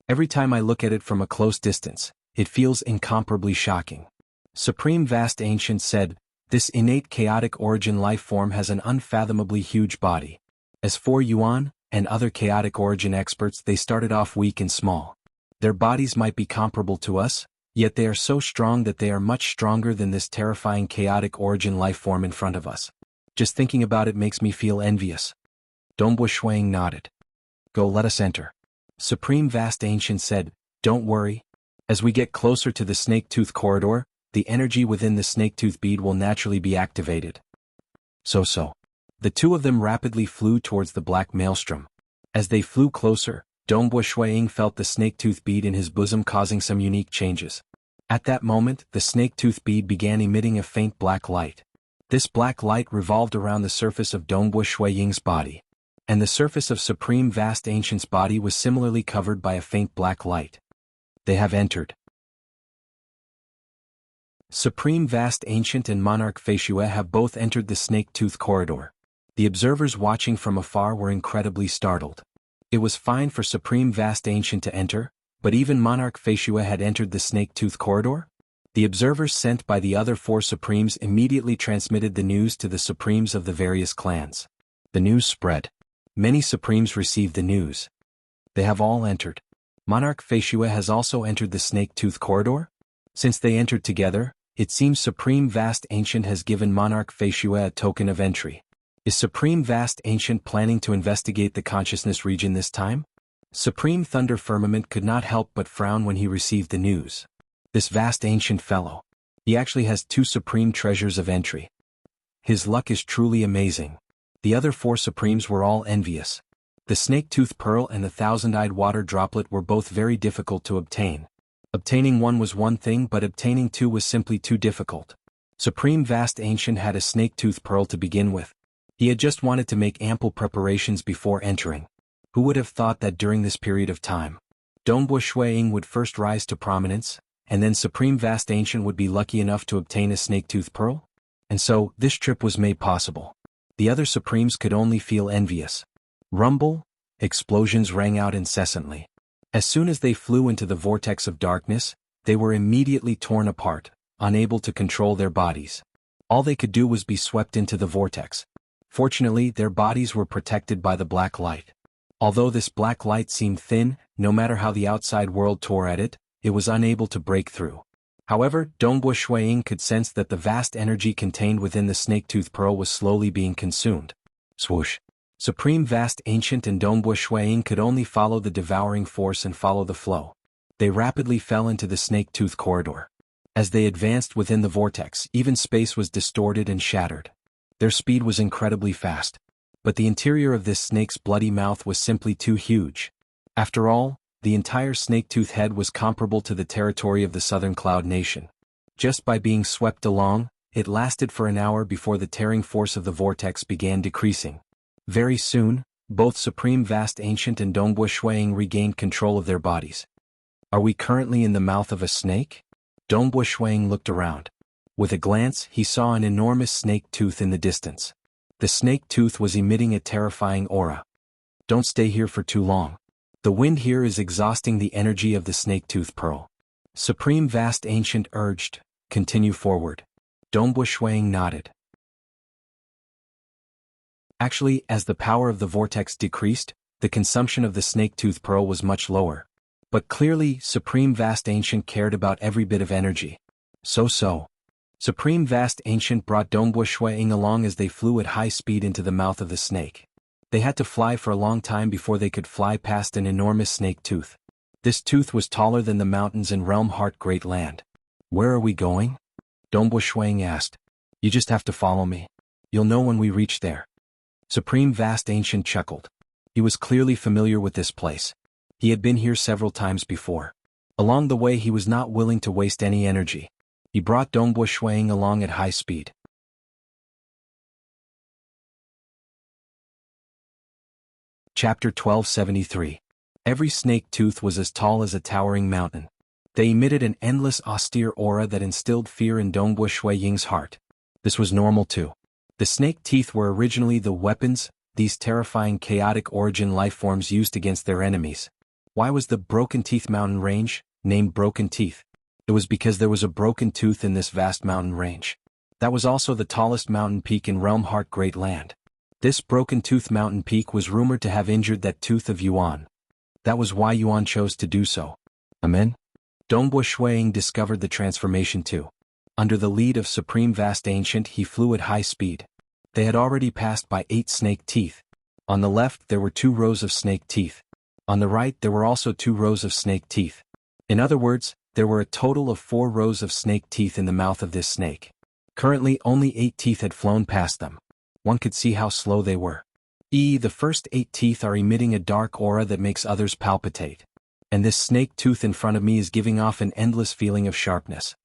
Every time I look at it from a close distance, it feels incomparably shocking. Supreme Vast Ancient said, this innate chaotic origin life form has an unfathomably huge body. As for Yuan and other chaotic origin experts, they started off weak and small. Their bodies might be comparable to us, yet they are so strong that they are much stronger than this terrifying chaotic origin life form in front of us. Just thinking about it makes me feel envious. Dongbo Shuang nodded. Go, let us enter. Supreme Vast Ancient said, don't worry. As we get closer to the snake-tooth corridor, the energy within the snake-tooth bead will naturally be activated. So. The two of them rapidly flew towards the black maelstrom. As they flew closer, Dongbo Shuang felt the snake-tooth bead in his bosom causing some unique changes. At that moment, the snake-tooth bead began emitting a faint black light. This black light revolved around the surface of Dongbo Shuaying's body. And the surface of Supreme Vast Ancient's body was similarly covered by a faint black light. They have entered. Supreme Vast Ancient and Monarch Feishue have both entered the snake-tooth corridor. The observers watching from afar were incredibly startled. It was fine for Supreme Vast Ancient to enter, but even Monarch Feishue had entered the snake-tooth corridor? The observers sent by the other 4 supremes immediately transmitted the news to the supremes of the various clans. The news spread. Many supremes received the news. They have all entered. Monarch Feishue has also entered the snake-tooth corridor? Since they entered together, it seems Supreme Vast Ancient has given Monarch Feishue a token of entry. Is Supreme Vast Ancient planning to investigate the consciousness region this time? Supreme Thunder Firmament could not help but frown when he received the news. This Vast Ancient fellow. He actually has 2 supreme treasures of entry. His luck is truly amazing. The other 4 supremes were all envious. The snake-tooth pearl and the thousand-eyed water droplet were both very difficult to obtain. Obtaining one was one thing, but obtaining 2 was simply too difficult. Supreme Vast Ancient had a snake-tooth pearl to begin with. He had just wanted to make ample preparations before entering. Who would have thought that during this period of time, Dongbo Shuiying would first rise to prominence, and then Supreme Vast Ancient would be lucky enough to obtain a snake-tooth pearl? And so, this trip was made possible. The other Supremes could only feel envious. Rumble, explosions rang out incessantly. As soon as they flew into the vortex of darkness, they were immediately torn apart, unable to control their bodies. All they could do was be swept into the vortex. Fortunately, their bodies were protected by the black light. Although this black light seemed thin, no matter how the outside world tore at it, it was unable to break through. However, Dongbo Shuiying could sense that the vast energy contained within the snake-tooth pearl was slowly being consumed. Swoosh! Supreme Vast Ancient and Dongbo Shuiying could only follow the devouring force and follow the flow. They rapidly fell into the snake-tooth corridor. As they advanced within the vortex, even space was distorted and shattered. Their speed was incredibly fast. But the interior of this snake's bloody mouth was simply too huge. After all, the entire snake-tooth head was comparable to the territory of the Southern Cloud Nation. Just by being swept along, it lasted for an hour before the tearing force of the vortex began decreasing. Very soon, both Supreme Vast Ancient and Dongbo Shuiying regained control of their bodies. Are we currently in the mouth of a snake? Dongbo Shuiying looked around. With a glance, he saw an enormous snake tooth in the distance. The snake tooth was emitting a terrifying aura. Don't stay here for too long. The wind here is exhausting the energy of the snake-tooth pearl. Supreme Vast Ancient urged, continue forward. Dongbo Shuiying nodded. Actually, as the power of the vortex decreased, the consumption of the snake-tooth pearl was much lower. But clearly, Supreme Vast Ancient cared about every bit of energy. So. Supreme Vast Ancient brought Dongbo Shuiying along as they flew at high speed into the mouth of the snake. They had to fly for a long time before they could fly past an enormous snake tooth. This tooth was taller than the mountains in Realm Heart Great Land. Where are we going? Dongbo Shuiying asked. You just have to follow me. You'll know when we reach there. Supreme Vast Ancient chuckled. He was clearly familiar with this place. He had been here several times before. Along the way he was not willing to waste any energy. He brought Dongbo Shuiying along at high speed. Chapter 1273. Every snake tooth was as tall as a towering mountain. They emitted an endless austere aura that instilled fear in Dongbo Shuiying's heart. This was normal too. The snake teeth were originally the weapons these terrifying chaotic origin lifeforms used against their enemies. Why was the Broken Teeth mountain range named Broken Teeth? It was because there was a broken tooth in this vast mountain range. That was also the tallest mountain peak in Realm Heart Great Land. This Broken Tooth mountain peak was rumored to have injured that tooth of Yuan. That was why Yuan chose to do so. Amen? Dongbo Shuiying discovered the transformation too. Under the lead of Supreme Vast Ancient he flew at high speed. They had already passed by 8 snake teeth. On the left there were 2 rows of snake teeth. On the right there were also 2 rows of snake teeth. In other words, there were a total of 4 rows of snake teeth in the mouth of this snake. Currently only 8 teeth had flown past them. One could see how slow they were. The first 8 teeth are emitting a dark aura that makes others palpitate. And this snake tooth in front of me is giving off an endless feeling of sharpness.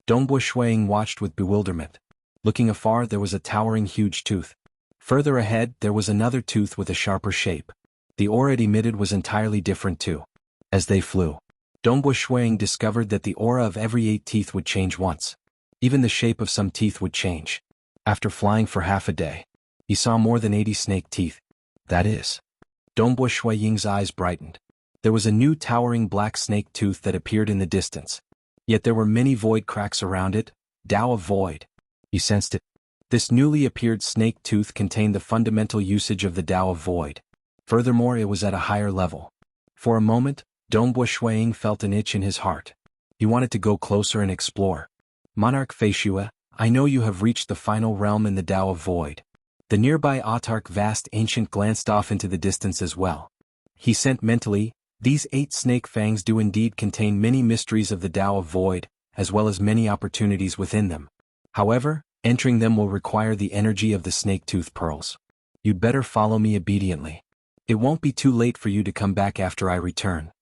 Dongbo Shuiying watched with bewilderment. Looking afar there was a towering huge tooth. Further ahead there was another tooth with a sharper shape. The aura it emitted was entirely different too. As they flew, Dongbo Shuiying discovered that the aura of every 8 teeth would change once. Even the shape of some teeth would change. After flying for half a day, he saw more than 80 snake teeth. That is. Dongbo Shuiying's eyes brightened. There was a new towering black snake tooth that appeared in the distance. Yet there were many void cracks around it, Tao of Void. He sensed it. This newly appeared snake tooth contained the fundamental usage of the Tao of Void. Furthermore, it was at a higher level. For a moment, Dongbo Shuiying felt an itch in his heart. He wanted to go closer and explore. Monarch Feishua, I know you have reached the final realm in the Tao of Void. The nearby Autarch Vast Ancient glanced off into the distance as well. He sent mentally, these 8 snake fangs do indeed contain many mysteries of the Tao of Void, as well as many opportunities within them. However, entering them will require the energy of the snake-tooth pearls. You'd better follow me obediently. It won't be too late for you to come back after I return.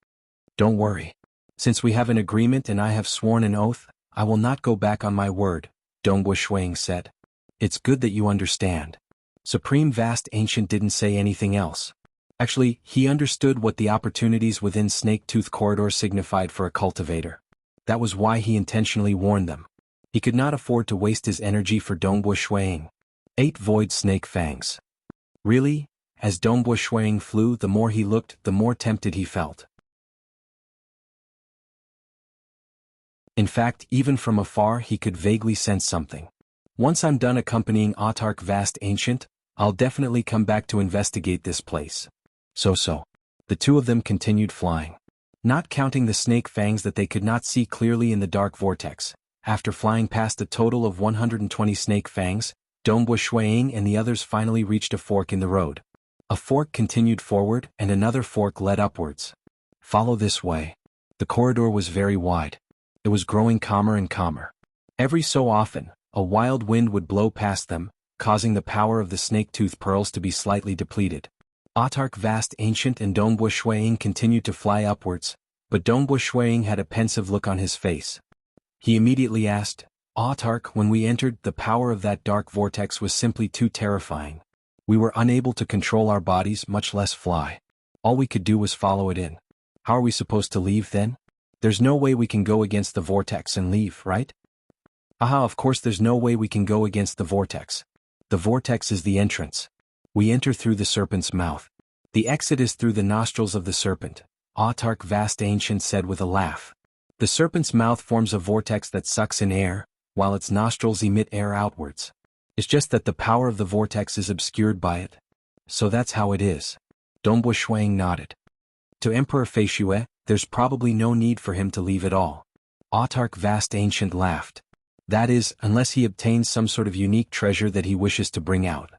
Don't worry. Since we have an agreement and I have sworn an oath, I will not go back on my word, Dongbu Shuang said. It's good that you understand. Supreme Vast Ancient didn't say anything else. Actually, he understood what the opportunities within Snake Tooth Corridor signified for a cultivator. That was why he intentionally warned them. He could not afford to waste his energy for Dongbu Shuang. 8 Void Snake Fangs. Really? As Dongbu Shuang flew, the more he looked, the more tempted he felt. In fact, even from afar he could vaguely sense something. Once I'm done accompanying Autarch Vast Ancient, I'll definitely come back to investigate this place. So. The two of them continued flying. Not counting the snake fangs that they could not see clearly in the dark vortex. After flying past a total of 120 snake fangs, Dongbu Shuang and the others finally reached a fork in the road. A fork continued forward and another fork led upwards. Follow this way. The corridor was very wide. It was growing calmer and calmer. Every so often, a wild wind would blow past them, causing the power of the snake-tooth pearls to be slightly depleted. Autarch Vast Ancient and Dongbu Shuang continued to fly upwards, but Dongbu Shuang had a pensive look on his face. He immediately asked, Autarch, when we entered, the power of that dark vortex was simply too terrifying. We were unable to control our bodies, much less fly. All we could do was follow it in. How are we supposed to leave then? There's no way we can go against the vortex and leave, right? Aha, of course there's no way we can go against the vortex. The vortex is the entrance. We enter through the serpent's mouth. The exit is through the nostrils of the serpent, Autarch Vast Ancient said with a laugh. The serpent's mouth forms a vortex that sucks in air, while its nostrils emit air outwards. It's just that the power of the vortex is obscured by it. So that's how it is. Dongbu Shuang nodded. To Emperor Feishue, there's probably no need for him to leave at all. Autarch Vast Ancient laughed. That is, unless he obtains some sort of unique treasure that he wishes to bring out.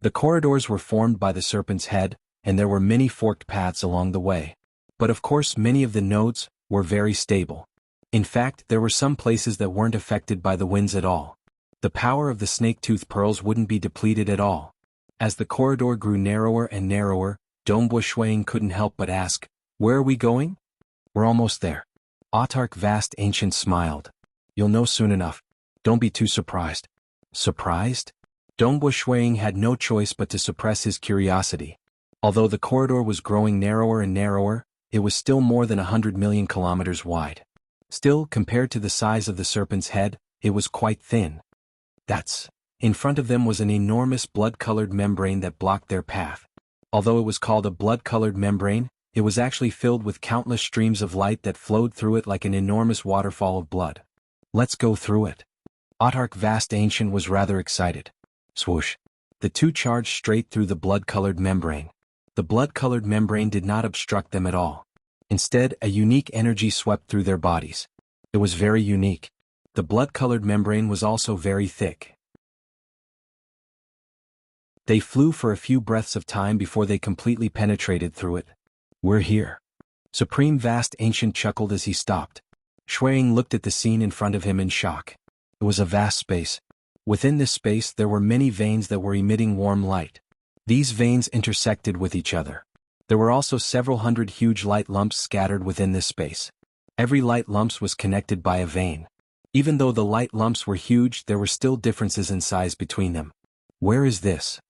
The corridors were formed by the serpent's head, and there were many forked paths along the way. But of course many of the nodes were very stable. In fact, there were some places that weren't affected by the winds at all. The power of the snake-tooth pearls wouldn't be depleted at all. As the corridor grew narrower and narrower, Dongbu Shuang couldn't help but ask, Where are we going? We're almost there. Autarch Vast Ancient smiled. You'll know soon enough. Don't be too surprised. Surprised? Dongbu Shuang had no choice but to suppress his curiosity. Although the corridor was growing narrower and narrower, it was still more than 100 million kilometers wide. Still, compared to the size of the serpent's head, it was quite thin. In front of them was an enormous blood-colored membrane that blocked their path. Although it was called a blood-colored membrane, it was actually filled with countless streams of light that flowed through it like an enormous waterfall of blood. Let's go through it. Autarch Vast Ancient was rather excited. Swoosh. The two charged straight through the blood-colored membrane. The blood-colored membrane did not obstruct them at all. Instead, a unique energy swept through their bodies. It was very unique. The blood-colored membrane was also very thick. They flew for a few breaths of time before they completely penetrated through it. We're here. Supreme Vast Ancient chuckled as he stopped. Shuang looked at the scene in front of him in shock. It was a vast space. Within this space there were many veins that were emitting warm light. These veins intersected with each other. There were also several hundred huge light lumps scattered within this space. Every light lump was connected by a vein. Even though the light lumps were huge, there were still differences in size between them. Where is this?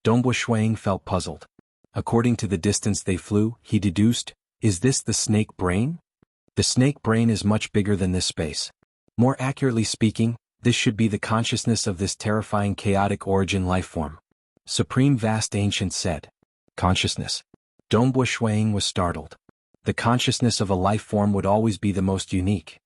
Dongbu Shuang felt puzzled. According to the distance they flew, he deduced, is this the snake brain? The snake brain is much bigger than this space. More accurately speaking, this should be the consciousness of this terrifying chaotic origin lifeform. Supreme Vast Ancient said. Consciousness. Dongbu Shuang was startled. The consciousness of a life form would always be the most unique.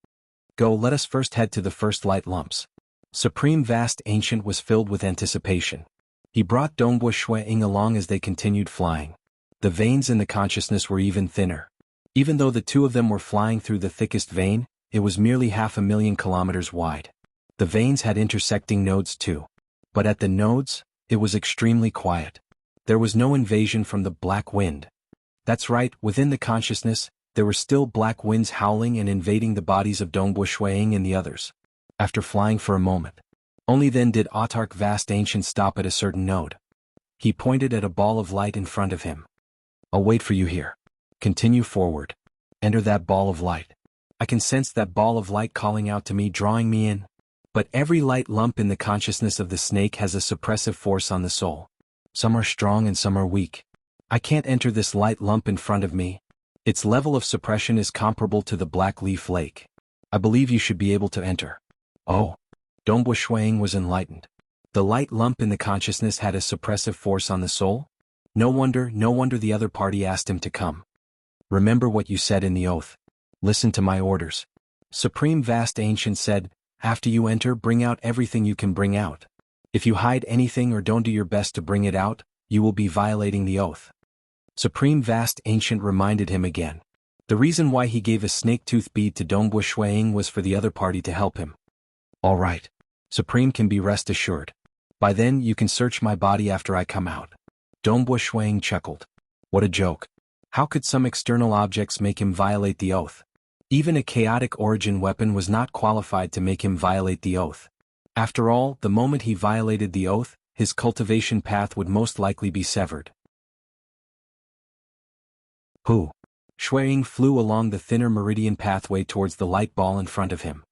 Go, let us first head to the first light lumps. Supreme Vast Ancient was filled with anticipation. He brought Dongbu Shuang along as they continued flying. The veins in the consciousness were even thinner. Even though the two of them were flying through the thickest vein, it was merely 500,000 kilometers wide. The veins had intersecting nodes too. But at the nodes, it was extremely quiet. There was no invasion from the black wind. That's right, within the consciousness, there were still black winds howling and invading the bodies of Dongbu Shuang and the others. After flying for a moment, only then did Autarch Vast Ancient stop at a certain node. He pointed at a ball of light in front of him. I'll wait for you here. Continue forward. Enter that ball of light. I can sense that ball of light calling out to me, drawing me in. But every light lump in the consciousness of the snake has a suppressive force on the soul. Some are strong and some are weak. I can't enter this light lump in front of me. Its level of suppression is comparable to the black leaf lake. I believe you should be able to enter. Oh. Dongbu Shuang was enlightened. The light lump in the consciousness had a suppressive force on the soul? No wonder the other party asked him to come. Remember what you said in the oath. Listen to my orders. Supreme Vast Ancient said, after you enter, bring out everything you can bring out. If you hide anything or don't do your best to bring it out, you will be violating the oath. Supreme Vast Ancient reminded him again. The reason why he gave a snake tooth bead to Dongbu Shuang was for the other party to help him. All right. Supreme can be rest assured. By then you can search my body after I come out. Dongbu Shuang chuckled. What a joke. How could some external objects make him violate the oath? Even a chaotic origin weapon was not qualified to make him violate the oath. After all, the moment he violated the oath, his cultivation path would most likely be severed. Hu. Shuang flew along the thinner meridian pathway towards the light ball in front of him.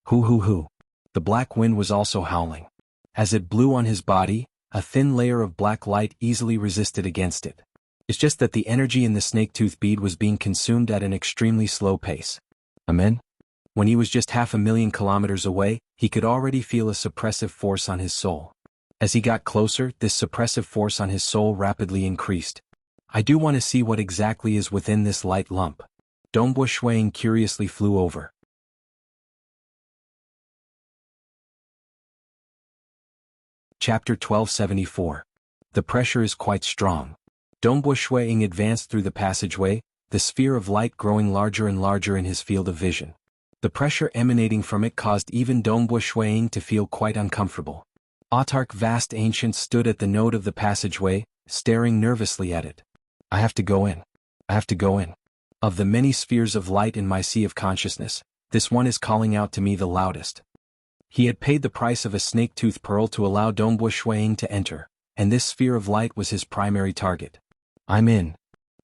Hu. The black wind was also howling. As it blew on his body, a thin layer of black light easily resisted against it. It's just that the energy in the snake tooth bead was being consumed at an extremely slow pace. Amen? When he was just 500,000 kilometers away, he could already feel a suppressive force on his soul. As he got closer, this suppressive force on his soul rapidly increased. I do want to see what exactly is within this light lump. Dongbu Shuang curiously flew over. Chapter 1274. The pressure is quite strong. Dongbu Shuang advanced through the passageway, the sphere of light growing larger and larger in his field of vision. The pressure emanating from it caused even Dongbu Shuang to feel quite uncomfortable. Autark Vast Ancient stood at the node of the passageway, staring nervously at it. I have to go in. Of the many spheres of light in my sea of consciousness, this one is calling out to me the loudest. He had paid the price of a snake tooth pearl to allow Dongbu Shuang to enter, and this sphere of light was his primary target. I'm in.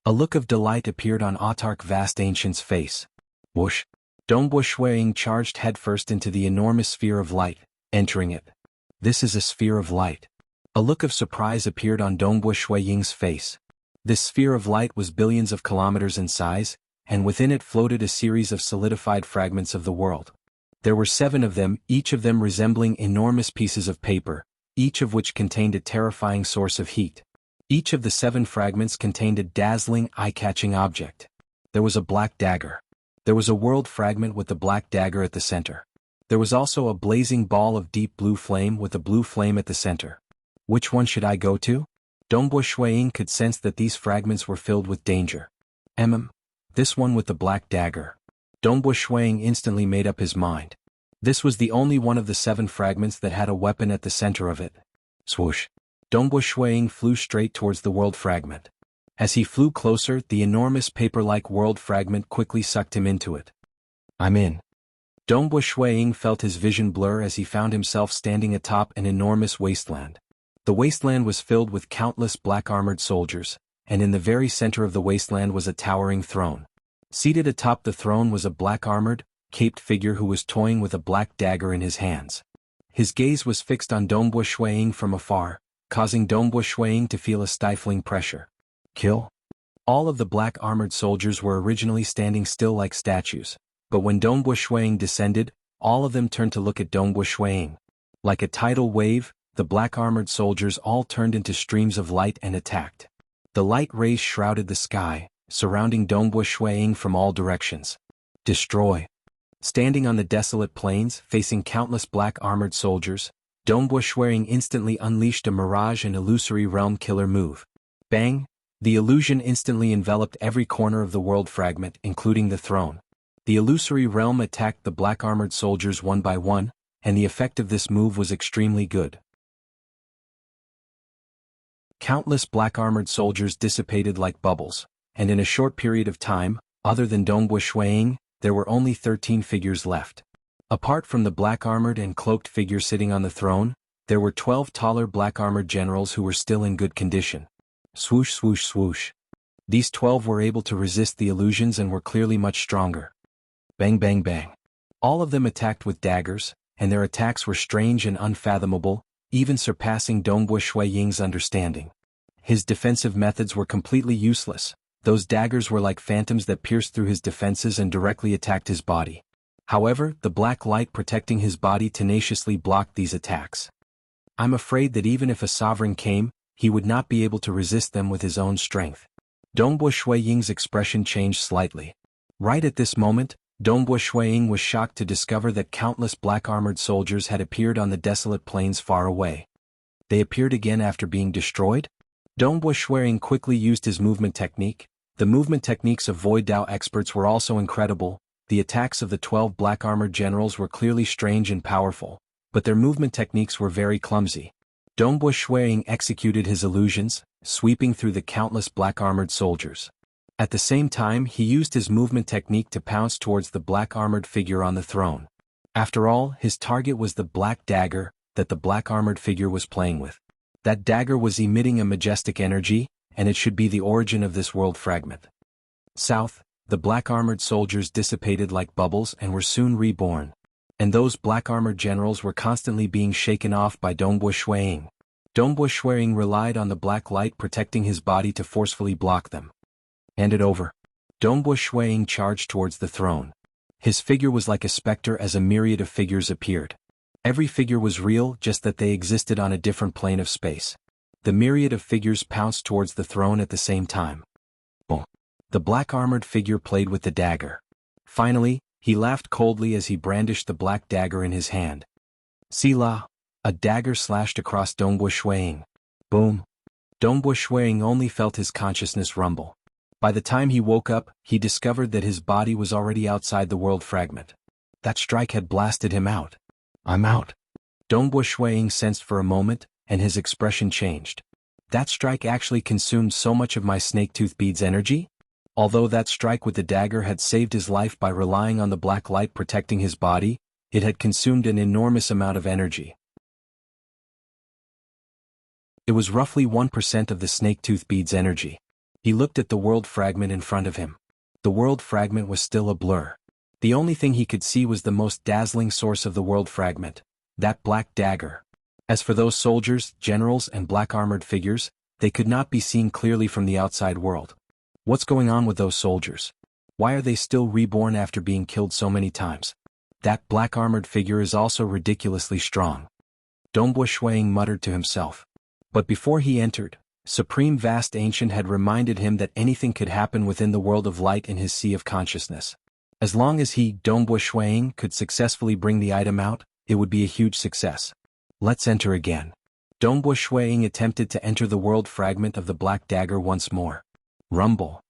A look of delight appeared on Autark Vast Ancient's face. Whoosh. Dongbu Shuang charged headfirst into the enormous sphere of light, entering it. This is a sphere of light. A look of surprise appeared on Dongbu Shuang's face. This sphere of light was billions of kilometers in size, and within it floated a series of solidified fragments of the world. There were 7 of them, each of them resembling enormous pieces of paper, each of which contained a terrifying source of heat. Each of the 7 fragments contained a dazzling, eye-catching object. There was a black dagger. There was a world fragment with the black dagger at the center. There was also a blazing ball of deep blue flame with a blue flame at the center. Which one should I go to? Dongbu Shuang could sense that these fragments were filled with danger. This one with the black dagger. Dongbu Shuang instantly made up his mind. This was the only one of the 7 fragments that had a weapon at the center of it. Swoosh. Dongbu Shuang flew straight towards the world fragment. As he flew closer, the enormous paper-like world fragment quickly sucked him into it. I'm in. Dongbu Shuang felt his vision blur as he found himself standing atop an enormous wasteland. The wasteland was filled with countless black-armored soldiers, and in the very center of the wasteland was a towering throne. Seated atop the throne was a black-armored, caped figure who was toying with a black dagger in his hands. His gaze was fixed on Dongbu Shuang from afar, causing Dongbu Shuang to feel a stifling pressure. Kill? All of the black-armored soldiers were originally standing still like statues, but when Dongbu Shuang descended, all of them turned to look at Dongbu Shuang. Like a tidal wave, the black-armored soldiers all turned into streams of light and attacked. The light rays shrouded the sky, surrounding Dongbu Shuang from all directions. Destroy. Standing on the desolate plains, facing countless black-armored soldiers, Dongbu Shuang instantly unleashed a mirage and illusory realm killer move. Bang! The illusion instantly enveloped every corner of the world fragment, including the throne. The illusory realm attacked the black-armored soldiers one by one, and the effect of this move was extremely good. Countless black-armored soldiers dissipated like bubbles, and in a short period of time, other than Dongbu Shuang, there were only 13 figures left. Apart from the black-armored and cloaked figure sitting on the throne, there were 12 taller black-armored generals who were still in good condition. Swoosh swoosh swoosh. These 12 were able to resist the illusions and were clearly much stronger. Bang bang bang. All of them attacked with daggers, and their attacks were strange and unfathomable, even surpassing Dongbo Shui Ying's understanding. His defensive methods were completely useless. Those daggers were like phantoms that pierced through his defenses and directly attacked his body. However, the black light protecting his body tenaciously blocked these attacks. I'm afraid that even if a sovereign came, he would not be able to resist them with his own strength. Dongbo Shui Ying's expression changed slightly. Right at this moment, Dongbo Shui Ying was shocked to discover that countless black-armored soldiers had appeared on the desolate plains far away. They appeared again after being destroyed? Dongbo Shui Ying quickly used his movement technique. The movement techniques of Void Dao experts were also incredible. The attacks of the 12 black-armored generals were clearly strange and powerful, but their movement techniques were very clumsy. Dongbo Shui Ying executed his illusions, sweeping through the countless black-armored soldiers. At the same time, he used his movement technique to pounce towards the black-armored figure on the throne. After all, his target was the black dagger that the black-armored figure was playing with. That dagger was emitting a majestic energy, and it should be the origin of this world fragment. South, the black-armored soldiers dissipated like bubbles and were soon reborn. And those black-armored generals were constantly being shaken off by Dongbo Shui Ying. Dongbo Shui Ying relied on the black light protecting his body to forcefully block them. Hand it over. Dongbo Shui Ying charged towards the throne. His figure was like a specter as a myriad of figures appeared. Every figure was real, just that they existed on a different plane of space. The myriad of figures pounced towards the throne at the same time. Boom. The black-armored figure played with the dagger. Finally, he laughed coldly as he brandished the black dagger in his hand. Sila! A dagger slashed across Dongbo Shui Ying. Boom! Dongbo Shui Ying only felt his consciousness rumble. By the time he woke up, he discovered that his body was already outside the world fragment. That strike had blasted him out. I'm out. Dongbo Shui Ying sensed for a moment, and his expression changed. That strike actually consumed so much of my snake-tooth bead's energy? Although that strike with the dagger had saved his life by relying on the black light protecting his body, it had consumed an enormous amount of energy. It was roughly 1% of the snake-tooth bead's energy. He looked at the world fragment in front of him. The world fragment was still a blur. The only thing he could see was the most dazzling source of the world fragment, that black dagger. As for those soldiers, generals, and black-armored figures, they could not be seen clearly from the outside world. What's going on with those soldiers? Why are they still reborn after being killed so many times? That black-armored figure is also ridiculously strong. Dongbo Shui Ying muttered to himself. But before he entered, Supreme Vast Ancient had reminded him that anything could happen within the world of light in his sea of consciousness. As long as he, Dongbo Shui Ying, could successfully bring the item out, it would be a huge success. Let's enter again. Dongbo Shui Ying attempted to enter the world fragment of the black dagger once more. Rumble.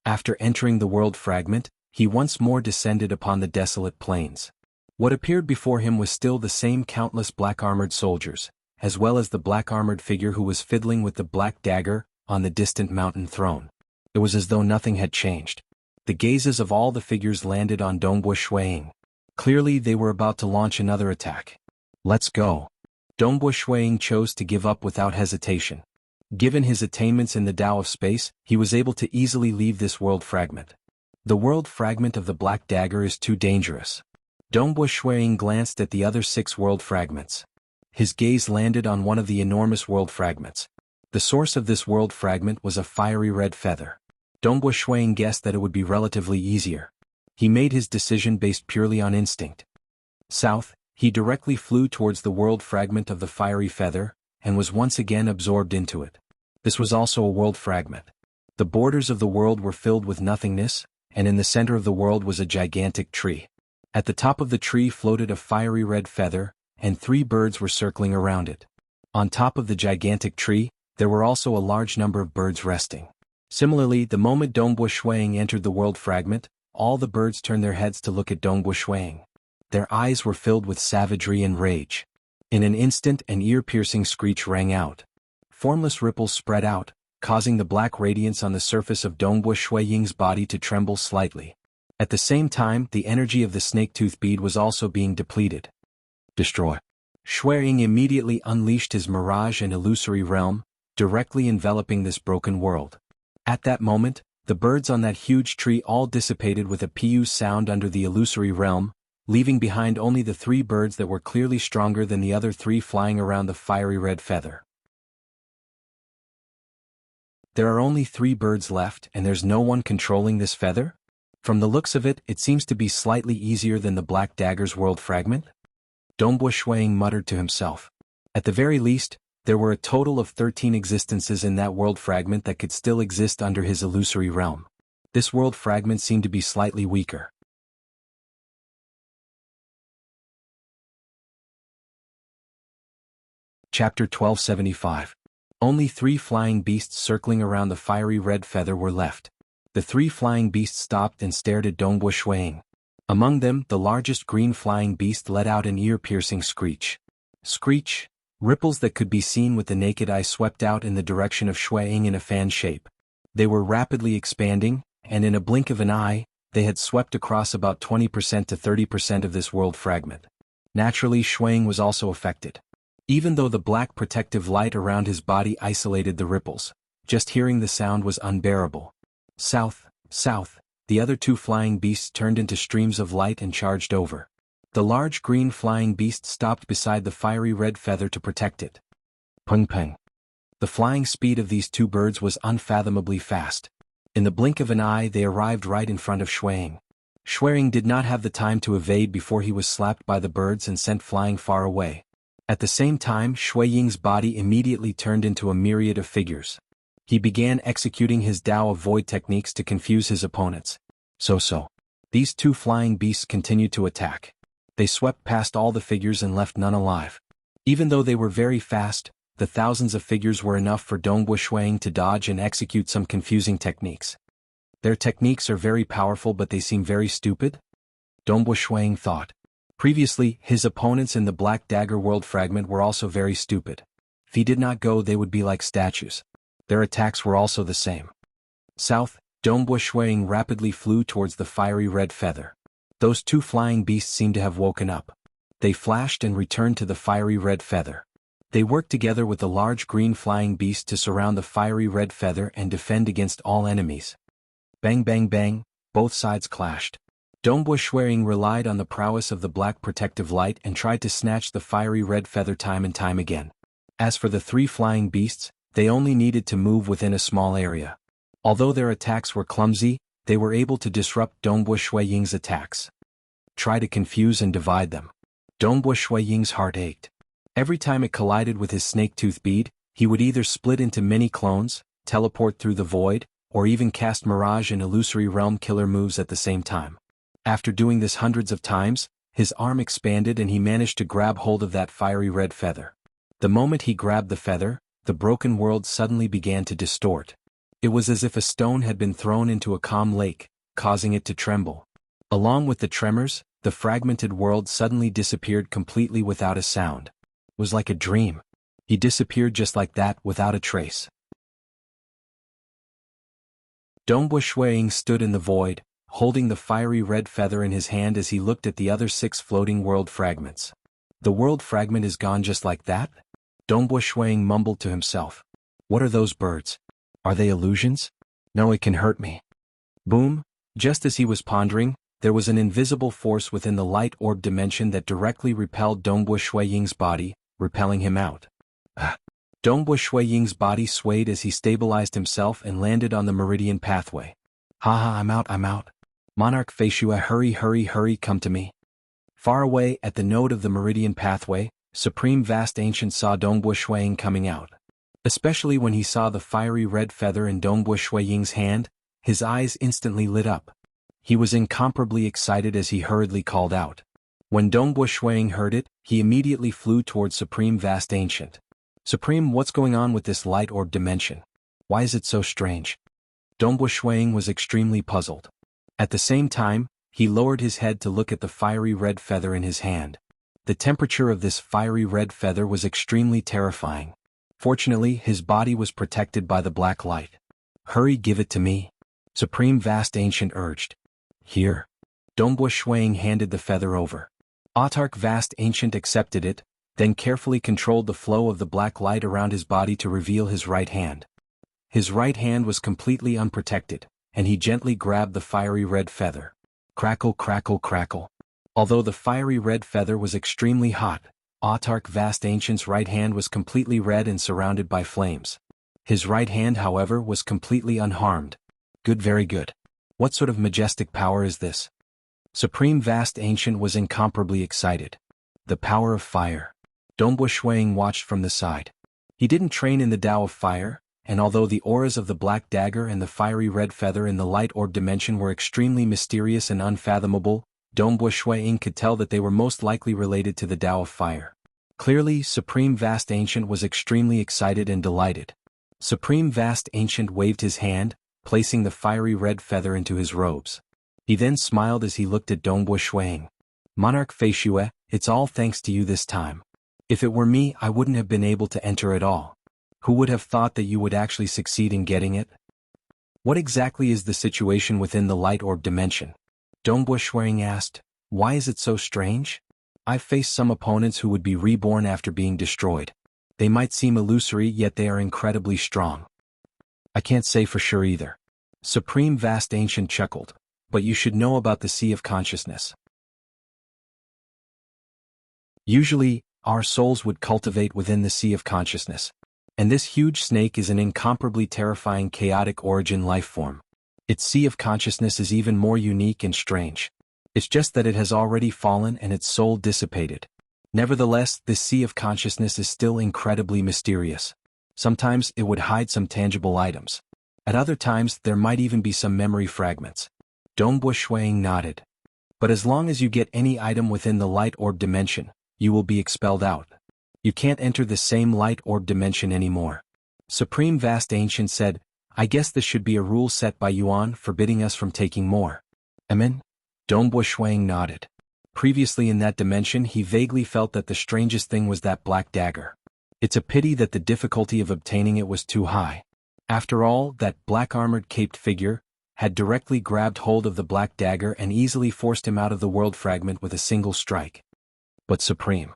After entering the world fragment, he once more descended upon the desolate plains. What appeared before him was still the same countless black-armored soldiers, as well as the black-armored figure who was fiddling with the black dagger on the distant mountain throne. It was as though nothing had changed. The gazes of all the figures landed on Dongbo Shui Ying. Clearly they were about to launch another attack. Let's go. Dongbo Shui Ying chose to give up without hesitation. Given his attainments in the Tao of space, he was able to easily leave this world fragment. The world fragment of the black dagger is too dangerous. Dongbo Shui Ying glanced at the other 6 world fragments. His gaze landed on one of the enormous world fragments. The source of this world fragment was a fiery red feather. Dongbo Shui Ying guessed that it would be relatively easier. He made his decision based purely on instinct. South, he directly flew towards the world fragment of the fiery feather, and was once again absorbed into it. This was also a world fragment. The borders of the world were filled with nothingness, and in the center of the world was a gigantic tree. At the top of the tree floated a fiery red feather, and 3 birds were circling around it. On top of the gigantic tree, there were also a large number of birds resting. Similarly, the moment Dongbo Shui Ying entered the world fragment, all the birds turned their heads to look at Dongbo Shui Ying. Their eyes were filled with savagery and rage. In an instant, an ear-piercing screech rang out. Formless ripples spread out, causing the black radiance on the surface of Dongbo Shui Ying's body to tremble slightly. At the same time, the energy of the snake-tooth bead was also being depleted. Destroy. Shui Ying immediately unleashed his mirage and illusory realm, directly enveloping this broken world. At that moment, the birds on that huge tree all dissipated with a PU sound under the illusory realm, leaving behind only the 3 birds that were clearly stronger than the other 3 flying around the fiery red feather. There are only 3 birds left and there's no one controlling this feather? From the looks of it, it seems to be slightly easier than the Black Dagger's world fragment? Dongbua Shuiying muttered to himself. At the very least, there were a total of 13 existences in that world fragment that could still exist under his illusory realm. This world fragment seemed to be slightly weaker. Chapter 1275. Only 3 flying beasts circling around the fiery red feather were left. The 3 flying beasts stopped and stared at Dongbua Shuiying. Among them, the largest green flying beast let out an ear-piercing screech. Screech! Ripples that could be seen with the naked eye swept out in the direction of Shuiying in a fan shape. They were rapidly expanding, and in a blink of an eye, they had swept across about 20% to 30% of this world fragment. Naturally, Shuiying was also affected. Even though the black protective light around his body isolated the ripples, just hearing the sound was unbearable. South, south, the other 2 flying beasts turned into streams of light and charged over. The large green flying beast stopped beside the fiery red feather to protect it. Peng peng. The flying speed of these 2 birds was unfathomably fast. In the blink of an eye they arrived right in front of Shuiying. Shuiying did not have the time to evade before he was slapped by the birds and sent flying far away. At the same time, Shuiying's body immediately turned into a myriad of figures. He began executing his Tao of Void techniques to confuse his opponents. So. These 2 flying beasts continued to attack. They swept past all the figures and left none alive. Even though they were very fast, the thousands of figures were enough for Dongbua Shuiying to dodge and execute some confusing techniques. Their techniques are very powerful but they seem very stupid? Dongbua Shuiying thought. Previously, his opponents in the Black Dagger world fragment were also very stupid. If he did not go, they would be like statues. Their attacks were also the same. South, Dongbua Shuiying rapidly flew towards the fiery red feather. Those 2 flying beasts seemed to have woken up. They flashed and returned to the fiery red feather. They worked together with the large green flying beast to surround the fiery red feather and defend against all enemies. Bang bang bang, both sides clashed. Dongbua Shuiying relied on the prowess of the black protective light and tried to snatch the fiery red feather time and time again. As for the 3 flying beasts, they only needed to move within a small area. Although their attacks were clumsy, they were able to disrupt Dongbua Shuiying's attacks. Try to confuse and divide them. Dongbua Shuiying's heart ached. Every time it collided with his snake-tooth bead, he would either split into many clones, teleport through the void, or even cast mirage and illusory realm killer moves at the same time. After doing this hundreds of times, his arm expanded and he managed to grab hold of that fiery red feather. The moment he grabbed the feather, the broken world suddenly began to distort. It was as if a stone had been thrown into a calm lake, causing it to tremble. Along with the tremors, the fragmented world suddenly disappeared completely without a sound. It was like a dream. He disappeared just like that, without a trace. Dongbua Shuiying stood in the void, holding the fiery red feather in his hand as he looked at the other 6 floating world fragments. The world fragment is gone just like that? Dongbua Shuiying mumbled to himself. What are those birds? Are they illusions? No, it can hurt me. Boom! Just as he was pondering, there was an invisible force within the light orb dimension that directly repelled Dongbua Shuiying's body, repelling him out. Dongbua Shuiying's body swayed as he stabilized himself and landed on the meridian pathway. Haha, I'm out. Monarch Feishua, hurry, come to me. Far away at the node of the meridian pathway, Supreme Vast Ancient saw Dongbua Shuiying coming out. Especially when he saw the fiery red feather in Dongbua Shuiying's hand, his eyes instantly lit up. He was incomparably excited as he hurriedly called out. When Dongbua Shuiying heard it, he immediately flew towards Supreme Vast Ancient. Supreme, what's going on with this light orb dimension? Why is it so strange? Dongbua Shuiying was extremely puzzled. At the same time, he lowered his head to look at the fiery red feather in his hand. The temperature of this fiery red feather was extremely terrifying. Fortunately, his body was protected by the black light. Hurry, give it to me, Supreme Vast Ancient urged. Here. Dongbua Shuiying handed the feather over. Autarch Vast Ancient accepted it, then carefully controlled the flow of the black light around his body to reveal his right hand. His right hand was completely unprotected, and he gently grabbed the fiery red feather. Crackle, crackle, crackle. Although the fiery red feather was extremely hot, Autark Vast Ancient's right hand was completely red and surrounded by flames. His right hand, however, was completely unharmed. Good, very good. What sort of majestic power is this? Supreme Vast Ancient was incomparably excited. The power of fire. Dongbo Shuang watched from the side. He didn't train in the Tao of Fire, and although the auras of the Black Dagger and the fiery red feather in the Light Orb dimension were extremely mysterious and unfathomable, Dongbo Shuang could tell that they were most likely related to the Tao of Fire. Clearly, Supreme Vast Ancient was extremely excited and delighted. Supreme Vast Ancient waved his hand, placing the fiery red feather into his robes. He then smiled as he looked at Dongbo Shuang. Monarch Feishue, it's all thanks to you this time. If it were me, I wouldn't have been able to enter at all. Who would have thought that you would actually succeed in getting it? What exactly is the situation within the Light Orb dimension? Dongbo Shuang asked. Why is it so strange? I've faced some opponents who would be reborn after being destroyed. They might seem illusory, yet they are incredibly strong. I can't say for sure either. Supreme Vast Ancient chuckled. But you should know about the Sea of Consciousness. Usually, our souls would cultivate within the Sea of Consciousness. And this huge snake is an incomparably terrifying chaotic origin life form. Its Sea of Consciousness is even more unique and strange. It's just that it has already fallen and its soul dissipated. Nevertheless, this Sea of Consciousness is still incredibly mysterious. Sometimes it would hide some tangible items. At other times there might even be some memory fragments. Dongbo Shuang nodded. But as long as you get any item within the Light Orb dimension, you will be expelled out. You can't enter the same Light Orb dimension anymore. Supreme Vast Ancient said, I guess this should be a rule set by Yuan forbidding us from taking more. Amen? Dongbo Shuang nodded. Previously in that dimension he vaguely felt that the strangest thing was that black dagger. It's a pity that the difficulty of obtaining it was too high. After all, that black-armored caped figure had directly grabbed hold of the black dagger and easily forced him out of the world fragment with a single strike. But Supreme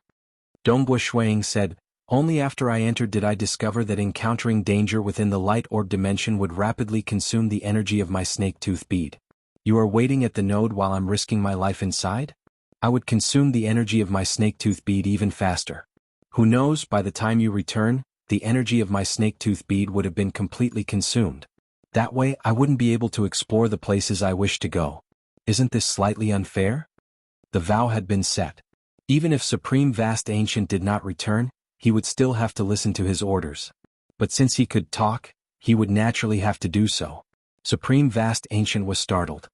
Dongbo Shuang said, only after I entered did I discover that encountering danger within the Light Orb dimension would rapidly consume the energy of my snake-tooth bead. You are waiting at the node while I'm risking my life inside? I would consume the energy of my snake-tooth bead even faster. Who knows, by the time you return, the energy of my snake-tooth bead would have been completely consumed. That way I wouldn't be able to explore the places I wish to go. Isn't this slightly unfair? The vow had been set. Even if Supreme Vast Ancient did not return, he would still have to listen to his orders. But since he could talk, he would naturally have to do so. Supreme Vast Ancient was startled.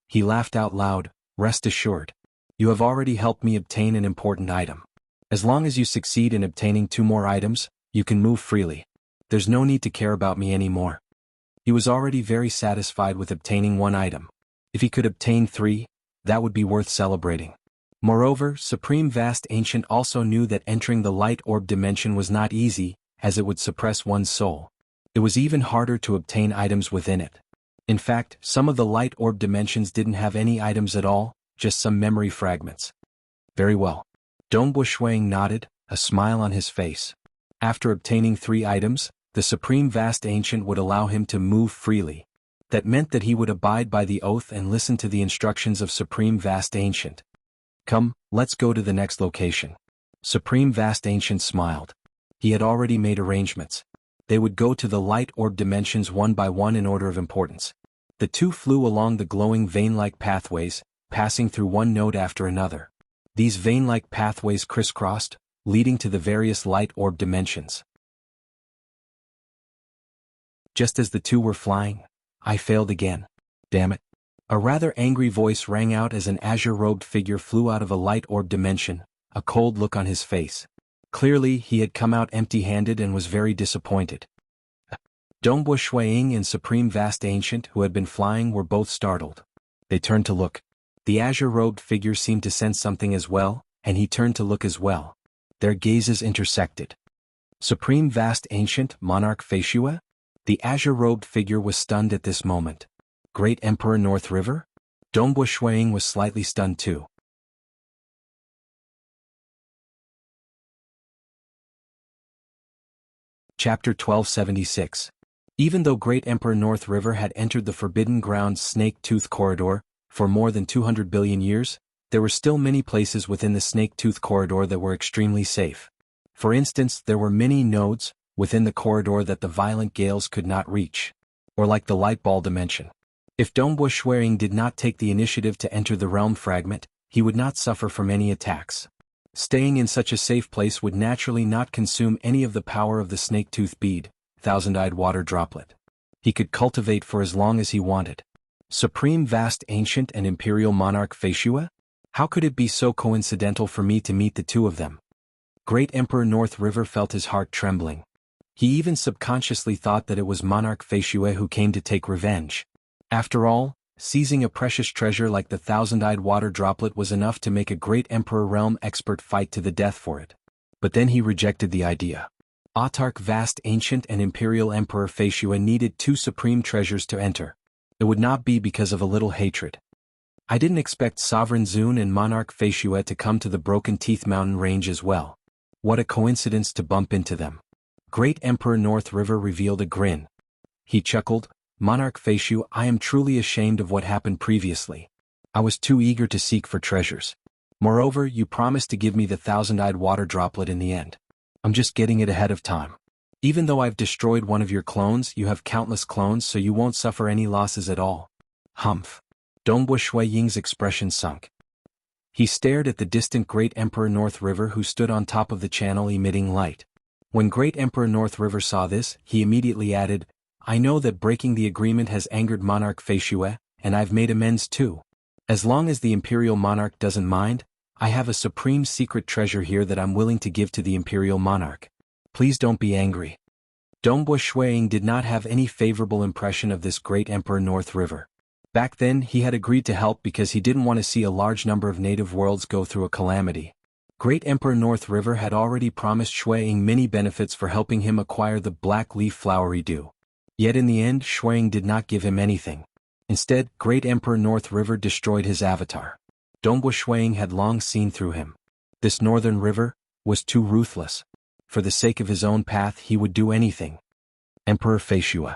He laughed out loud, rest assured. You have already helped me obtain an important item. As long as you succeed in obtaining 2 more items, you can move freely. There's no need to care about me anymore. He was already very satisfied with obtaining 1 item. If he could obtain 3, that would be worth celebrating. Moreover, Supreme Vast Ancient also knew that entering the Light Orb dimension was not easy, as it would suppress one's soul. It was even harder to obtain items within it. In fact, some of the Light Orb dimensions didn't have any items at all, just some memory fragments. Very well. Dongbo Shuang nodded, a smile on his face. After obtaining 3 items, the Supreme Vast Ancient would allow him to move freely. That meant that he would abide by the oath and listen to the instructions of Supreme Vast Ancient. Come, let's go to the next location. Supreme Vast Ancient smiled. He had already made arrangements. They would go to the Light Orb dimensions one by one in order of importance. The two flew along the glowing vein-like pathways, passing through one node after another. These vein-like pathways crisscrossed, leading to the various Light Orb dimensions. Just as the two were flying, I failed again. Damn it. A rather angry voice rang out as an azure-robed figure flew out of a Light Orb dimension, a cold look on his face. Clearly, he had come out empty-handed and was very disappointed. Dongbo Shuang and Supreme Vast Ancient, who had been flying, were both startled. They turned to look. The azure-robed figure seemed to sense something as well, and he turned to look as well. Their gazes intersected. Supreme Vast Ancient, Monarch Feishue? The azure-robed figure was stunned at this moment. Great Emperor North River? Dongbo Shuang was slightly stunned too. Chapter 1276. Even though Great Emperor North River had entered the Forbidden Grounds Snake Tooth Corridor for more than 200 billion years, there were still many places within the snake-tooth corridor that were extremely safe. For instance, there were many nodes within the corridor that the violent gales could not reach. Or like the light ball dimension. If Dongbo Shuiying did not take the initiative to enter the realm fragment, he would not suffer from any attacks. Staying in such a safe place would naturally not consume any of the power of the snake-tooth bead, thousand-eyed water droplet. He could cultivate for as long as he wanted. Supreme Vast Ancient and Imperial Monarch Feishue? How could it be so coincidental for me to meet the two of them? Great Emperor North River felt his heart trembling. He even subconsciously thought that it was Monarch Feishue who came to take revenge. After all, seizing a precious treasure like the thousand-eyed water droplet was enough to make a great Emperor realm expert fight to the death for it. But then he rejected the idea. Autarch Vast Ancient and Imperial Emperor Feishue needed two supreme treasures to enter. It would not be because of a little hatred. I didn't expect Sovereign Zun and Monarch Feishue to come to the Broken Teeth Mountain range as well. What a coincidence to bump into them. Great Emperor North River revealed a grin. He chuckled, Monarch Feishue, I am truly ashamed of what happened previously. I was too eager to seek for treasures. Moreover, you promised to give me the thousand-eyed water droplet in the end. I'm just getting it ahead of time. Even though I've destroyed one of your clones, you have countless clones, so you won't suffer any losses at all. Humph. Dongbo Shuiying's expression sunk. He stared at the distant Great Emperor North River who stood on top of the channel emitting light. When Great Emperor North River saw this, he immediately added, I know that breaking the agreement has angered Monarch Feishue, and I've made amends too. As long as the Imperial Monarch doesn't mind, I have a supreme secret treasure here that I'm willing to give to the Imperial Monarch. Please don't be angry. Dongbo Shuiying did not have any favorable impression of this Great Emperor North River. Back then, he had agreed to help because he didn't want to see a large number of native worlds go through a calamity. Great Emperor North River had already promised Shuiying many benefits for helping him acquire the black leaf flowery dew. Yet in the end, Shuiying did not give him anything. Instead, Great Emperor North River destroyed his avatar. Dongbo Shuiying had long seen through him. This northern river was too ruthless. For the sake of his own path, he would do anything. Emperor Feishue.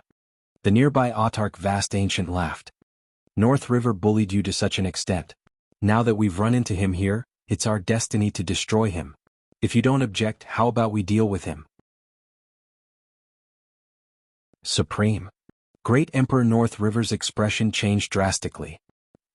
The nearby Autarch Vast Ancient laughed. North River bullied you to such an extent. Now that we've run into him here, it's our destiny to destroy him. If you don't object, how about we deal with him? Supreme. Great Emperor North River's expression changed drastically.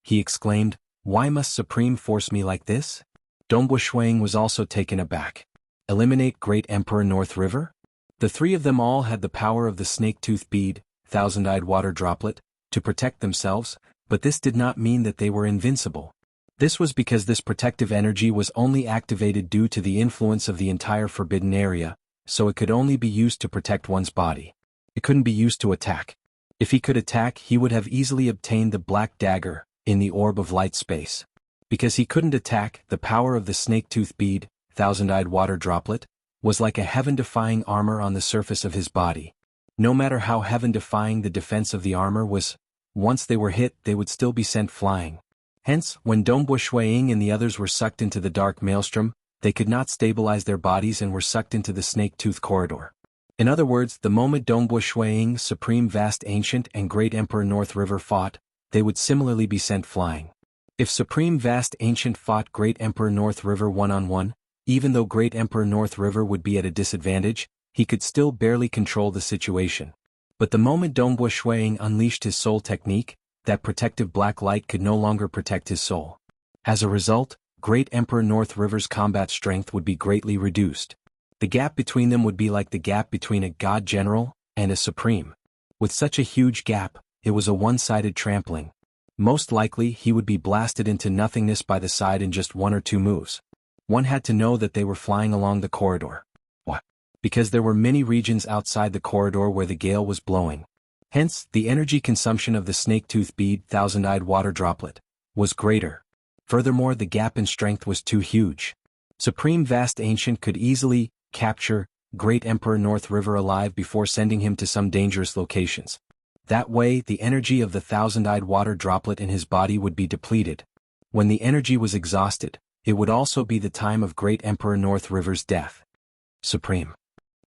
He exclaimed, Why must Supreme force me like this? Dongbo Shuiying was also taken aback. Eliminate Great Emperor North River? The three of them all had the power of the snake-tooth bead, thousand-eyed water droplet, to protect themselves, but this did not mean that they were invincible. This was because this protective energy was only activated due to the influence of the entire forbidden area, so it could only be used to protect one's body. It couldn't be used to attack. If he could attack, he would have easily obtained the black dagger in the orb of light space. Because he couldn't attack, the power of the snake-tooth bead, thousand-eyed water droplet, was like a heaven-defying armor on the surface of his body. No matter how heaven-defying the defense of the armor was, once they were hit, they would still be sent flying. Hence, when Dongbo Shuiying and the others were sucked into the dark maelstrom, they could not stabilize their bodies and were sucked into the snake-tooth corridor. In other words, the moment Dongbo Shuiying, Supreme Vast Ancient and Great Emperor North River fought, they would similarly be sent flying. If Supreme Vast Ancient fought Great Emperor North River one-on-one, even though Great Emperor North River would be at a disadvantage, he could still barely control the situation. But the moment Dongbo Shuiying unleashed his soul technique, that protective black light could no longer protect his soul. As a result, Great Emperor North River's combat strength would be greatly reduced. The gap between them would be like the gap between a god general and a supreme. With such a huge gap, it was a one-sided trampling. Most likely, he would be blasted into nothingness by the side in just one or two moves. One had to know that they were flying along the corridor. What? Because there were many regions outside the corridor where the gale was blowing. Hence, the energy consumption of the snake-tooth bead, thousand-eyed water droplet, was greater. Furthermore, the gap in strength was too huge. Supreme Vast Ancient could easily capture Great Emperor North River alive before sending him to some dangerous locations. That way, the energy of the thousand-eyed water droplet in his body would be depleted. When the energy was exhausted, it would also be the time of Great Emperor North River's death. Supreme.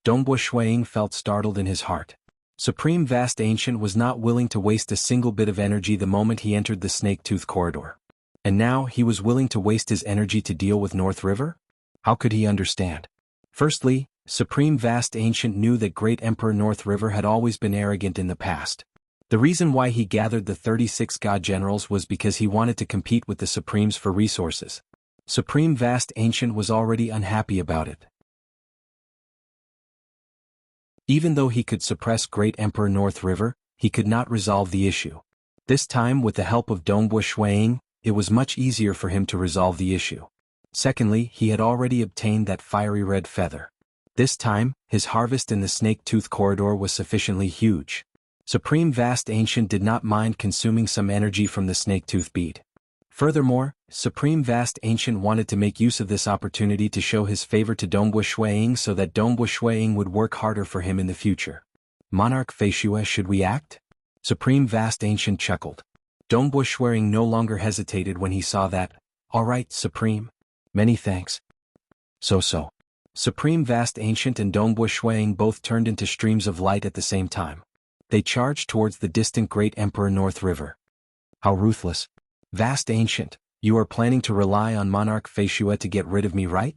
Dongbo Shuiying felt startled in his heart. Supreme Vast Ancient was not willing to waste a single bit of energy the moment he entered the snake-tooth corridor. And now he was willing to waste his energy to deal with North River? How could he understand? Firstly, Supreme Vast Ancient knew that Great Emperor North River had always been arrogant in the past. The reason why he gathered the 36 god generals was because he wanted to compete with the Supremes for resources. Supreme Vast Ancient was already unhappy about it. Even though he could suppress Great Emperor North River, he could not resolve the issue. This time, with the help of Dongbua Shuiying, it was much easier for him to resolve the issue. Secondly, he had already obtained that fiery red feather. This time, his harvest in the Snake Tooth Corridor was sufficiently huge. Supreme Vast Ancient did not mind consuming some energy from the Snake Tooth bead. Furthermore, Supreme Vast Ancient wanted to make use of this opportunity to show his favor to Dongbua Shuiying so that Dongbua Shuiying would work harder for him in the future. Monarch Feishue, should we act? Supreme Vast Ancient chuckled. Dongbua Shuiying no longer hesitated when he saw that. All right, Supreme. Many thanks. So. Supreme Vast Ancient and Dongbua Shuiying both turned into streams of light at the same time. They charged towards the distant Great Emperor North River. How ruthless. Vast Ancient, you are planning to rely on Monarch Feishue to get rid of me, right?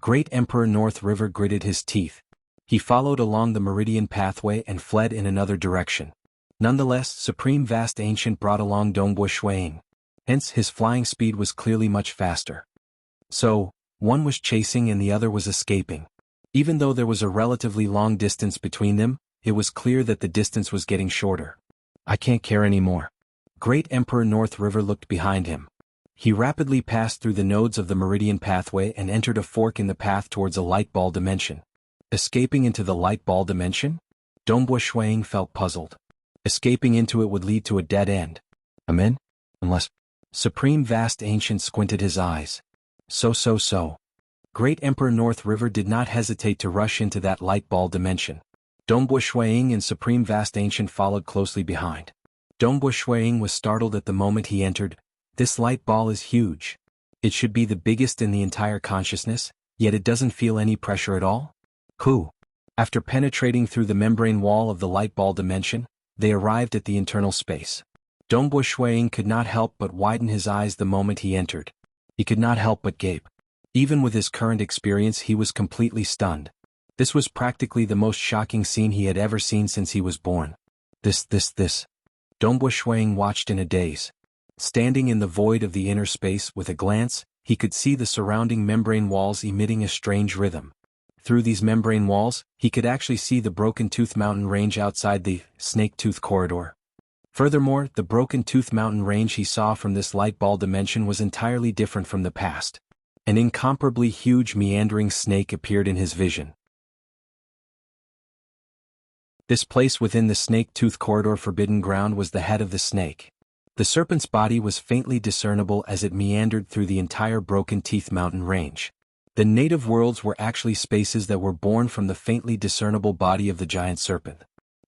Great Emperor North River gritted his teeth. He followed along the meridian pathway and fled in another direction. Nonetheless, Supreme Vast Ancient brought along Dongbua Shuiying. Hence, his flying speed was clearly much faster. So, one was chasing and the other was escaping. Even though there was a relatively long distance between them, it was clear that the distance was getting shorter. I can't care anymore. Great Emperor North River looked behind him. He rapidly passed through the nodes of the meridian pathway and entered a fork in the path towards a light ball dimension. Escaping into the light ball dimension? Dongbua Shuiying felt puzzled. Escaping into it would lead to a dead end. Amen? Unless... Supreme Vast Ancient squinted his eyes. So. Great Emperor North River did not hesitate to rush into that light ball dimension. Dongbua Shuiying and Supreme Vast Ancient followed closely behind. Dongbua Shuiying was startled at the moment he entered. This light ball is huge. It should be the biggest in the entire consciousness, yet it doesn't feel any pressure at all? Who? After penetrating through the membrane wall of the light ball dimension, they arrived at the internal space. Dongbua Shuiying could not help but widen his eyes the moment he entered. He could not help but gape. Even with his current experience, he was completely stunned. This was practically the most shocking scene he had ever seen since he was born. This. Dongbua Shuiying watched in a daze. Standing in the void of the inner space with a glance, he could see the surrounding membrane walls emitting a strange rhythm. Through these membrane walls, he could actually see the Broken Tooth Mountain range outside the Snake Tooth Corridor. Furthermore, the Broken Tooth Mountain range he saw from this light ball dimension was entirely different from the past. An incomparably huge meandering snake appeared in his vision. This place within the Snake Tooth Corridor Forbidden Ground was the head of the snake. The serpent's body was faintly discernible as it meandered through the entire Broken Teeth Mountain range. The native worlds were actually spaces that were born from the faintly discernible body of the giant serpent.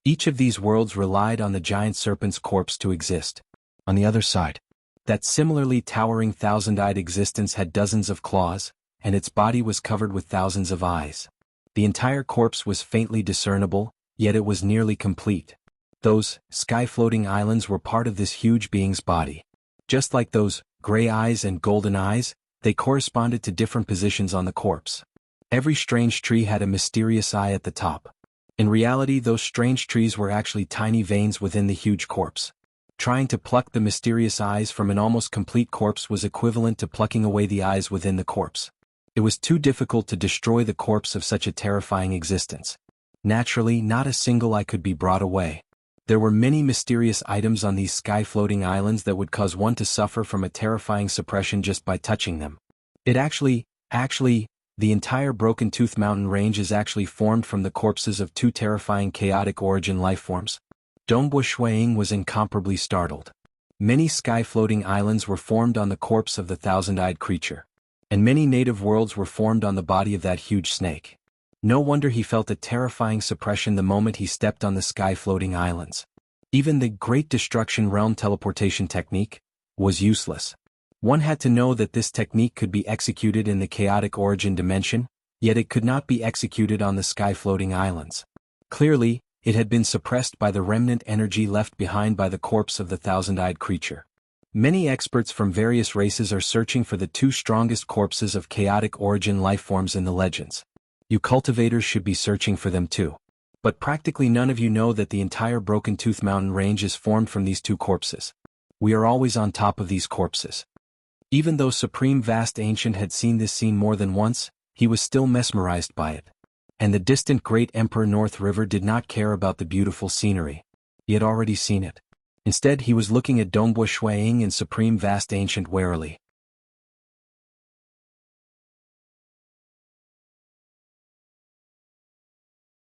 Each of these worlds relied on the giant serpent's corpse to exist. On the other side, that similarly towering thousand-eyed existence had dozens of claws, and its body was covered with thousands of eyes. The entire corpse was faintly discernible, yet it was nearly complete. Those sky-floating islands were part of this huge being's body. Just like those gray eyes and golden eyes, they corresponded to different positions on the corpse. Every strange tree had a mysterious eye at the top. In reality, those strange trees were actually tiny veins within the huge corpse. Trying to pluck the mysterious eyes from an almost complete corpse was equivalent to plucking away the eyes within the corpse. It was too difficult to destroy the corpse of such a terrifying existence. Naturally, not a single eye could be brought away. There were many mysterious items on these sky-floating islands that would cause one to suffer from a terrifying suppression just by touching them. The entire Broken Tooth Mountain range is actually formed from the corpses of two terrifying chaotic origin lifeforms. Dongbua Shuiying was incomparably startled. Many sky-floating islands were formed on the corpse of the thousand-eyed creature. And many native worlds were formed on the body of that huge snake. No wonder he felt a terrifying suppression the moment he stepped on the sky-floating islands. Even the Great Destruction Realm teleportation technique was useless. One had to know that this technique could be executed in the chaotic origin dimension, yet it could not be executed on the sky-floating islands. Clearly, it had been suppressed by the remnant energy left behind by the corpse of the thousand-eyed creature. Many experts from various races are searching for the two strongest corpses of chaotic origin lifeforms in the legends. You cultivators should be searching for them too. But practically none of you know that the entire Broken Tooth Mountain range is formed from these two corpses. We are always on top of these corpses. Even though Supreme Vast Ancient had seen this scene more than once, he was still mesmerized by it. And the distant Great Emperor North River did not care about the beautiful scenery. He had already seen it. Instead, he was looking at Dongbo Shuiying and Supreme Vast Ancient warily.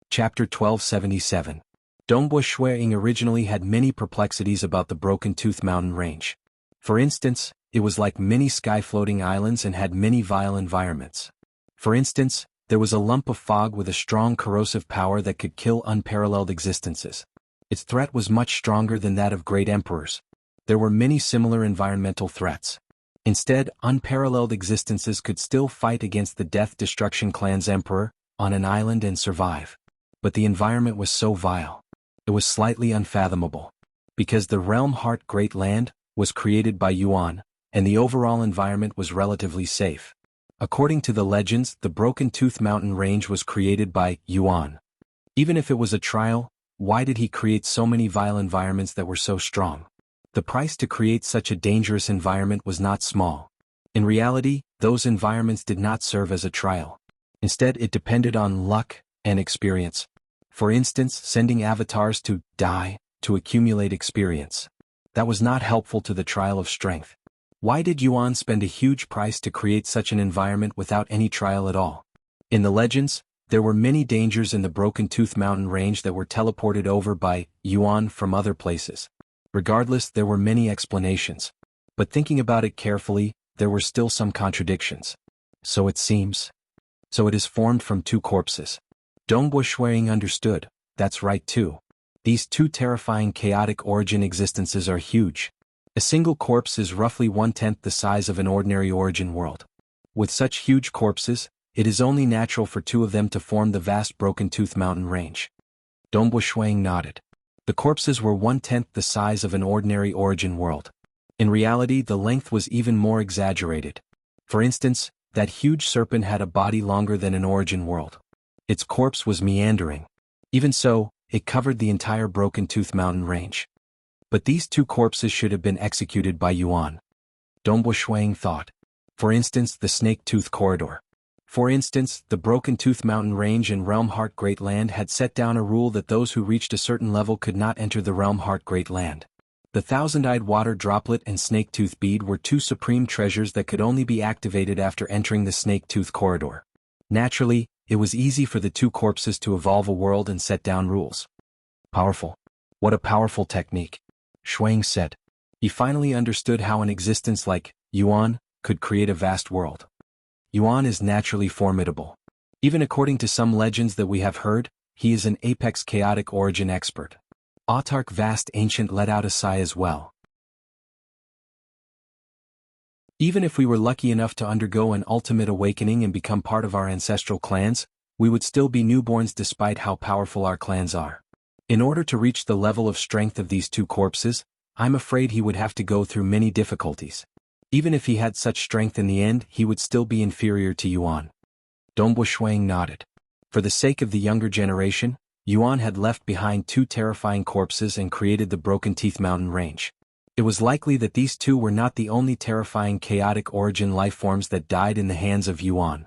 Chapter 1277. Dongbo Shuiying originally had many perplexities about the Broken Tooth Mountain range. For instance, it was like many sky-floating islands and had many vile environments. For instance, there was a lump of fog with a strong corrosive power that could kill unparalleled existences. Its threat was much stronger than that of great emperors. There were many similar environmental threats. Instead, unparalleled existences could still fight against the Death Destruction Clan's emperor, on an island and survive. But the environment was so vile. It was slightly unfathomable. Because the Realm Heart Great Land was created by Yuan, and the overall environment was relatively safe. According to the legends, the Broken Tooth Mountain range was created by Yuan. Even if it was a trial, why did he create so many vile environments that were so strong? The price to create such a dangerous environment was not small. In reality, those environments did not serve as a trial. Instead, it depended on luck and experience. For instance, sending avatars to die to accumulate experience. That was not helpful to the trial of strength. Why did Yuan spend a huge price to create such an environment without any trial at all? In the legends, there were many dangers in the Broken Tooth Mountain range that were teleported over by Yuan from other places. Regardless, there were many explanations. But thinking about it carefully, there were still some contradictions. So it seems. So it is formed from two corpses. Dongbo Shuiying understood. That's right too. These two terrifying chaotic origin existences are huge. A single corpse is roughly 1/10 the size of an ordinary origin world. With such huge corpses, it is only natural for two of them to form the vast Broken Tooth Mountain range. Dongbo Shuiying nodded. The corpses were 1/10 the size of an ordinary origin world. In reality, the length was even more exaggerated. For instance, that huge serpent had a body longer than an origin world. Its corpse was meandering. Even so, it covered the entire Broken Tooth Mountain range. But these two corpses should have been executed by Yuan. Dongbo Shuiying thought. For instance, the Snake Tooth Corridor. For instance, the Broken Tooth Mountain range and Realm Heart Great Land had set down a rule that those who reached a certain level could not enter the Realm Heart Great Land. The Thousand-Eyed Water Droplet and Snake Tooth Bead were two supreme treasures that could only be activated after entering the Snake Tooth Corridor. Naturally, it was easy for the two corpses to evolve a world and set down rules. Powerful. What a powerful technique. Shuiying said. He finally understood how an existence like Yuan could create a vast world. Yuan is naturally formidable. Even according to some legends that we have heard, he is an apex chaotic origin expert. Autark Vast Ancient let out a sigh as well. Even if we were lucky enough to undergo an ultimate awakening and become part of our ancestral clans, we would still be newborns despite how powerful our clans are. In order to reach the level of strength of these two corpses, I'm afraid he would have to go through many difficulties. Even if he had such strength in the end, he would still be inferior to Yuan. Dongbo Shuiying nodded. For the sake of the younger generation, Yuan had left behind two terrifying corpses and created the Broken Teeth Mountain range. It was likely that these two were not the only terrifying chaotic origin lifeforms that died in the hands of Yuan.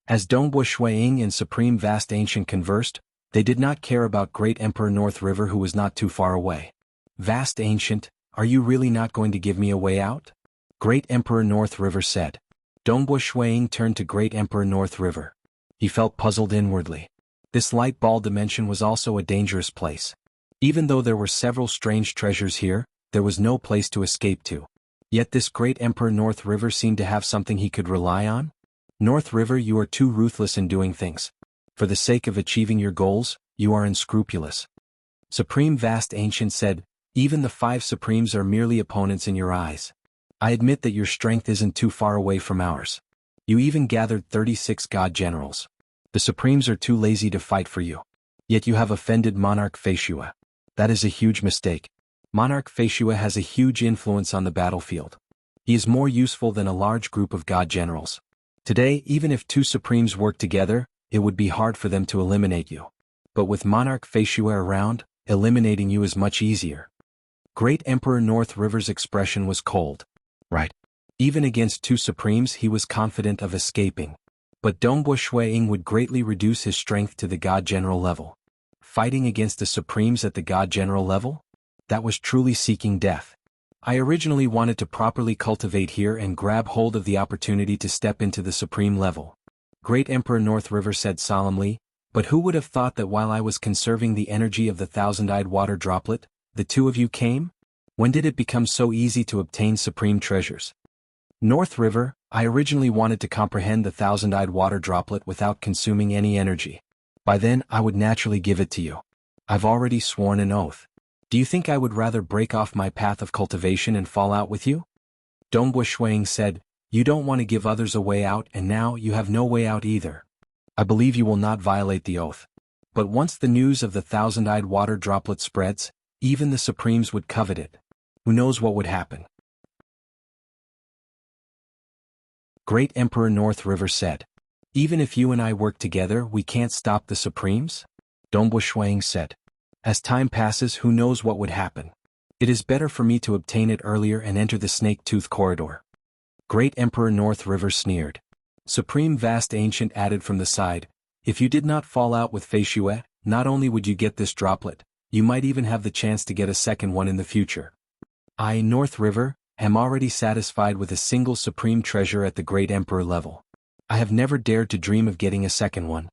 As Dongbo Shuiying and Supreme Vast Ancient conversed, they did not care about Great Emperor North River who was not too far away. Vast Ancient, are you really not going to give me a way out? Great Emperor North River said. Dongbo Shuiying turned to Great Emperor North River. He felt puzzled inwardly. This light ball dimension was also a dangerous place. Even though there were several strange treasures here, there was no place to escape to. Yet this Great Emperor North River seemed to have something he could rely on. North River, you are too ruthless in doing things. For the sake of achieving your goals, you are unscrupulous. Supreme Vast Ancient said, even the 5 Supremes are merely opponents in your eyes. I admit that your strength isn't too far away from ours. You even gathered 36 god generals. The Supremes are too lazy to fight for you. Yet you have offended Monarch Feishua. That is a huge mistake. Monarch Feishue has a huge influence on the battlefield. He is more useful than a large group of god generals. Today, even if two supremes work together, it would be hard for them to eliminate you. But with Monarch Feishue around, eliminating you is much easier. Great Emperor North River's expression was cold. Right. Even against two supremes he was confident of escaping. But Dongbo Shuiying would greatly reduce his strength to the god general level. Fighting against the supremes at the god general level? That was truly seeking death. I originally wanted to properly cultivate here and grab hold of the opportunity to step into the supreme level. Great Emperor North River said solemnly, but who would have thought that while I was conserving the energy of the thousand-eyed water droplet, the two of you came? When did it become so easy to obtain supreme treasures? North River, I originally wanted to comprehend the thousand-eyed water droplet without consuming any energy. By then, I would naturally give it to you. I've already sworn an oath. Do you think I would rather break off my path of cultivation and fall out with you? Dongbo Shuiying said, you don't want to give others a way out and now you have no way out either. I believe you will not violate the oath. But once the news of the thousand-eyed water droplet spreads, even the supremes would covet it. Who knows what would happen? Great Emperor North River said, even if you and I work together we can't stop the supremes? Dongbo Shuiying said, as time passes who knows what would happen. It is better for me to obtain it earlier and enter the snake-tooth corridor. Great Emperor North River sneered. Supreme Vast Ancient added from the side, if you did not fall out with Feishue, not only would you get this droplet, you might even have the chance to get a second one in the future. I, North River, am already satisfied with a single supreme treasure at the Great Emperor level. I have never dared to dream of getting a second one.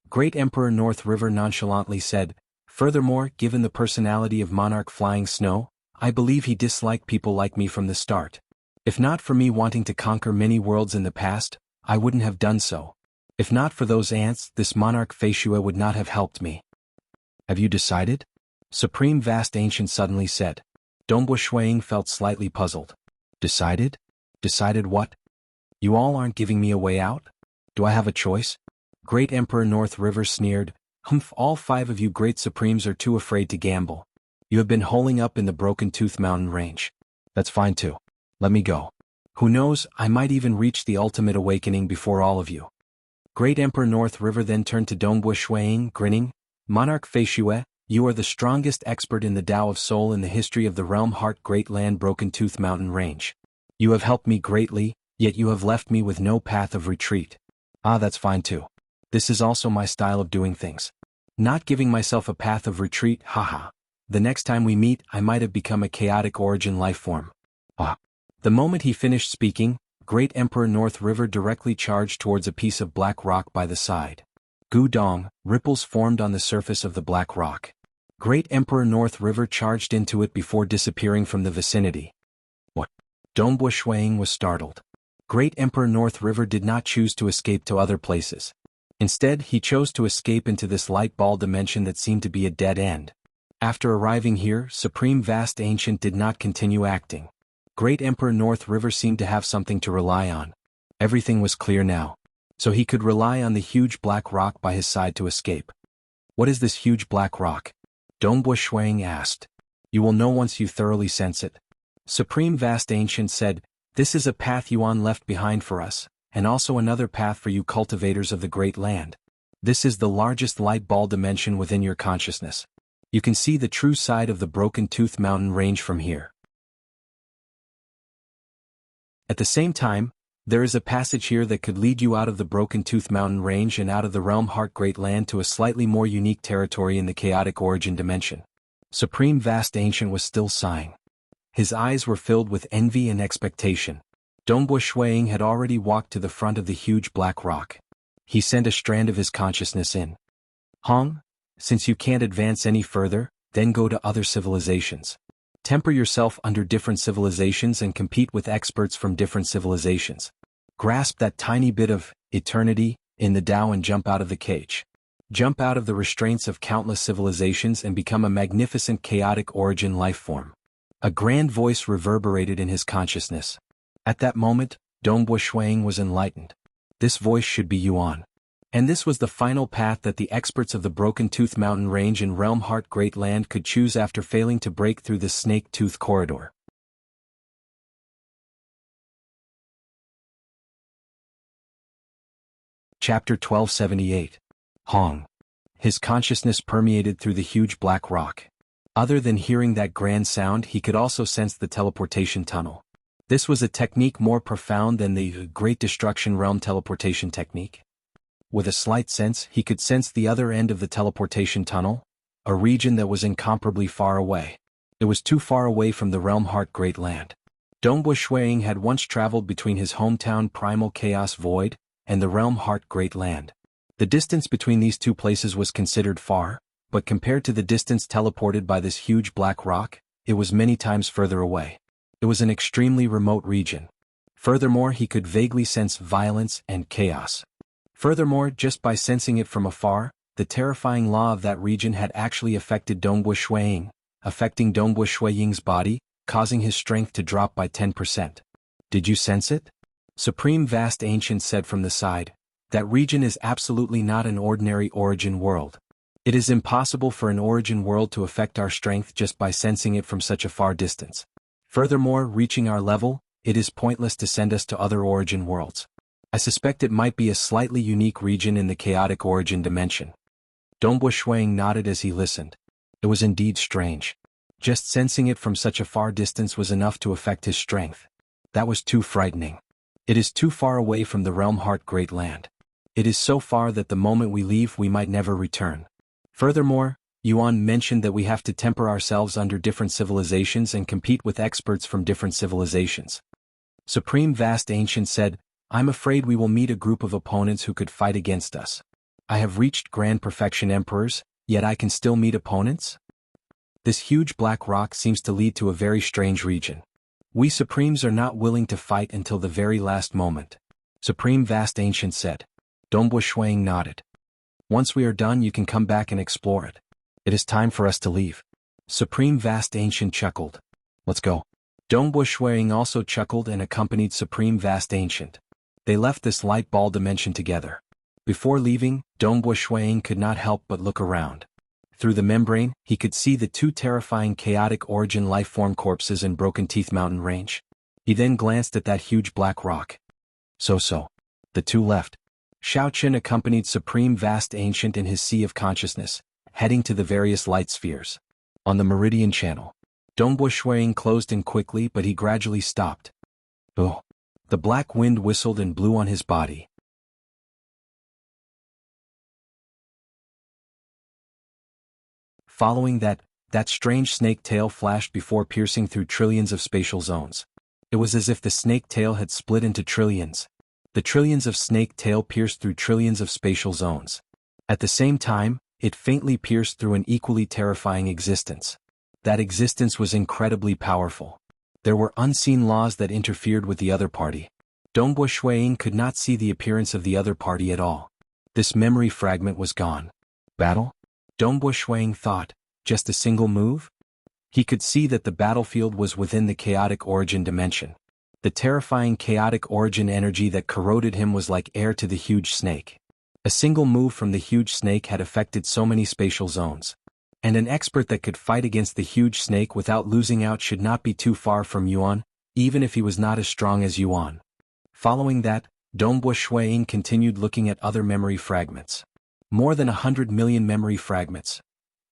Great Emperor North River nonchalantly said, furthermore, given the personality of Monarch Flying Snow, I believe he disliked people like me from the start. If not for me wanting to conquer many worlds in the past, I wouldn't have done so. If not for those ants, this Monarch Feishue would not have helped me. Have you decided? Supreme Vast Ancient suddenly said. Dongbo Shuiying felt slightly puzzled. Decided? Decided what? You all aren't giving me a way out? Do I have a choice? Great Emperor North River sneered, humph, all 5 of you great supremes are too afraid to gamble. You have been holing up in the Broken Tooth Mountain range. That's fine too. Let me go. Who knows, I might even reach the ultimate awakening before all of you. Great Emperor North River then turned to Dongbo Shuiying, grinning, Monarch Feishue, you are the strongest expert in the Tao of Soul in the history of the Realm Heart Great Land Broken Tooth Mountain Range. You have helped me greatly, yet you have left me with no path of retreat. Ah, that's fine too. This is also my style of doing things. Not giving myself a path of retreat, haha. The next time we meet, I might have become a chaotic origin life form. Ah. The moment he finished speaking, Great Emperor North River directly charged towards a piece of black rock by the side. Gudong, ripples formed on the surface of the black rock. Great Emperor North River charged into it before disappearing from the vicinity. What? Dongbo Shuiying was startled. Great Emperor North River did not choose to escape to other places. Instead, he chose to escape into this light ball dimension that seemed to be a dead end. After arriving here, Supreme Vast Ancient did not continue acting. Great Emperor North River seemed to have something to rely on. Everything was clear now. So he could rely on the huge black rock by his side to escape. What is this huge black rock? Dongbo Shuiying asked. You will know once you thoroughly sense it. Supreme Vast Ancient said, this is a path Yuan left behind for us, and also another path for you cultivators of the Great Land. This is the largest light ball dimension within your consciousness. You can see the true side of the Broken Tooth Mountain range from here. At the same time, there is a passage here that could lead you out of the Broken Tooth Mountain range and out of the Realm Heart Great Land to a slightly more unique territory in the chaotic origin dimension. Supreme Vast Ancient was still sighing. His eyes were filled with envy and expectation. Dongbo Shuiying had already walked to the front of the huge black rock. He sent a strand of his consciousness in. Hong, since you can't advance any further, then go to other civilizations. Temper yourself under different civilizations and compete with experts from different civilizations. Grasp that tiny bit of eternity in the Tao and jump out of the cage. Jump out of the restraints of countless civilizations and become a magnificent chaotic origin life form. A grand voice reverberated in his consciousness. At that moment, Dongbo Shuiying was enlightened. This voice should be Yuan. And this was the final path that the experts of the Broken Tooth Mountain Range in Realm Heart Great Land could choose after failing to break through the Snake Tooth Corridor. Chapter 1278. Hong. His consciousness permeated through the huge black rock. Other than hearing that grand sound, he could also sense the teleportation tunnel. This was a technique more profound than the Great Destruction Realm teleportation technique. With a slight sense, he could sense the other end of the teleportation tunnel, a region that was incomparably far away. It was too far away from the Realm Heart Great Land. Dongbu Shuiying had once traveled between his hometown Primal Chaos Void and the Realm Heart Great Land. The distance between these two places was considered far, but compared to the distance teleported by this huge black rock, it was many times further away. It was an extremely remote region. Furthermore, he could vaguely sense violence and chaos. Furthermore, just by sensing it from afar, the terrifying law of that region had actually affected Dongbu Shuiying, affecting Dongbu Shuiying's body, causing his strength to drop by 10%. Did you sense it? Supreme Vast Ancient said from the side. That region is absolutely not an ordinary origin world. It is impossible for an origin world to affect our strength just by sensing it from such a far distance. Furthermore, reaching our level, it is pointless to send us to other origin worlds. I suspect it might be a slightly unique region in the chaotic origin dimension. Dongbu Shuiying nodded as he listened. It was indeed strange. Just sensing it from such a far distance was enough to affect his strength. That was too frightening. It is too far away from the Realm Heart Great Land. It is so far that the moment we leave we might never return. Furthermore, Yuan mentioned that we have to temper ourselves under different civilizations and compete with experts from different civilizations. Supreme Vast Ancient said, I'm afraid we will meet a group of opponents who could fight against us. I have reached Grand Perfection Emperors, yet I can still meet opponents? This huge black rock seems to lead to a very strange region. We Supremes are not willing to fight until the very last moment. Supreme Vast Ancient said. Dongbu Shuiying nodded. Once we are done you can come back and explore it. It is time for us to leave. Supreme Vast Ancient chuckled. Let's go. Dongbu Shuiying also chuckled and accompanied Supreme Vast Ancient. They left this light ball dimension together. Before leaving, Dongbu Shuiying could not help but look around. Through the membrane, he could see the two terrifying chaotic origin lifeform corpses in Broken Teeth Mountain Range. He then glanced at that huge black rock. So. The two left. Shaochen accompanied Supreme Vast Ancient in his sea of consciousness, heading to the various light spheres. On the Meridian Channel. Dongbu Shuiying closed in quickly but he gradually stopped. Oh. The black wind whistled and blew on his body. Following that strange snake tail flashed before piercing through trillions of spatial zones. It was as if the snake tail had split into trillions. The trillions of snake tail pierced through trillions of spatial zones. At the same time, it faintly pierced through an equally terrifying existence. That existence was incredibly powerful. There were unseen laws that interfered with the other party. Dongbu Shuiying could not see the appearance of the other party at all. This memory fragment was gone. Battle? Dongbu Shuiying thought, just a single move? He could see that the battlefield was within the chaotic origin dimension. The terrifying chaotic origin energy that corroded him was like air to the huge snake. A single move from the huge snake had affected so many spatial zones. And an expert that could fight against the huge snake without losing out should not be too far from Yuan, even if he was not as strong as Yuan. Following that, Dongbu Shuiying continued looking at other memory fragments. More than 100 million memory fragments.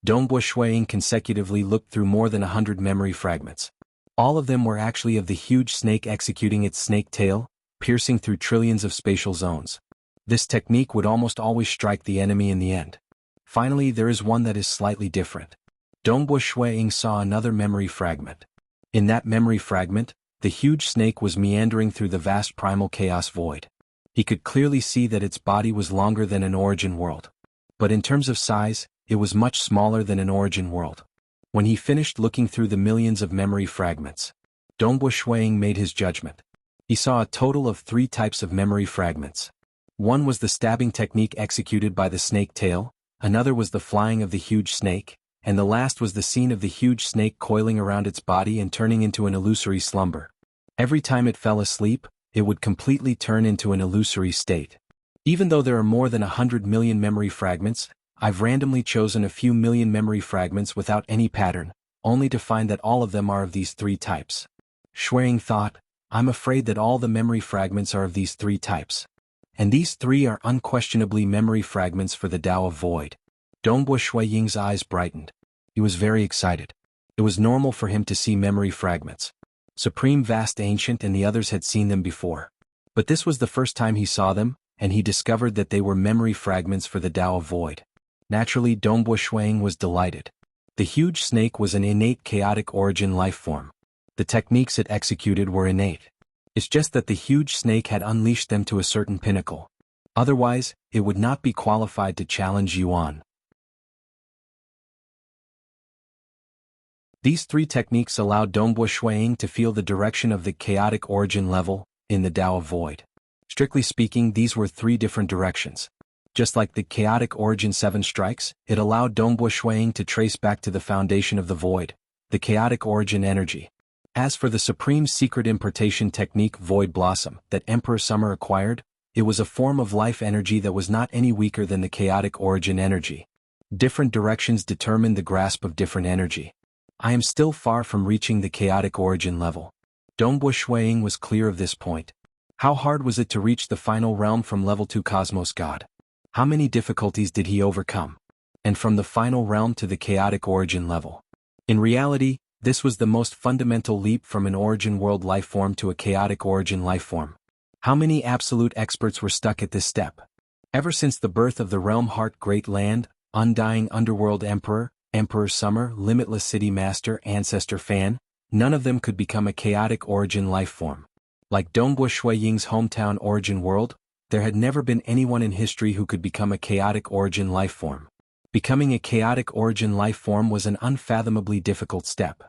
Dongbu Shuiying consecutively looked through more than 100 memory fragments. All of them were actually of the huge snake executing its snake tail, piercing through trillions of spatial zones. This technique would almost always strike the enemy in the end. Finally, there is one that is slightly different. Dongbu Shuiying saw another memory fragment. In that memory fragment, the huge snake was meandering through the vast primal chaos void. He could clearly see that its body was longer than an origin world. But in terms of size, it was much smaller than an origin world. When he finished looking through the millions of memory fragments, Dongbu Shuiying made his judgment. He saw a total of 3 types of memory fragments. One was the stabbing technique executed by the snake tail, another was the flying of the huge snake, and the last was the scene of the huge snake coiling around its body and turning into an illusory slumber. Every time it fell asleep, it would completely turn into an illusory state. Even though there are more than 100 million memory fragments, I've randomly chosen a few million memory fragments without any pattern, only to find that all of them are of these three types. Shui Ying thought, I'm afraid that all the memory fragments are of these three types. And these three are unquestionably memory fragments for the Tao of Void. Dongbo Shui Ying's eyes brightened. He was very excited. It was normal for him to see memory fragments. Supreme Vast Ancient and the others had seen them before. But this was the first time he saw them, and he discovered that they were memory fragments for the Tao of Void. Naturally, Dongbo Shui Ying was delighted. The huge snake was an innate chaotic origin life form. The techniques it executed were innate. It's just that the huge snake had unleashed them to a certain pinnacle. Otherwise, it would not be qualified to challenge Yuan. These three techniques allowed Dongbo Shui Ying to feel the direction of the chaotic origin level in the Tao of Void. Strictly speaking, these were three different directions. Just like the chaotic origin 7 strikes, it allowed Dongbo Shui Ying to trace back to the foundation of the void, the chaotic origin energy. As for the supreme secret importation technique Void Blossom that Emperor Summer acquired, it was a form of life energy that was not any weaker than the chaotic origin energy. Different directions determine the grasp of different energy. I am still far from reaching the chaotic origin level. Dongbo Shui Ying was clear of this point. How hard was it to reach the final realm from level 2 Cosmos God? How many difficulties did he overcome? And from the final realm to the chaotic origin level. In reality, this was the most fundamental leap from an origin world life form to a chaotic origin life form. How many absolute experts were stuck at this step? Ever since the birth of the Realm Heart Great Land, Undying Underworld Emperor, Emperor Summer, Limitless City Master, Ancestor Fan, none of them could become a chaotic origin life form. Like Dongbo Shui Ying's hometown origin world, there had never been anyone in history who could become a chaotic origin life form. Becoming a chaotic origin life form was an unfathomably difficult step.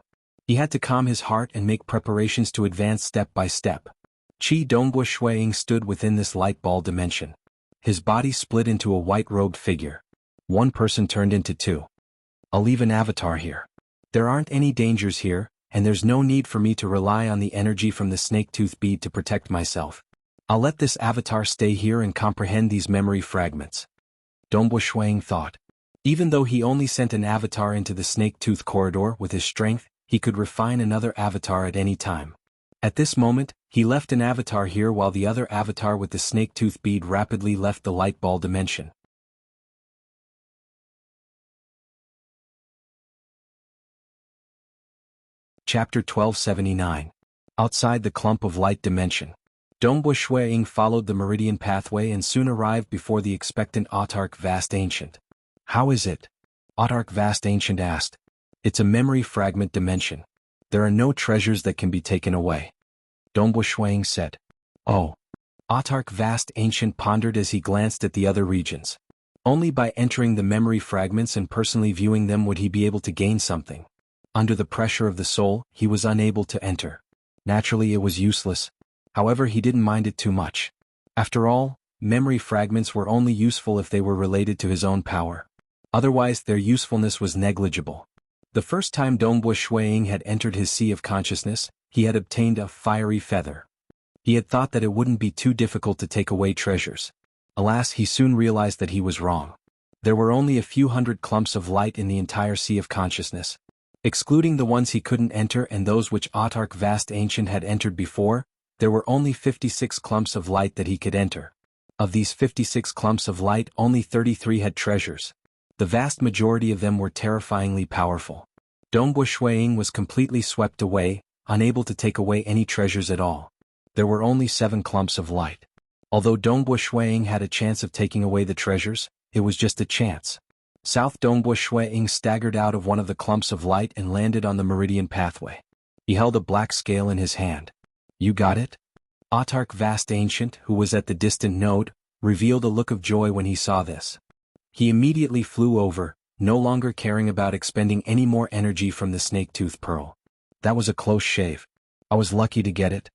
He had to calm his heart and make preparations to advance step by step. Dongbo Shui Ying stood within this light ball dimension. His body split into a white-robed figure. One person turned into two. I'll leave an avatar here. There aren't any dangers here, and there's no need for me to rely on the energy from the snake tooth bead to protect myself. I'll let this avatar stay here and comprehend these memory fragments. Dongbo Shui Ying thought. Even though he only sent an avatar into the snake tooth corridor with his strength, he could refine another avatar at any time. At this moment, he left an avatar here while the other avatar with the snake tooth bead rapidly left the light ball dimension. Chapter 1279. Outside the clump of light dimension. Dongbo Shui Ying followed the meridian pathway and soon arrived before the expectant Autarch Vast Ancient. How is it? Autarch Vast Ancient asked. It's a memory fragment dimension. There are no treasures that can be taken away. Dongbo Shui Ying said. Oh. Autarch Vast Ancient pondered as he glanced at the other regions. Only by entering the memory fragments and personally viewing them would he be able to gain something. Under the pressure of the soul, he was unable to enter. Naturally, it was useless. However, he didn't mind it too much. After all, memory fragments were only useful if they were related to his own power. Otherwise, their usefulness was negligible. The first time Dongbo Shui Ying had entered his sea of consciousness, he had obtained a fiery feather. He had thought that it wouldn't be too difficult to take away treasures. Alas, he soon realized that he was wrong. There were only a few hundred clumps of light in the entire sea of consciousness. Excluding the ones he couldn't enter and those which Autarch Vast Ancient had entered before, there were only 56 clumps of light that he could enter. Of these 56 clumps of light, only 33 had treasures. The vast majority of them were terrifyingly powerful. Dongbo Shui Ying was completely swept away, unable to take away any treasures at all. There were only 7 clumps of light. Although Dongbo Shui Ying had a chance of taking away the treasures, it was just a chance. South Dongbo Shui Ying staggered out of one of the clumps of light and landed on the meridian pathway. He held a black scale in his hand. You got it? Autarch Vast Ancient, who was at the distant node, revealed a look of joy when he saw this. He immediately flew over, no longer caring about expending any more energy from the snake tooth pearl. That was a close shave. I was lucky to get it.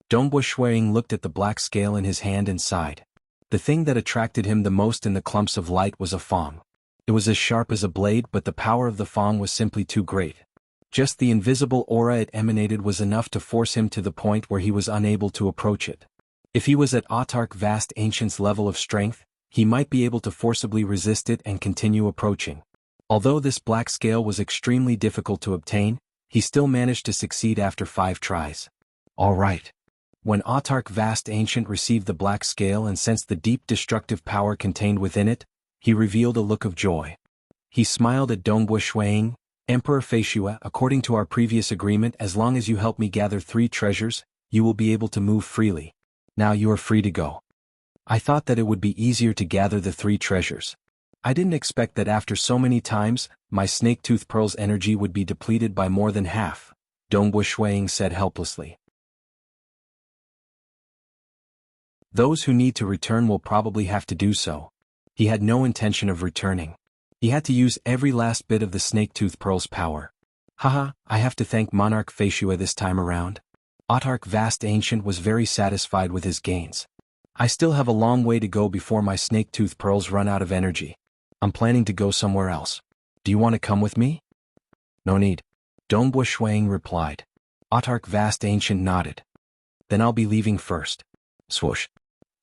Dongbo Shui Ying looked at the black scale in his hand and sighed. The thing that attracted him the most in the clumps of light was a fong. It was as sharp as a blade, but the power of the fong was simply too great. Just the invisible aura it emanated was enough to force him to the point where he was unable to approach it. If he was at Autark Vast Ancient's level of strength, he might be able to forcibly resist it and continue approaching. Although this black scale was extremely difficult to obtain, he still managed to succeed after 5 tries. All right. When Autark Vast Ancient received the black scale and sensed the deep destructive power contained within it, he revealed a look of joy. He smiled at Dongbu Shuiying, Emperor Feishue. According to our previous agreement, as long as you help me gather 3 treasures, you will be able to move freely. Now you are free to go. I thought that it would be easier to gather the 3 treasures. I didn't expect that after so many times, my snake-tooth pearl's energy would be depleted by more than half, Dongbu Shuiying said helplessly. Those who need to return will probably have to do so. He had no intention of returning. He had to use every last bit of the snake-tooth pearl's power. Haha, I have to thank Monarch Feishue this time around. Autark Vast Ancient was very satisfied with his gains. I still have a long way to go before my snake-tooth pearls run out of energy. I'm planning to go somewhere else. Do you want to come with me? No need. Dongbu Shuiying replied. Autark Vast Ancient nodded. Then I'll be leaving first. Swoosh.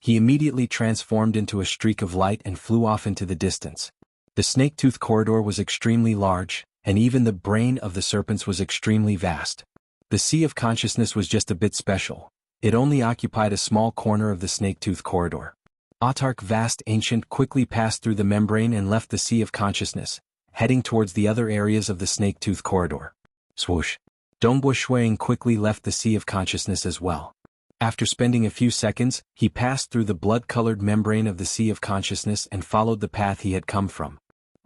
He immediately transformed into a streak of light and flew off into the distance. The snake-tooth corridor was extremely large, and even the brain of the serpents was extremely vast. The Sea of Consciousness was just a bit special. It only occupied a small corner of the snake-tooth corridor. Autark Vast Ancient quickly passed through the membrane and left the Sea of Consciousness, heading towards the other areas of the snake-tooth corridor. Swoosh. Dongbu Shuiying quickly left the Sea of Consciousness as well. After spending a few seconds, he passed through the blood-colored membrane of the Sea of Consciousness and followed the path he had come from.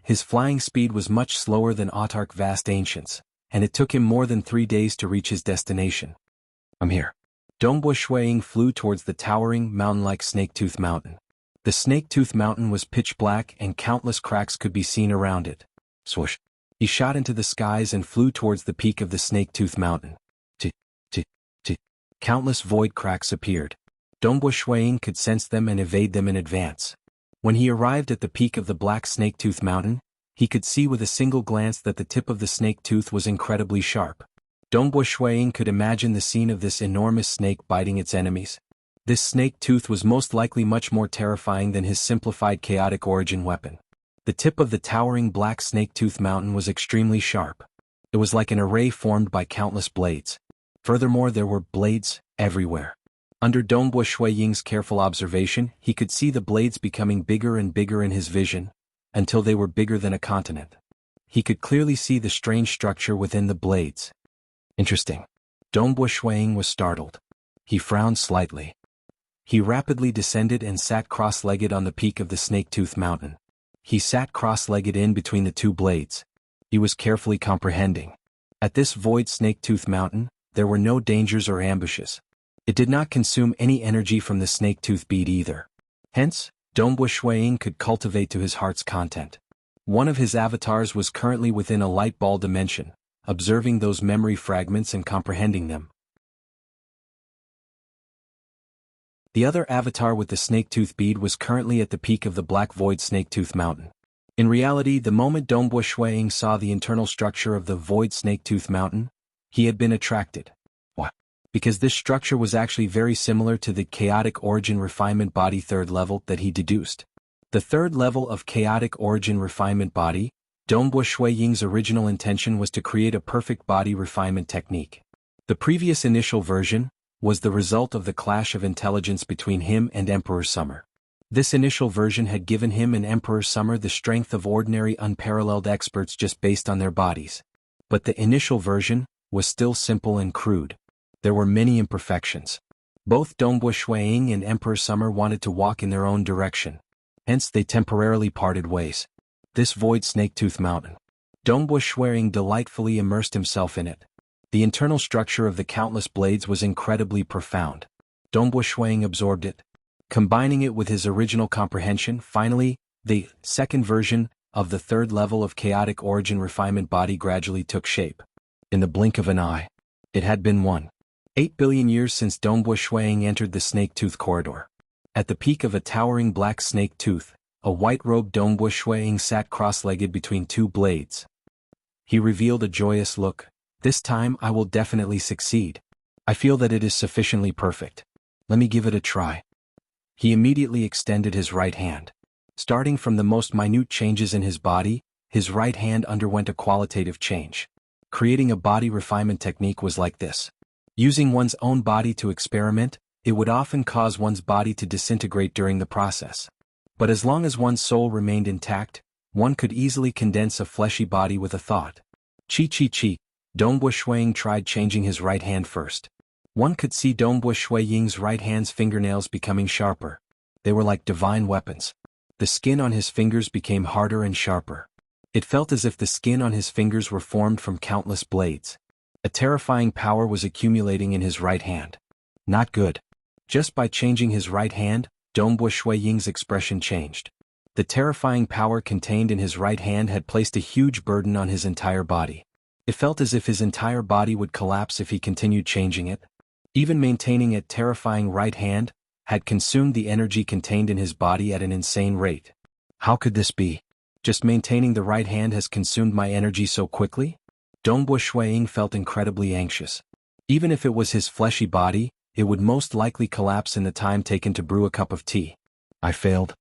His flying speed was much slower than Autark Vast Ancient's, and it took him more than 3 days to reach his destination. I'm here. Dongbu Shuiying flew towards the towering, mountain-like Snake-Tooth Mountain. The Snake-Tooth Mountain was pitch black and countless cracks could be seen around it. Swoosh. He shot into the skies and flew towards the peak of the Snake-Tooth Mountain. Countless void cracks appeared. Dongbu Shuiying could sense them and evade them in advance. When he arrived at the peak of the black Snake-Tooth Mountain, he could see with a single glance that the tip of the snake tooth was incredibly sharp. Dongbu Shuiying could imagine the scene of this enormous snake biting its enemies. This snake tooth was most likely much more terrifying than his simplified chaotic origin weapon. The tip of the towering black Snake-Tooth Mountain was extremely sharp. It was like an array formed by countless blades. Furthermore, there were blades everywhere. Under Dongbu Shuiying's careful observation, he could see the blades becoming bigger and bigger in his vision, until they were bigger than a continent. He could clearly see the strange structure within the blades. Interesting. Dongbu Shuiying was startled. He frowned slightly. He rapidly descended and sat cross-legged on the peak of the Snake-Tooth Mountain. He sat cross-legged in between the 2 blades. He was carefully comprehending. At this void Snake-Tooth Mountain, there were no dangers or ambushes. It did not consume any energy from the snake-tooth bead either. Hence, Dongbu Shuiying could cultivate to his heart's content. One of his avatars was currently within a light ball dimension, observing those memory fragments and comprehending them. The other avatar with the snake-tooth bead was currently at the peak of the black void Snake-Tooth Mountain. In reality, the moment Dongbu Shuiying saw the internal structure of the void Snake-Tooth Mountain, he had been attracted. What? Because this structure was actually very similar to the chaotic origin refinement body 3rd level that he deduced. The 3rd level of chaotic origin refinement body, Dongbu Shuiying's original intention was to create a perfect body refinement technique. The previous initial version was the result of the clash of intelligence between him and Emperor Summer. This initial version had given him and Emperor Summer the strength of ordinary unparalleled experts just based on their bodies. But the initial version was still simple and crude. There were many imperfections. Both Dongbu Shuiying and Emperor Summer wanted to walk in their own direction. Hence they temporarily parted ways. This void Snake-Tooth Mountain. Dongbu Shuiying delightfully immersed himself in it. The internal structure of the countless blades was incredibly profound. Dongbu Shuiying absorbed it. Combining it with his original comprehension, finally, the 2nd version of the 3rd level of chaotic origin refinement body gradually took shape. In the blink of an eye. It had been 1.8 billion years since Dongbu Shuiying entered the Snake-Tooth Corridor. At the peak of a towering black snake tooth, a white-robed Dongbu Shuiying sat cross-legged between 2 blades. He revealed a joyous look. This time I will definitely succeed. I feel that it is sufficiently perfect. Let me give it a try. He immediately extended his right hand. Starting from the most minute changes in his body, his right hand underwent a qualitative change. Creating a body refinement technique was like this. Using one's own body to experiment, it would often cause one's body to disintegrate during the process. But as long as one's soul remained intact, one could easily condense a fleshy body with a thought. Chi. Dongbo Shuiying tried changing his right hand first. One could see Dongbo Shuiying's right hand's fingernails becoming sharper. They were like divine weapons. The skin on his fingers became harder and sharper. It felt as if the skin on his fingers were formed from countless blades. A terrifying power was accumulating in his right hand. Not good. Just by changing his right hand, Dongbo Shuiying's expression changed. The terrifying power contained in his right hand had placed a huge burden on his entire body. It felt as if his entire body would collapse if he continued changing it. Even maintaining a terrifying right hand had consumed the energy contained in his body at an insane rate. How could this be? Just maintaining the right hand has consumed my energy so quickly? Dongbo Shuiying felt incredibly anxious. Even if it was his fleshy body, it would most likely collapse in the time taken to brew a cup of tea. I failed.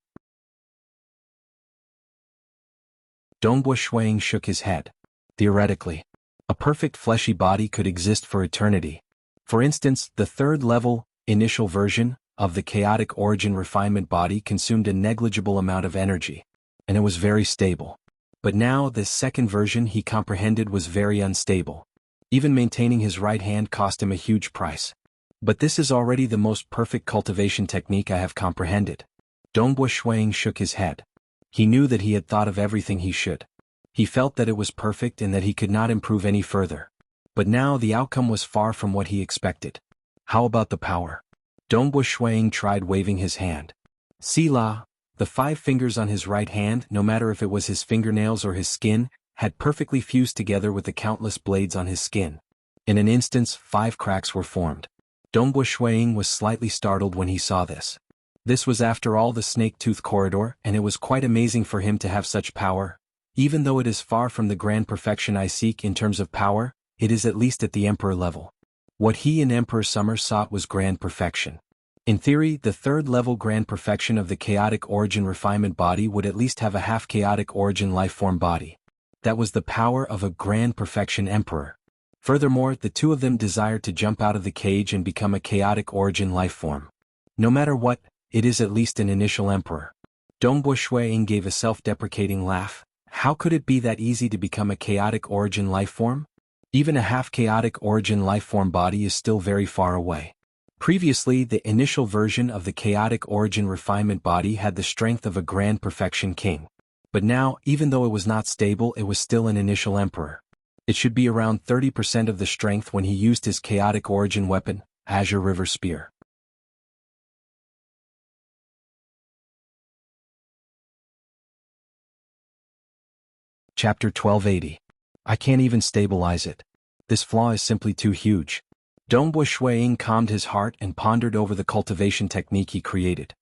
Dongbo Shuiying shook his head. Theoretically, a perfect fleshy body could exist for eternity. For instance, the third-level, initial version of the chaotic origin refinement body consumed a negligible amount of energy, and it was very stable. But now, this second version he comprehended was very unstable. Even maintaining his right hand cost him a huge price. But this is already the most perfect cultivation technique I have comprehended. Dongbo Shuiying shook his head. He knew that he had thought of everything he should. He felt that it was perfect and that he could not improve any further. But now the outcome was far from what he expected. How about the power? Dongbo Shuiying tried waving his hand. Sila, the 5 fingers on his right hand, no matter if it was his fingernails or his skin, had perfectly fused together with the countless blades on his skin. In an instant, 5 cracks were formed. Dongbo Shuiying was slightly startled when he saw this. This was after all the snake-tooth corridor, and it was quite amazing for him to have such power. Even though it is far from the grand perfection I seek in terms of power, it is at least at the Emperor level. What he and Emperor Summer sought was grand perfection. In theory, the third-level grand perfection of the chaotic origin refinement body would at least have a half-chaotic origin life-form body. That was the power of a grand perfection Emperor. Furthermore, the two of them desired to jump out of the cage and become a chaotic origin life-form. No matter what, it is at least an initial Emperor. Dongbo Shuiying gave a self-deprecating laugh. How could it be that easy to become a chaotic origin life-form? Even a half-chaotic origin life-form body is still very far away. Previously, the initial version of the chaotic origin refinement body had the strength of a grand perfection king. But now, even though it was not stable, it was still an initial emperor. It should be around 30% of the strength when he used his chaotic origin weapon, Azure River Spear. Chapter 1280. I can't even stabilize it. This flaw is simply too huge. Dongbo Shuiying calmed his heart and pondered over the cultivation technique he created.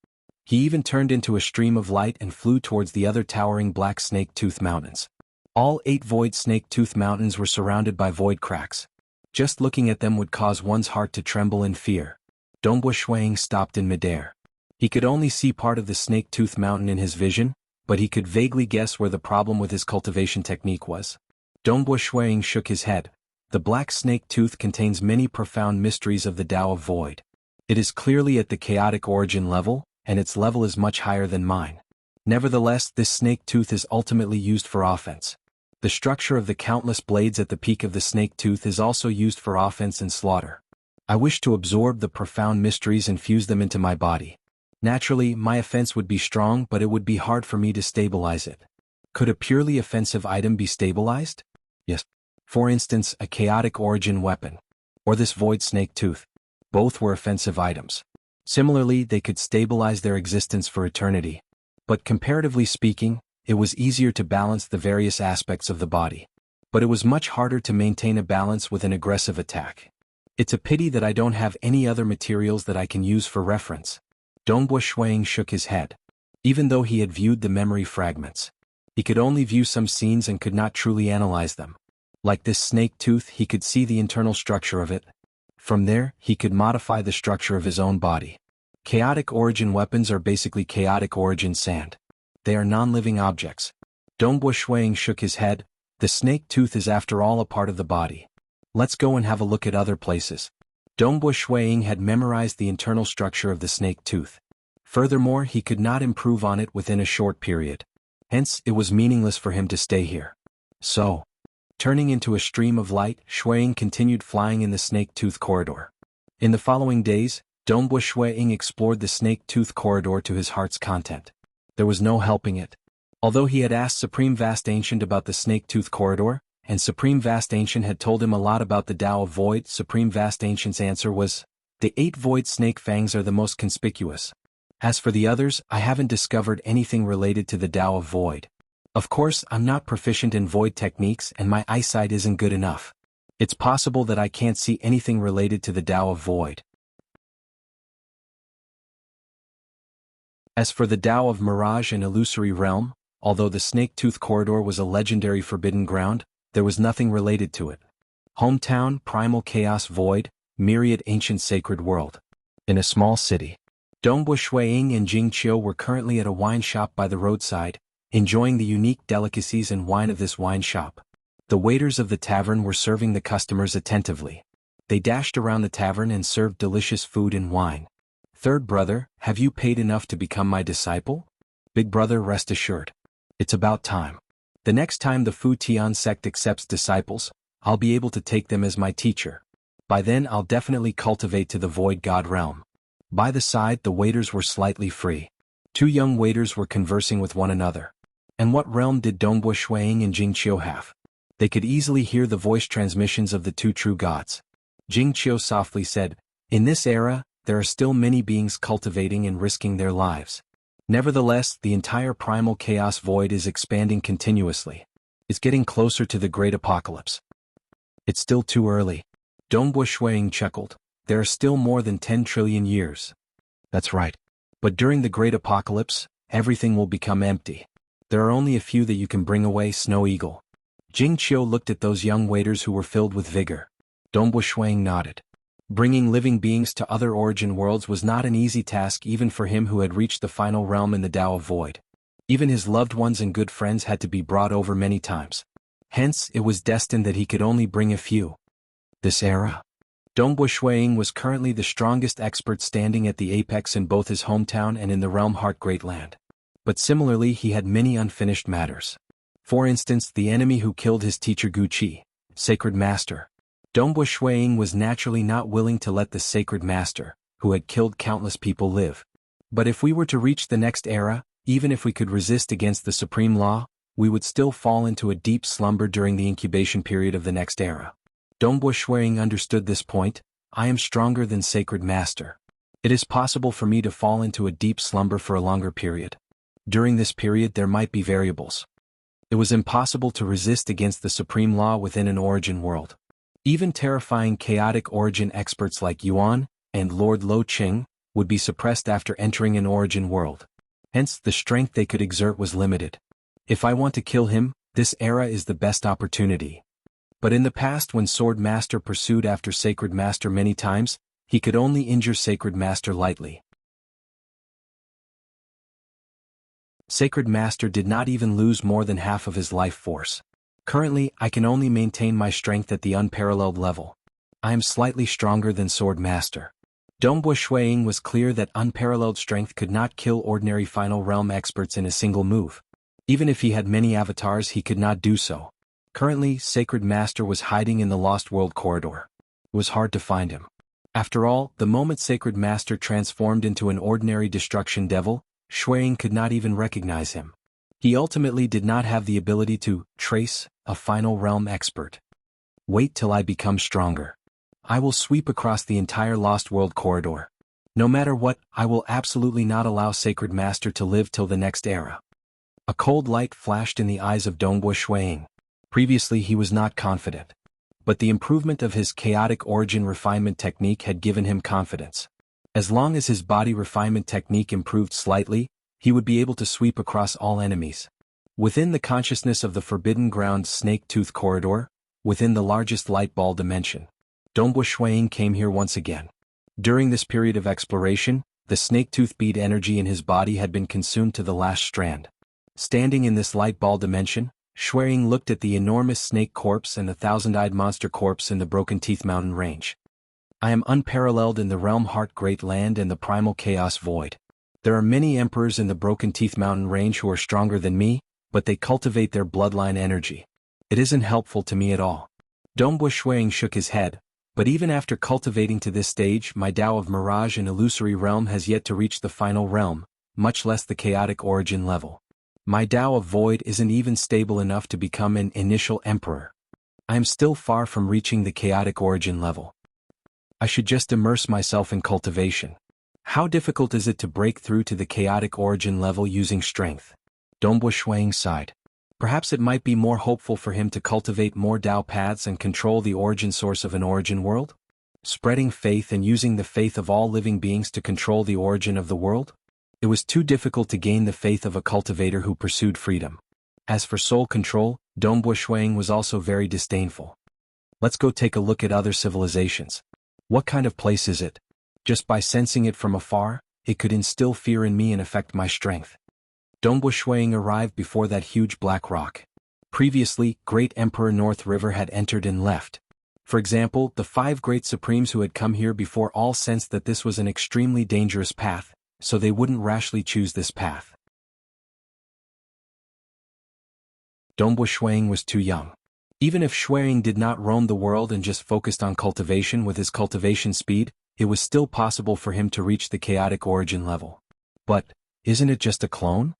He even turned into a stream of light and flew towards the other towering black snake-tooth mountains. All 8 void snake-tooth mountains were surrounded by void cracks. Just looking at them would cause one's heart to tremble in fear. Dongbo Shuiying stopped in midair. He could only see part of the snake-tooth mountain in his vision, but he could vaguely guess where the problem with his cultivation technique was. Dongbo Shuiying shook his head. The black snake tooth contains many profound mysteries of the Tao of Void. It is clearly at the chaotic origin level, and its level is much higher than mine. Nevertheless, this snake tooth is ultimately used for offense. The structure of the countless blades at the peak of the snake tooth is also used for offense and slaughter. I wish to absorb the profound mysteries and fuse them into my body. Naturally, my offense would be strong, but it would be hard for me to stabilize it. Could a purely offensive item be stabilized? Yes. For instance, a chaotic origin weapon. Or this void snake tooth. Both were offensive items. Similarly, they could stabilize their existence for eternity. But comparatively speaking, it was easier to balance the various aspects of the body. But it was much harder to maintain a balance with an aggressive attack. It's a pity that I don't have any other materials that I can use for reference. Dongbo Shuiying shook his head. Even though he had viewed the memory fragments, he could only view some scenes and could not truly analyze them. Like this snake tooth, he could see the internal structure of it. From there, he could modify the structure of his own body. Chaotic origin weapons are basically chaotic origin sand. They are non-living objects. Dongbua Shuiying shook his head. The snake tooth is after all a part of the body. Let's go and have a look at other places. Dongbua Shuiying had memorized the internal structure of the snake tooth. Furthermore, he could not improve on it within a short period. Hence, it was meaningless for him to stay here. So, turning into a stream of light, Shuiying continued flying in the snake tooth corridor. In the following days, Dongbua Shuiying explored the snake tooth corridor to his heart's content. There was no helping it. Although he had asked Supreme Vast Ancient about the snake tooth corridor, and Supreme Vast Ancient had told him a lot about the Tao of Void, Supreme Vast Ancient's answer was, "The 8 void snake fangs are the most conspicuous. As for the others, I haven't discovered anything related to the Tao of Void. Of course, I'm not proficient in void techniques and my eyesight isn't good enough. It's possible that I can't see anything related to the Tao of Void. As for the Tao of Mirage and Illusory Realm, although the Snake Tooth Corridor was a legendary forbidden ground, there was nothing related to it. Hometown, Primal Chaos Void, Myriad Ancient Sacred World. In a small city. Dongbua Shuiying and Jingqiu were currently at a wine shop by the roadside, enjoying the unique delicacies and wine of this wine shop. The waiters of the tavern were serving the customers attentively. They dashed around the tavern and served delicious food and wine. "Third brother, have you paid enough to become my disciple?" "Big brother, rest assured. It's about time. The next time the Fu Tian sect accepts disciples, I'll be able to take them as my teacher. By then I'll definitely cultivate to the Void God realm." By the side, the waiters were slightly free. 2 young waiters were conversing with one another. And what realm did Dongbua Shuiying and Jingqiu have? They could easily hear the voice transmissions of the 2 true gods. Jingqiu softly said, "In this era, there are still many beings cultivating and risking their lives. Nevertheless, the entire primal chaos void is expanding continuously. It's getting closer to the great apocalypse." "It's still too early." Dongbua Shuiying chuckled. "There are still more than 10 trillion years." "That's right. But during the great apocalypse, everything will become empty. There are only a few that you can bring away, Snow Eagle." Jingqiu looked at those young waiters who were filled with vigor. Dongbua Shuiying nodded. Bringing living beings to other origin worlds was not an easy task even for him who had reached the final realm in the Tao of Void. Even his loved ones and good friends had to be brought over many times. Hence, it was destined that he could only bring a few. This era. Dongbua Shuiying was currently the strongest expert standing at the apex in both his hometown and in the realm Heart Great Land. But similarly he had many unfinished matters. For instance, the enemy who killed his teacher Guqi, Sacred Master. Dongbua Shuiying was naturally not willing to let the Sacred Master, who had killed countless people, live. But if we were to reach the next era, even if we could resist against the supreme law, we would still fall into a deep slumber during the incubation period of the next era. Dongbua Shuiying understood this point. "I am stronger than Sacred Master. It is possible for me to fall into a deep slumber for a longer period. During this period there might be variables. It was impossible to resist against the supreme law within an origin world. Even terrifying chaotic origin experts like Yuan and Lord Lo Qing would be suppressed after entering an origin world. Hence, the strength they could exert was limited. If I want to kill him, this era is the best opportunity." But in the past, when Sword Master pursued after Sacred Master many times, he could only injure Sacred Master lightly. Sacred Master did not even lose more than half of his life force. Currently, I can only maintain my strength at the unparalleled level. I am slightly stronger than Sword Master. Dongbua Shuiying was clear that unparalleled strength could not kill ordinary Final Realm experts in a single move. Even if he had many avatars, he could not do so. Currently, Sacred Master was hiding in the Lost World corridor. It was hard to find him. After all, the moment Sacred Master transformed into an ordinary destruction devil, Shuiying could not even recognize him. He ultimately did not have the ability to trace a Final Realm expert. "Wait till I become stronger. I will sweep across the entire Lost World corridor. No matter what, I will absolutely not allow Sacred Master to live till the next era." A cold light flashed in the eyes of Dongbua Shuiying. Previously he was not confident. But the improvement of his chaotic origin refinement technique had given him confidence. As long as his body refinement technique improved slightly, he would be able to sweep across all enemies. Within the consciousness of the Forbidden Ground Snake Tooth Corridor, within the largest light ball dimension, Dongbu Shuiying came here once again. During this period of exploration, the snake-tooth bead energy in his body had been consumed to the last strand. Standing in this light ball dimension, Shuiying looked at the enormous snake corpse and the thousand-eyed monster corpse in the Broken Teeth Mountain range. I am unparalleled in the Realm Heart Great Land and the Primal Chaos Void. There are many emperors in the Broken Teeth Mountain range who are stronger than me, but they cultivate their bloodline energy. It isn't helpful to me at all. Dongbu Shuiying shook his head, but even after cultivating to this stage, my Tao of Mirage and Illusory Realm has yet to reach the final realm, much less the chaotic origin level. My Tao of Void isn't even stable enough to become an initial emperor. I am still far from reaching the chaotic origin level. I should just immerse myself in cultivation. How difficult is it to break through to the chaotic origin level using strength? Dongbu Shuiying sighed. Perhaps it might be more hopeful for him to cultivate more Tao paths and control the origin source of an origin world? Spreading faith and using the faith of all living beings to control the origin of the world? It was too difficult to gain the faith of a cultivator who pursued freedom. As for soul control, Dongbu Shuiying was also very disdainful. Let's go take a look at other civilizations. What kind of place is it? Just by sensing it from afar, it could instill fear in me and affect my strength. Dongbu Shuiying arrived before that huge black rock. Previously, Great Emperor North River had entered and left. For example, the 5 great supremes who had come here before all sensed that this was an extremely dangerous path, so they wouldn't rashly choose this path. Dongbu Shuiying was too young. Even if Shuiying did not roam the world and just focused on cultivation with his cultivation speed, it was still possible for him to reach the chaotic origin level. But, isn't it just a clone?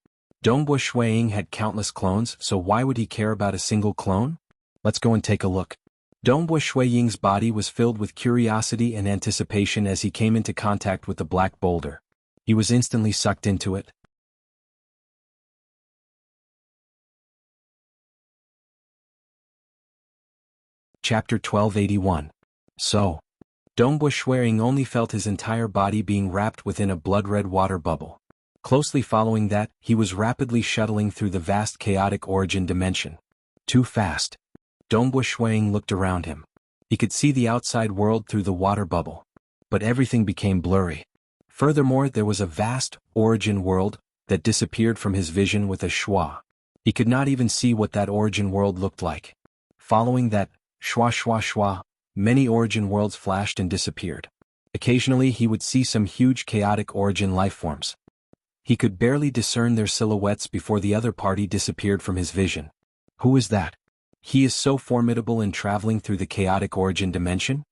Dongbu Shuiying had countless clones, so why would he care about a single clone? Let's go and take a look. Dongbu Shuiying's body was filled with curiosity and anticipation as he came into contact with the black boulder. He was instantly sucked into it. Chapter 1281. So, Dongbu Shuiying only felt his entire body being wrapped within a blood-red water bubble. Closely following that, he was rapidly shuttling through the vast chaotic origin dimension. Too fast. Dongbu Shuiying looked around him. He could see the outside world through the water bubble. But everything became blurry. Furthermore, there was a vast origin world that disappeared from his vision with a schwa. He could not even see what that origin world looked like. Following that schwa schwa schwa, many origin worlds flashed and disappeared. Occasionally he would see some huge chaotic origin lifeforms. He could barely discern their silhouettes before the other party disappeared from his vision. Who is that? He is so formidable in traveling through the chaotic origin dimension?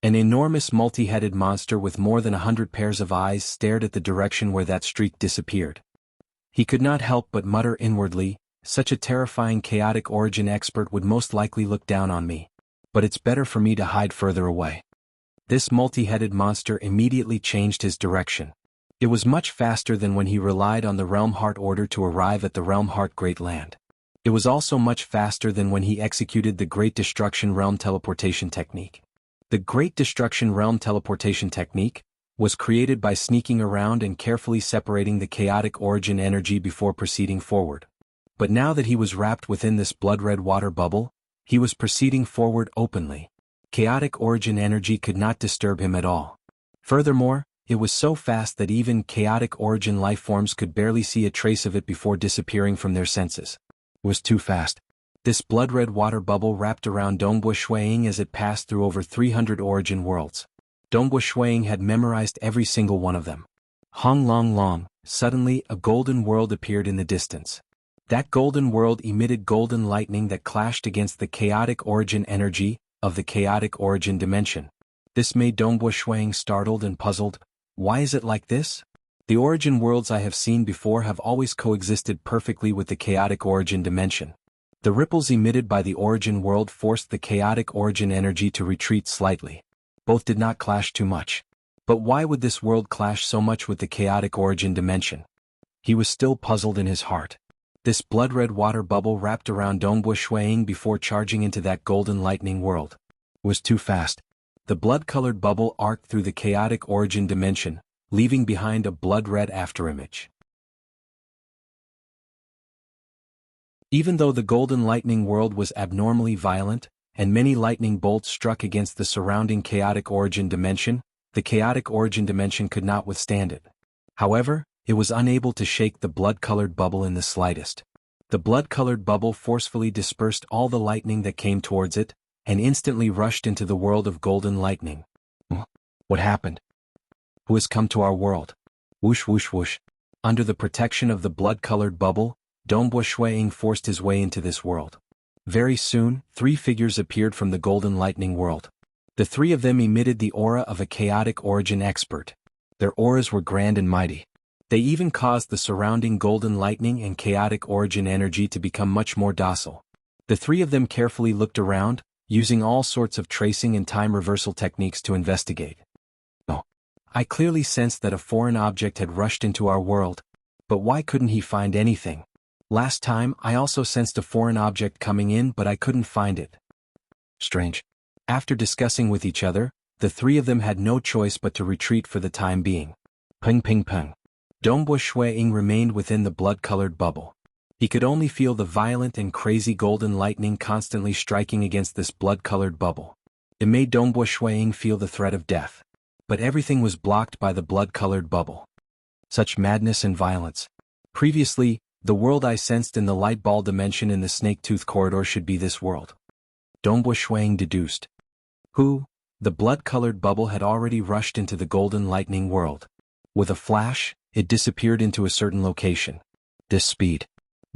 An enormous multi-headed monster with more than 100 pairs of eyes stared at the direction where that streak disappeared. He could not help but mutter inwardly, such a terrifying chaotic origin expert would most likely look down on me. But it's better for me to hide further away. This multi-headed monster immediately changed his direction. It was much faster than when he relied on the Realm Heart Order to arrive at the Realm Heart Great Land. It was also much faster than when he executed the Great Destruction Realm Teleportation Technique. The Great Destruction Realm Teleportation Technique was created by sneaking around and carefully separating the chaotic origin energy before proceeding forward. But now that he was wrapped within this blood-red water bubble, he was proceeding forward openly. Chaotic origin energy could not disturb him at all. Furthermore, it was so fast that even chaotic origin lifeforms could barely see a trace of it before disappearing from their senses. It was too fast. This blood-red water bubble wrapped around Dongbu Shuiying as it passed through over 300 origin worlds. Dongbu Shuiying had memorized every single one of them. Hong long long, suddenly a golden world appeared in the distance. That golden world emitted golden lightning that clashed against the chaotic origin energy of the chaotic origin dimension. This made Dongbu Shuiying startled and puzzled. Why is it like this? The origin worlds I have seen before have always coexisted perfectly with the chaotic origin dimension. The ripples emitted by the origin world forced the chaotic origin energy to retreat slightly. Both did not clash too much. But why would this world clash so much with the chaotic origin dimension? He was still puzzled in his heart. This blood-red water bubble wrapped around Dongbu Shuiying before charging into that golden lightning world. It was too fast. The blood-colored bubble arced through the chaotic origin dimension, leaving behind a blood-red afterimage. Even though the golden lightning world was abnormally violent, and many lightning bolts struck against the surrounding chaotic origin dimension. The chaotic origin dimension could not withstand it. However, it was unable to shake the blood-colored bubble in the slightest. The blood-colored bubble forcefully dispersed all the lightning that came towards it, and instantly rushed into the world of golden lightning. What happened? Who has come to our world? Whoosh whoosh whoosh. Under the protection of the blood-colored bubble, Dongbo Shuiying forced his way into this world. Very soon, 3 figures appeared from the golden lightning world. The 3 of them emitted the aura of a chaotic origin expert. Their auras were grand and mighty. They even caused the surrounding golden lightning and chaotic origin energy to become much more docile. The 3 of them carefully looked around, using all sorts of tracing and time reversal techniques to investigate. I clearly sensed that a foreign object had rushed into our world. But why couldn't he find anything? Last time, I also sensed a foreign object coming in, but I couldn't find it. Strange. After discussing with each other, the 3 of them had no choice but to retreat for the time being. Ping ping ping. Dongbo Shuiying remained within the blood-colored bubble. He could only feel the violent and crazy golden lightning constantly striking against this blood-colored bubble. It made Dongbo Shuiying feel the threat of death. But everything was blocked by the blood-colored bubble. Such madness and violence. Previously, the world I sensed in the light ball dimension in the snake-tooth corridor should be this world. Dongbo Shuiying deduced. The blood-colored bubble had already rushed into the golden lightning world. With a flash, it disappeared into a certain location. This speed.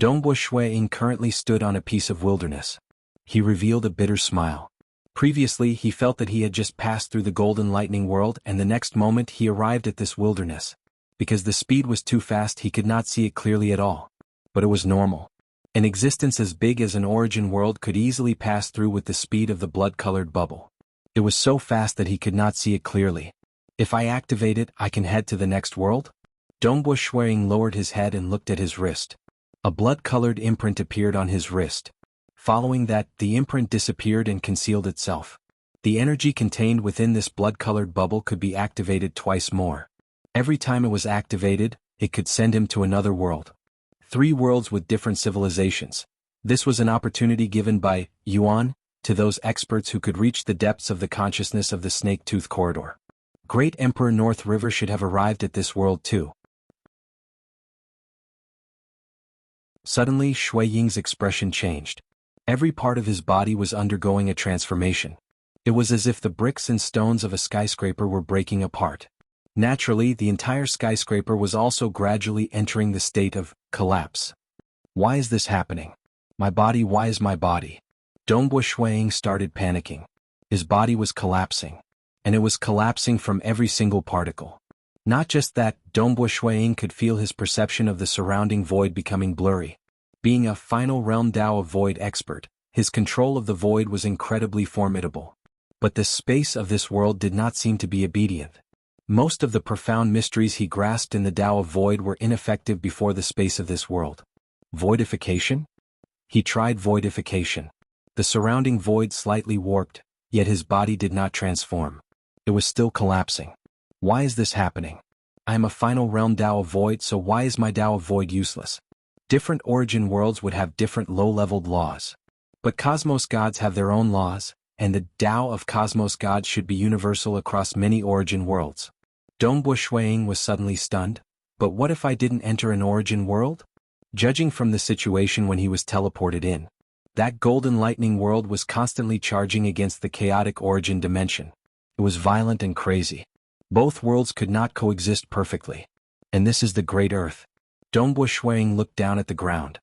Dongbo Shuiying currently stood on a piece of wilderness. He revealed a bitter smile. Previously, he felt that he had just passed through the golden lightning world, and the next moment he arrived at this wilderness. Because the speed was too fast, he could not see it clearly at all. But it was normal. An existence as big as an origin world could easily pass through with the speed of the blood-colored bubble. It was so fast that he could not see it clearly. If I activate it, I can head to the next world? Dongbo Shuiying lowered his head and looked at his wrist. A blood-colored imprint appeared on his wrist. Following that, the imprint disappeared and concealed itself. The energy contained within this blood-colored bubble could be activated twice more. Every time it was activated, it could send him to another world. 3 worlds with different civilizations. This was an opportunity given by Yuan to those experts who could reach the depths of the consciousness of the snake-tooth corridor. Great Emperor North River should have arrived at this world too. Suddenly, Shuiying's expression changed. Every part of his body was undergoing a transformation. It was as if the bricks and stones of a skyscraper were breaking apart. Naturally, the entire skyscraper was also gradually entering the state of collapse. Why is this happening? My body, why is my body? Dongbo Shuiying started panicking. His body was collapsing. And it was collapsing from every single particle. Not just that, Dongbo Shuiying could feel his perception of the surrounding void becoming blurry. Being a final realm Tao of Void expert, his control of the void was incredibly formidable. But the space of this world did not seem to be obedient. Most of the profound mysteries he grasped in the Tao of Void were ineffective before the space of this world. Voidification? He tried voidification. The surrounding void slightly warped, yet his body did not transform. It was still collapsing. Why is this happening? I am a final realm Tao of Void, so why is my Tao of Void useless? Different origin worlds would have different low-leveled laws. But Cosmos gods have their own laws, and the Tao of Cosmos gods should be universal across many origin worlds. Dongbo Shuiying was suddenly stunned. But what if I didn't enter an origin world? Judging from the situation when he was teleported in, that golden lightning world was constantly charging against the chaotic origin dimension. It was violent and crazy. Both worlds could not coexist perfectly. And this is the Great Earth. Dongbo Shuiying looked down at the ground.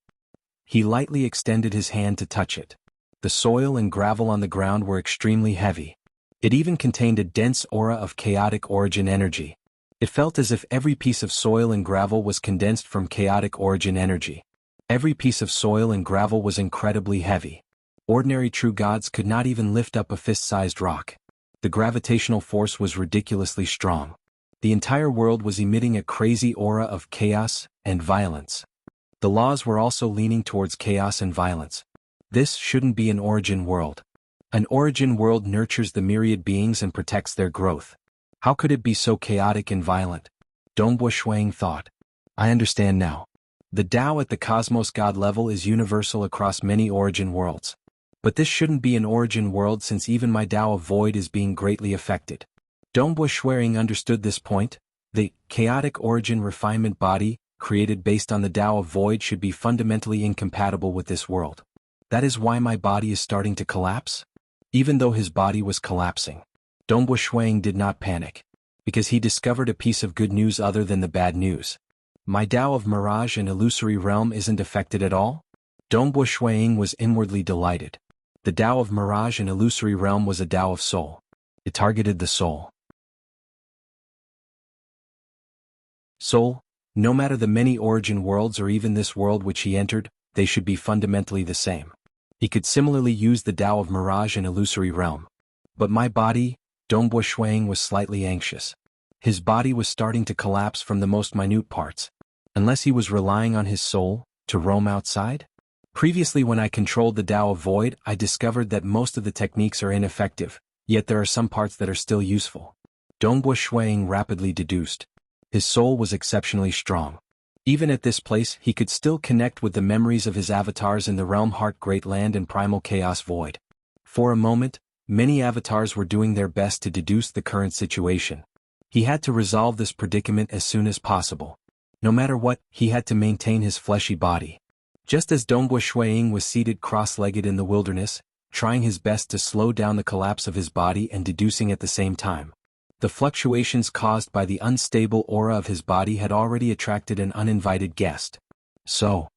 He lightly extended his hand to touch it. The soil and gravel on the ground were extremely heavy. It even contained a dense aura of chaotic origin energy. It felt as if every piece of soil and gravel was condensed from chaotic origin energy. Every piece of soil and gravel was incredibly heavy. Ordinary true gods could not even lift up a fist-sized rock. The gravitational force was ridiculously strong. The entire world was emitting a crazy aura of chaos and violence. The laws were also leaning towards chaos and violence. This shouldn't be an origin world. An origin world nurtures the myriad beings and protects their growth. How could it be so chaotic and violent? Dongbo Shuiying thought. I understand now. The Tao at the Cosmos God level is universal across many origin worlds. But this shouldn't be an origin world since even my Tao of Void is being greatly affected. Dongbo Shuang understood this point. The chaotic origin refinement body, created based on the Tao of Void, should be fundamentally incompatible with this world. That is why my body is starting to collapse? Even though his body was collapsing, Dongbo Shuang did not panic, because he discovered a piece of good news other than the bad news. My Tao of Mirage and Illusory Realm isn't affected at all? Dongbo Shuang was inwardly delighted. The Tao of Mirage and Illusory Realm was a Tao of Soul. It targeted the soul. Soul, no matter the many origin worlds or even this world which he entered, they should be fundamentally the same. He could similarly use the Tao of Mirage and Illusory Realm. But my body, Dongbo Shuang was slightly anxious. His body was starting to collapse from the most minute parts. Unless he was relying on his soul to roam outside? Previously, when I controlled the Tao of Void, I discovered that most of the techniques are ineffective, yet there are some parts that are still useful. Dongbo Shuang rapidly deduced. His soul was exceptionally strong. Even at this place, he could still connect with the memories of his avatars in the Realm Heart Great Land and Primal Chaos Void. For a moment, many avatars were doing their best to deduce the current situation. He had to resolve this predicament as soon as possible. No matter what, he had to maintain his fleshy body. Just as Dongbo Shuang was seated cross-legged in the wilderness, trying his best to slow down the collapse of his body and deducing at the same time. The fluctuations caused by the unstable aura of his body had already attracted an uninvited guest. So,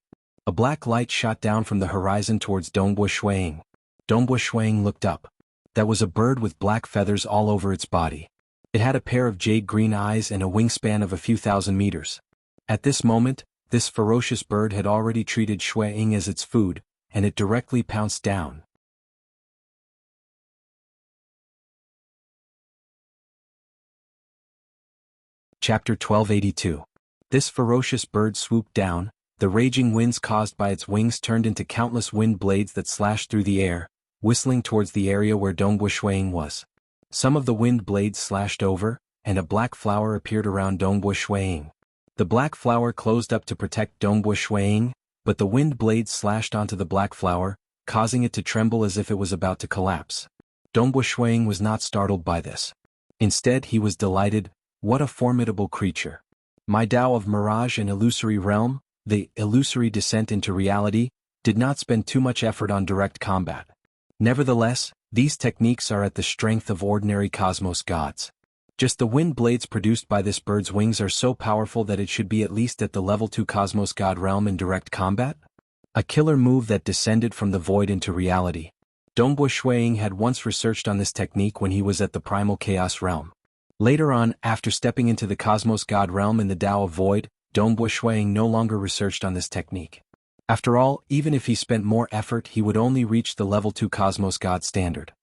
a black light shot down from the horizon towards Dongbo Shuang. Dongbo Shuang looked up. That was a bird with black feathers all over its body. It had a pair of jade-green eyes and a wingspan of a few thousand meters. At this moment, this ferocious bird had already treated Shuang as its food, and it directly pounced down. Chapter 1282. This ferocious bird swooped down. The raging winds caused by its wings turned into countless wind blades that slashed through the air, whistling towards the area where Dongbo Shuang was. Some of the wind blades slashed over, and a black flower appeared around Dongbo Shuang. The black flower closed up to protect Dongbo Shuang, but the wind blades slashed onto the black flower, causing it to tremble as if it was about to collapse. Dongbo Shuang was not startled by this. Instead, he was delighted. What a formidable creature. My Tao of Mirage and Illusory Realm, the illusory descent into reality, did not spend too much effort on direct combat. Nevertheless, these techniques are at the strength of ordinary cosmos gods. Just the wind blades produced by this bird's wings are so powerful that it should be at least at the level 2 cosmos god realm in direct combat? A killer move that descended from the void into reality. Dongbo Shuang had once researched on this technique when he was at the Primal Chaos realm. Later on, after stepping into the Cosmos God realm in the Tao of Void, Dongbo Shuang no longer researched on this technique. After all, even if he spent more effort, he would only reach the level 2 Cosmos God standard.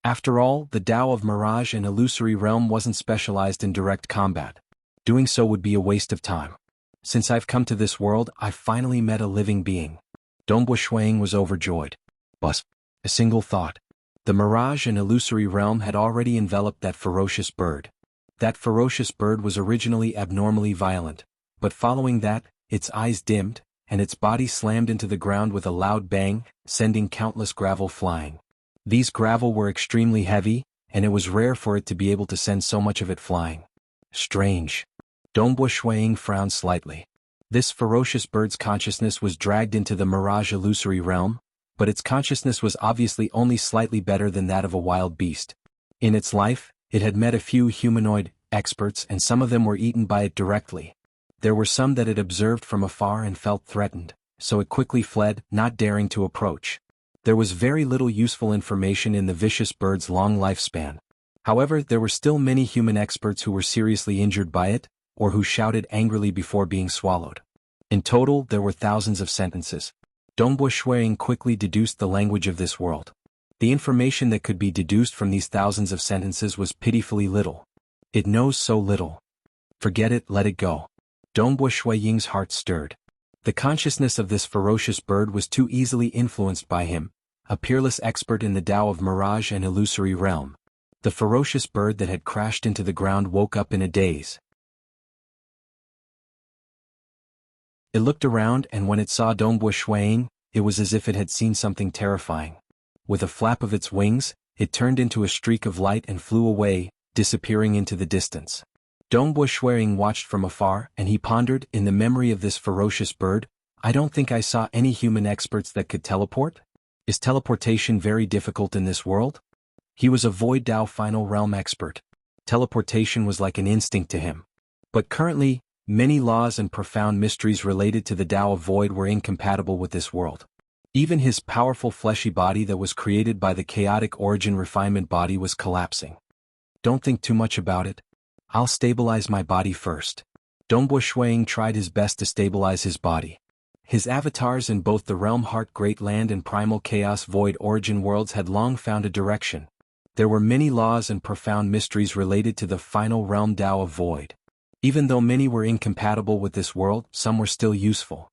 After all, the Tao of Mirage and Illusory Realm wasn't specialized in direct combat. Doing so would be a waste of time. Since I've come to this world, I've finally met a living being. Dongbo Shuang was overjoyed. But a single thought. The Mirage and Illusory Realm had already enveloped that ferocious bird. That ferocious bird was originally abnormally violent, but following that, its eyes dimmed, and its body slammed into the ground with a loud bang, sending countless gravel flying. These gravel were extremely heavy, and it was rare for it to be able to send so much of it flying. Strange. Dongbo Shuang frowned slightly. This ferocious bird's consciousness was dragged into the Mirage Illusory Realm, but its consciousness was obviously only slightly better than that of a wild beast. In its life, it had met a few humanoid experts, and some of them were eaten by it directly. There were some that it observed from afar and felt threatened, so it quickly fled, not daring to approach. There was very little useful information in the vicious bird's long lifespan. However, there were still many human experts who were seriously injured by it, or who shouted angrily before being swallowed. In total, there were thousands of sentences. Dongbo Shuang quickly deduced the language of this world. The information that could be deduced from these thousands of sentences was pitifully little. It knows so little. Forget it, let it go. Dongbo Shuang's heart stirred. The consciousness of this ferocious bird was too easily influenced by him, a peerless expert in the Tao of Mirage and Illusory Realm. The ferocious bird that had crashed into the ground woke up in a daze. It looked around, and when it saw Dongbo Shuang, it was as if it had seen something terrifying. With a flap of its wings, it turned into a streak of light and flew away, disappearing into the distance. Dongbo Shuiying watched from afar, and he pondered, in the memory of this ferocious bird, I don't think I saw any human experts that could teleport? Is teleportation very difficult in this world? He was a Void Dao Final Realm expert. Teleportation was like an instinct to him. But currently, many laws and profound mysteries related to the Dao of Void were incompatible with this world. Even his powerful fleshy body that was created by the chaotic origin refinement body was collapsing. Don't think too much about it. I'll stabilize my body first. Dongbo Shuiying tried his best to stabilize his body. His avatars in both the Realm Heart Great Land and Primal Chaos Void Origin worlds had long found a direction. There were many laws and profound mysteries related to the final realm Dao of Void. Even though many were incompatible with this world, some were still useful.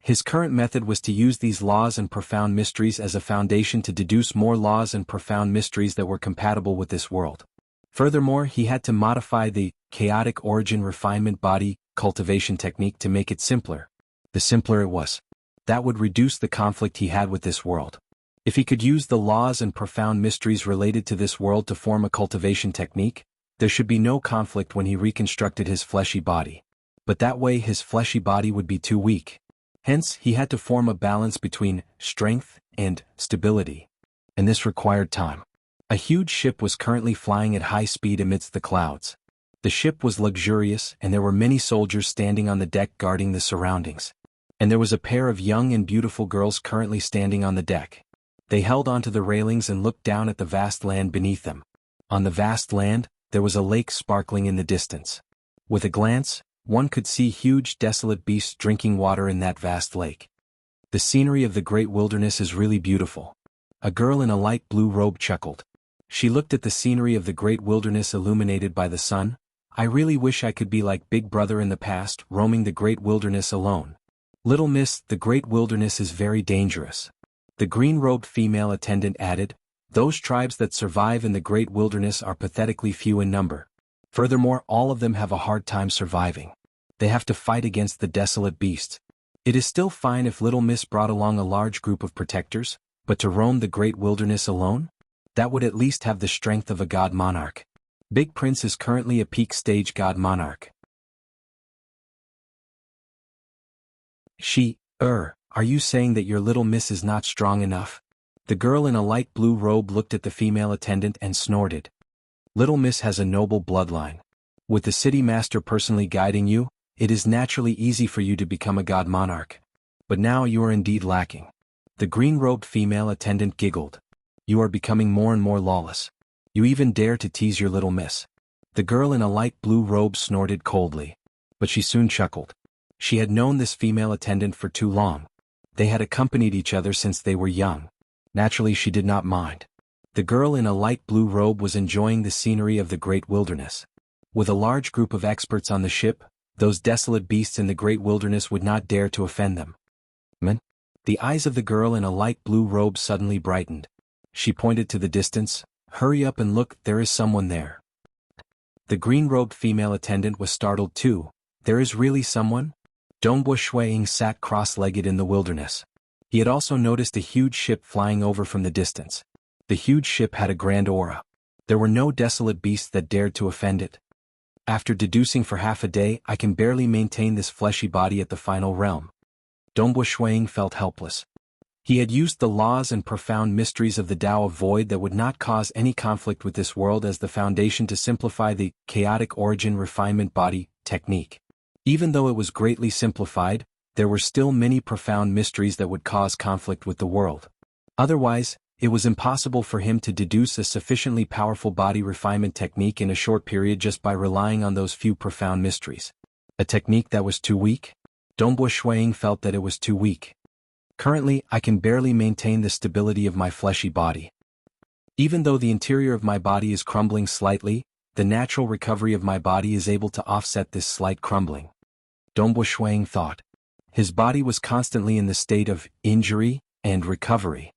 His current method was to use these laws and profound mysteries as a foundation to deduce more laws and profound mysteries that were compatible with this world. Furthermore, he had to modify the chaotic origin refinement body cultivation technique to make it simpler. The simpler it was, that would reduce the conflict he had with this world. If he could use the laws and profound mysteries related to this world to form a cultivation technique, there should be no conflict when he reconstructed his fleshy body. But that way his fleshy body would be too weak. Hence, he had to form a balance between strength and stability. And this required time. A huge ship was currently flying at high speed amidst the clouds. The ship was luxurious, and there were many soldiers standing on the deck guarding the surroundings. And there was a pair of young and beautiful girls currently standing on the deck. They held onto the railings and looked down at the vast land beneath them. On the vast land, there was a lake sparkling in the distance. With a glance, one could see huge desolate beasts drinking water in that vast lake. The scenery of the great wilderness is really beautiful. A girl in a light blue robe chuckled. She looked at the scenery of the great wilderness illuminated by the sun. I really wish I could be like Big Brother in the past, roaming the great wilderness alone. Little miss, the great wilderness is very dangerous. The green-robed female attendant added, those tribes that survive in the great wilderness are pathetically few in number. Furthermore, all of them have a hard time surviving. They have to fight against the desolate beasts. It is still fine if Little Miss brought along a large group of protectors, but to roam the great wilderness alone? That would at least have the strength of a god monarch. Big Prince is currently a peak stage god monarch. Are you saying that your Little Miss is not strong enough? The girl in a light blue robe looked at the female attendant and snorted. Little Miss has a noble bloodline. With the city master personally guiding you, it is naturally easy for you to become a god monarch. But now you are indeed lacking. The green-robed female attendant giggled. You are becoming more and more lawless. You even dare to tease your Little Miss. The girl in a light blue robe snorted coldly. But she soon chuckled. She had known this female attendant for too long. They had accompanied each other since they were young. Naturally, she did not mind. The girl in a light blue robe was enjoying the scenery of the great wilderness. With a large group of experts on the ship, those desolate beasts in the great wilderness would not dare to offend them. The eyes of the girl in a light blue robe suddenly brightened. She pointed to the distance. Hurry up and look, there is someone there. The green-robed female attendant was startled too. There is really someone? Dongbo Shuiying sat cross-legged in the wilderness. He had also noticed a huge ship flying over from the distance. The huge ship had a grand aura. There were no desolate beasts that dared to offend it. After deducing for half a day, I can barely maintain this fleshy body at the final realm. Dongbo Shuiying felt helpless. He had used the laws and profound mysteries of the Tao of Void that would not cause any conflict with this world as the foundation to simplify the chaotic origin refinement body technique. Even though it was greatly simplified, there were still many profound mysteries that would cause conflict with the world. Otherwise, it was impossible for him to deduce a sufficiently powerful body refinement technique in a short period just by relying on those few profound mysteries. A technique that was too weak? Dongbo Shuiying felt that it was too weak. Currently, I can barely maintain the stability of my fleshy body. Even though the interior of my body is crumbling slightly, the natural recovery of my body is able to offset this slight crumbling. Dongbo Shuiying thought. His body was constantly in the state of injury and recovery.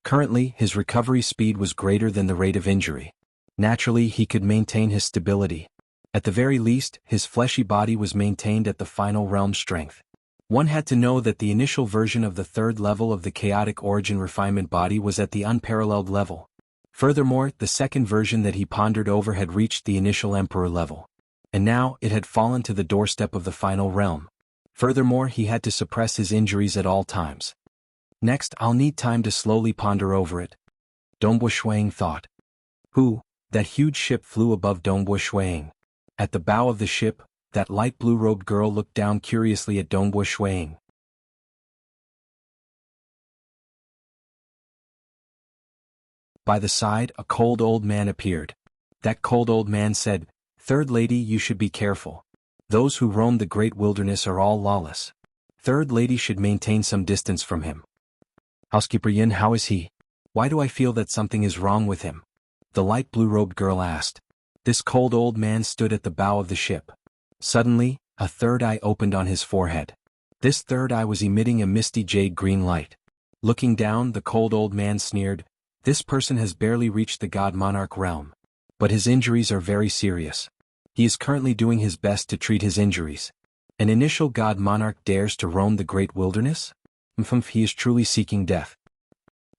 Currently, his recovery speed was greater than the rate of injury. Naturally, he could maintain his stability. At the very least, his fleshy body was maintained at the final realm strength. One had to know that the initial version of the third level of the chaotic origin refinement body was at the unparalleled level. Furthermore, the second version that he pondered over had reached the initial emperor level. And now, it had fallen to the doorstep of the final realm. Furthermore, he had to suppress his injuries at all times. Next, I'll need time to slowly ponder over it, Dongbo Shuang thought. That huge ship flew above Dongbo Shuang. At the bow of the ship, that light blue-robed girl looked down curiously at Dongbo Shuang. By the side, a cold old man appeared. That cold old man said, "Third lady, you should be careful. Those who roam the great wilderness are all lawless. Third lady should maintain some distance from him." "Housekeeper Yin, how is he? Why do I feel that something is wrong with him?" the light blue-robed girl asked. This cold old man stood at the bow of the ship. Suddenly, a third eye opened on his forehead. This third eye was emitting a misty jade-green light. Looking down, the cold old man sneered, "This person has barely reached the God Monarch realm. But his injuries are very serious. He is currently doing his best to treat his injuries. An initial God Monarch dares to roam the great wilderness? He is truly seeking death.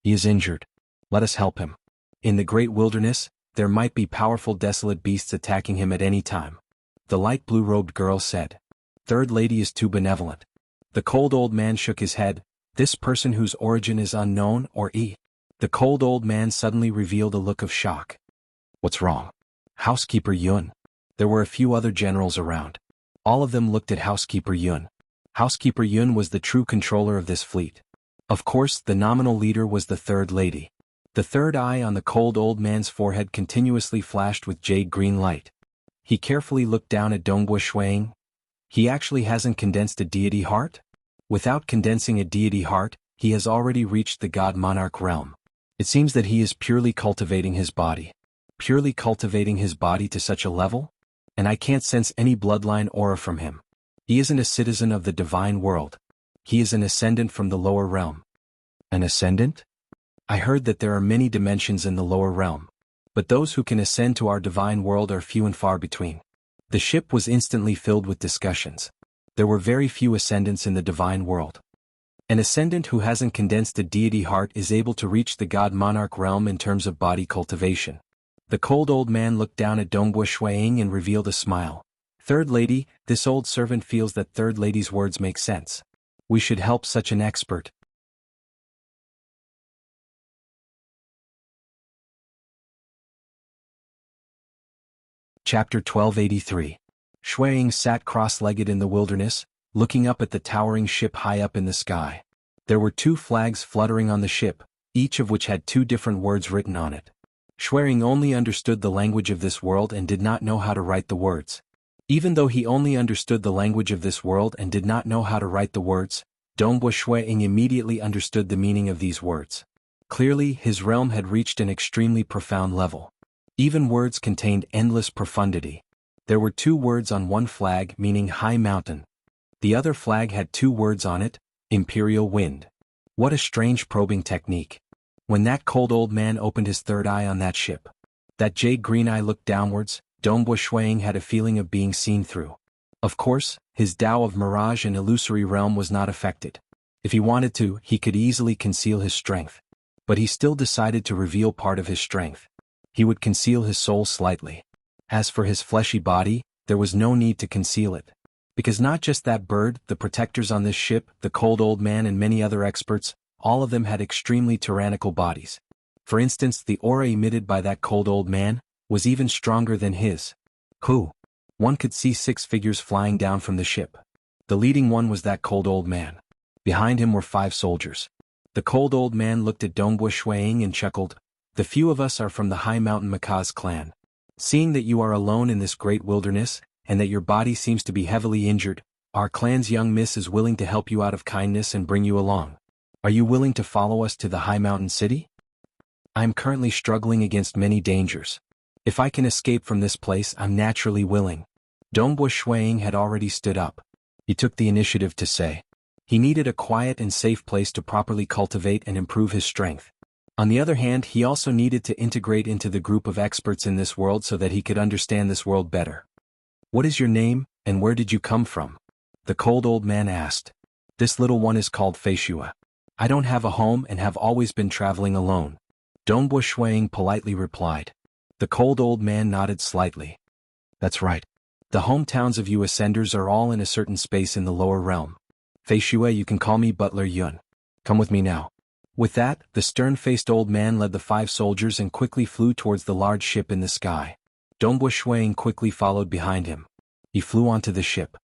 He is injured. Let us help him. In the great wilderness, there might be powerful desolate beasts attacking him at any time," the light blue-robed girl said. "Third lady is too benevolent." The cold old man shook his head. "This person whose origin is unknown or The cold old man suddenly revealed a look of shock. "What's wrong?" "Housekeeper Yun." There were a few other generals around. All of them looked at Housekeeper Yun. Housekeeper Yun was the true controller of this fleet. Of course, the nominal leader was the third lady. The third eye on the cold old man's forehead continuously flashed with jade-green light. He carefully looked down at Dongbo Shuang. He actually hasn't condensed a deity heart? Without condensing a deity heart, he has already reached the God Monarch realm. It seems that he is purely cultivating his body. Purely cultivating his body to such a level? And I can't sense any bloodline aura from him. He isn't a citizen of the divine world. He is an ascendant from the lower realm. An ascendant? I heard that there are many dimensions in the lower realm. But those who can ascend to our divine world are few and far between. The ship was instantly filled with discussions. There were very few ascendants in the divine world. An ascendant who hasn't condensed a deity heart is able to reach the God Monarch realm in terms of body cultivation. The cold old man looked down at Dongbo Shuang and revealed a smile. "Third lady, this old servant feels that third lady's words make sense. We should help such an expert." Chapter 1283. Shuang sat cross-legged in the wilderness, looking up at the towering ship high up in the sky. There were 2 flags fluttering on the ship, each of which had 2 different words written on it. Shuang only understood the language of this world and did not know how to write the words. Even though he only understood the language of this world and did not know how to write the words, Dongbo Shuang immediately understood the meaning of these words. Clearly, his realm had reached an extremely profound level. Even words contained endless profundity. There were 2 words on one flag meaning high mountain. The other flag had 2 words on it, imperial wind. What a strange probing technique. When that cold old man opened his third eye on that ship, that jade-green eye looked downwards, Dongbo Shuang had a feeling of being seen through. Of course, his Tao of mirage and illusory realm was not affected. If he wanted to, he could easily conceal his strength. But he still decided to reveal part of his strength. He would conceal his soul slightly. As for his fleshy body, there was no need to conceal it. Because not just that bird, the protectors on this ship, the cold old man and many other experts, all of them had extremely tyrannical bodies. For instance, the aura emitted by that cold old man was even stronger than his. One could see 6 figures flying down from the ship. The leading one was that cold old man. Behind him were 5 soldiers. The cold old man looked at Dongbo Shuang and chuckled. "The few of us are from the High Mountain Macaws clan. Seeing that you are alone in this great wilderness, and that your body seems to be heavily injured, our clan's young miss is willing to help you out of kindness and bring you along. Are you willing to follow us to the High Mountain City? I am currently struggling against many dangers. If I can escape from this place, I'm naturally willing." Dongbo Shuang had already stood up. He took the initiative to say. He needed a quiet and safe place to properly cultivate and improve his strength. On the other hand, he also needed to integrate into the group of experts in this world so that he could understand this world better. "What is your name, and where did you come from?" the cold old man asked. This little one is called Feishua. I don't have a home and have always been traveling alone. Dongbo Shuang politely replied. The cold old man nodded slightly. That's right. The hometowns of you ascenders are all in a certain space in the lower realm. Feishua, you can call me Butler Yun. Come with me now. With that, the stern-faced old man led the 5 soldiers and quickly flew towards the large ship in the sky. Dongbo Shuang quickly followed behind him. He flew onto the ship.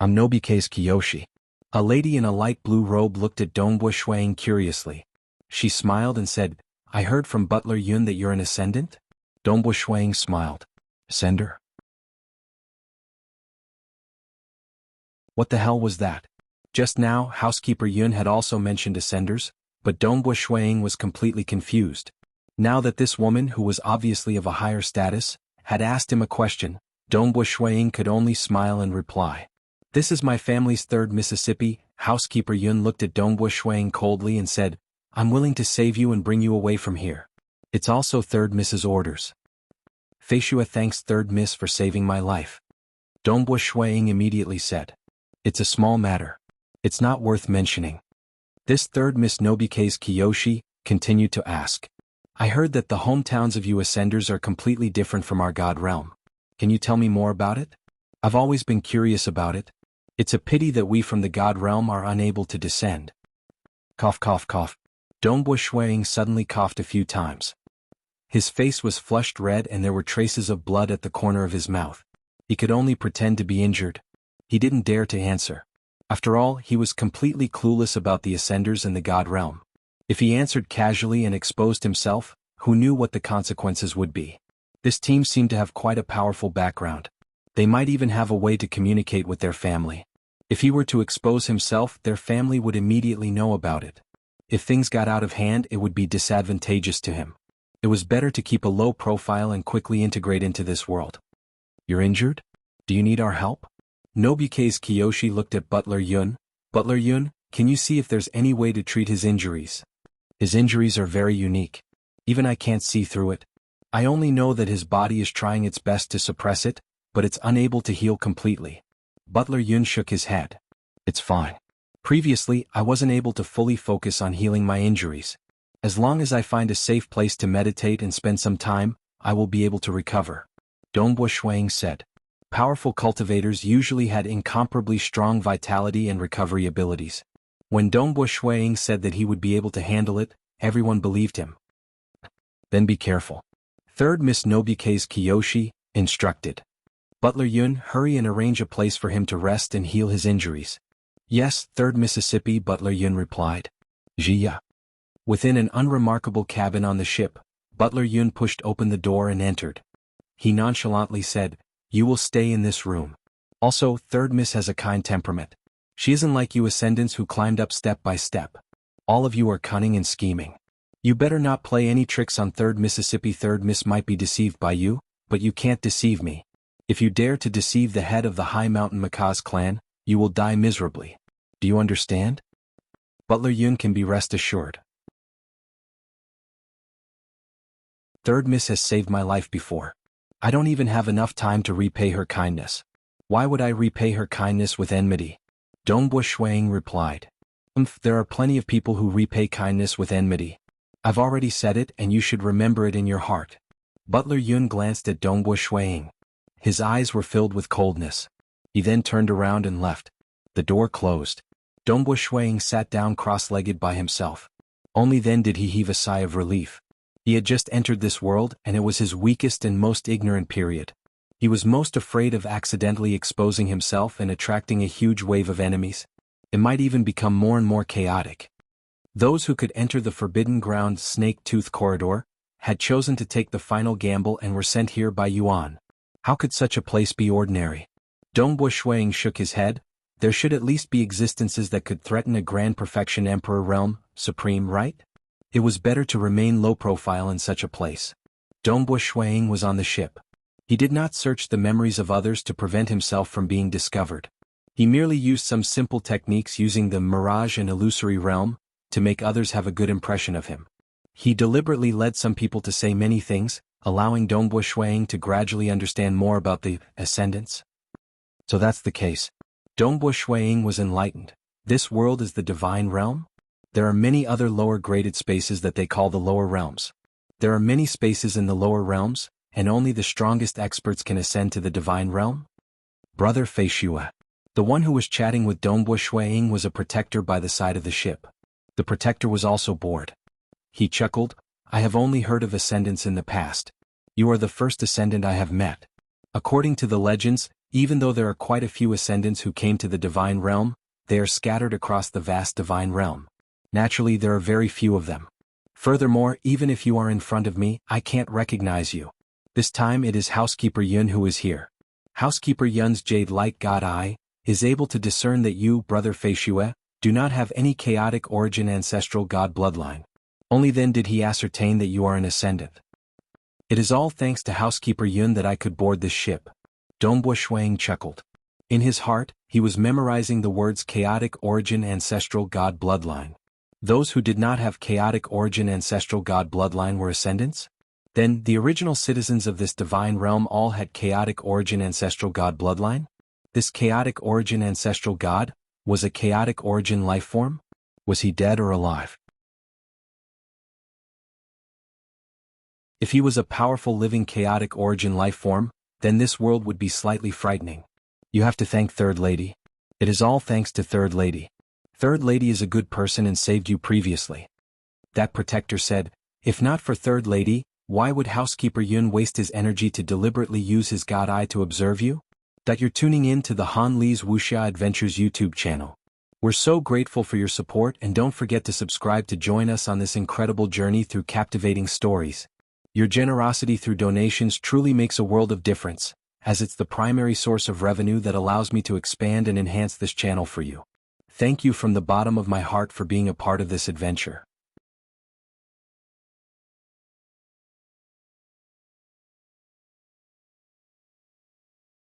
I'm Nobike's Kiyoshi. A lady in a light blue robe looked at Dongbo Shuang curiously. She smiled and said, I heard from Butler Yun that you're an ascendant? Dongbo Shuang smiled. Ascender? What the hell was that? Just now, housekeeper Yun had also mentioned ascenders, but Dongbo Shuang was completely confused. Now that this woman, who was obviously of a higher status, had asked him a question, Dongbo Shuang could only smile and reply. This is my family's 3rd Mississippi. Housekeeper Yun looked at Dongbo Shuang coldly and said, I'm willing to save you and bring you away from here. It's also 3rd Miss's orders. Feishua thanks 3rd Miss for saving my life. Dongbo Shuang immediately said. It's a small matter. It's not worth mentioning. This 3rd Miss Nobike's Kiyoshi continued to ask. I heard that the hometowns of you ascenders are completely different from our god realm. Can you tell me more about it? I've always been curious about it. It's a pity that we from the god realm are unable to descend. Cough cough cough. Dongbo Shuang suddenly coughed a few times. His face was flushed red and there were traces of blood at the corner of his mouth. He could only pretend to be injured. He didn't dare to answer. After all, he was completely clueless about the ascenders and the god realm. If he answered casually and exposed himself, who knew what the consequences would be? This team seemed to have quite a powerful background. They might even have a way to communicate with their family. If he were to expose himself, their family would immediately know about it. If things got out of hand, it would be disadvantageous to him. It was better to keep a low profile and quickly integrate into this world. You're injured? Do you need our help? Nobike's Kiyoshi looked at Butler Yun. Butler Yun, can you see if there's any way to treat his injuries? His injuries are very unique. Even I can't see through it. I only know that his body is trying its best to suppress it, but it's unable to heal completely. Butler Yun shook his head. It's fine. Previously, I wasn't able to fully focus on healing my injuries. As long as I find a safe place to meditate and spend some time, I will be able to recover. Dongbo Shuang said. Powerful cultivators usually had incomparably strong vitality and recovery abilities. When Dongbo Shuang said that he would be able to handle it, everyone believed him. Then be careful. 3rd Miss Nobike's Kiyoshi instructed. Butler Yun, hurry and arrange a place for him to rest and heal his injuries. Yes, 3rd Mississippi, Butler Yun replied. Jia. Within an unremarkable cabin on the ship, Butler Yun pushed open the door and entered. He nonchalantly said, You will stay in this room. Also, 3rd Miss has a kind temperament. She isn't like you ascendants who climbed up step by step. All of you are cunning and scheming. You better not play any tricks on 3rd Mississippi. 3rd Miss might be deceived by you, but you can't deceive me. If you dare to deceive the head of the High Mountain Macaw's clan, you will die miserably. Do you understand? Butler Yun can be rest assured. 3rd Miss has saved my life before. I don't even have enough time to repay her kindness. Why would I repay her kindness with enmity? Dongbo Shuang replied. There are plenty of people who repay kindness with enmity. I've already said it and you should remember it in your heart. Butler Yun glanced at Dongbo Shuang. His eyes were filled with coldness. He then turned around and left. The door closed. Dongbo Shuang sat down cross-legged by himself. Only then did he heave a sigh of relief. He had just entered this world and it was his weakest and most ignorant period. He was most afraid of accidentally exposing himself and attracting a huge wave of enemies. It might even become more and more chaotic. Those who could enter the Forbidden Ground Snake-Tooth Corridor had chosen to take the final gamble and were sent here by Yuan. How could such a place be ordinary? Dongbo Shuang shook his head. There should at least be existences that could threaten a grand perfection emperor realm, supreme, right? It was better to remain low profile in such a place. Dongbo Shuang was on the ship. He did not search the memories of others to prevent himself from being discovered. He merely used some simple techniques using the mirage and illusory realm to make others have a good impression of him. He deliberately led some people to say many things, allowing Dongbo Shuang to gradually understand more about the ascendants. So that's the case. Dongbo Shuang was enlightened. This world is the divine realm? There are many other lower graded spaces that they call the lower realms. There are many spaces in the lower realms, and only the strongest experts can ascend to the divine realm? Brother Fei Shue. The one who was chatting with Dongbo Shuiying was a protector by the side of the ship. The protector was also bored. He chuckled, I have only heard of ascendants in the past. You are the first ascendant I have met. According to the legends, even though there are quite a few ascendants who came to the divine realm, they are scattered across the vast divine realm. Naturally, there are very few of them. Furthermore, even if you are in front of me, I can't recognize you. This time it is Housekeeper Yun who is here. Housekeeper Yun's jade light god eye is able to discern that you, Brother Fei Shue, do not have any chaotic origin ancestral god bloodline. Only then did he ascertain that you are an ascendant. It is all thanks to Housekeeper Yun that I could board this ship. Dongbo Shuiying chuckled. In his heart, he was memorizing the words chaotic origin ancestral god bloodline. Those who did not have chaotic origin ancestral god bloodline were ascendants? Then, the original citizens of this divine realm all had chaotic origin ancestral god bloodline? This chaotic origin ancestral god was a chaotic origin life form? Was he dead or alive? If he was a powerful living chaotic origin life form, then this world would be slightly frightening. You have to thank Third Lady. It is all thanks to Third Lady. Third Lady is a good person and saved you previously. That protector said, if not for Third Lady, why would Housekeeper Yun waste his energy to deliberately use his god eye to observe you? That you're tuning in to the Han Li's Wuxia Adventures YouTube channel. We're so grateful for your support, and don't forget to subscribe to join us on this incredible journey through captivating stories. Your generosity through donations truly makes a world of difference, as it's the primary source of revenue that allows me to expand and enhance this channel for you. Thank you from the bottom of my heart for being a part of this adventure.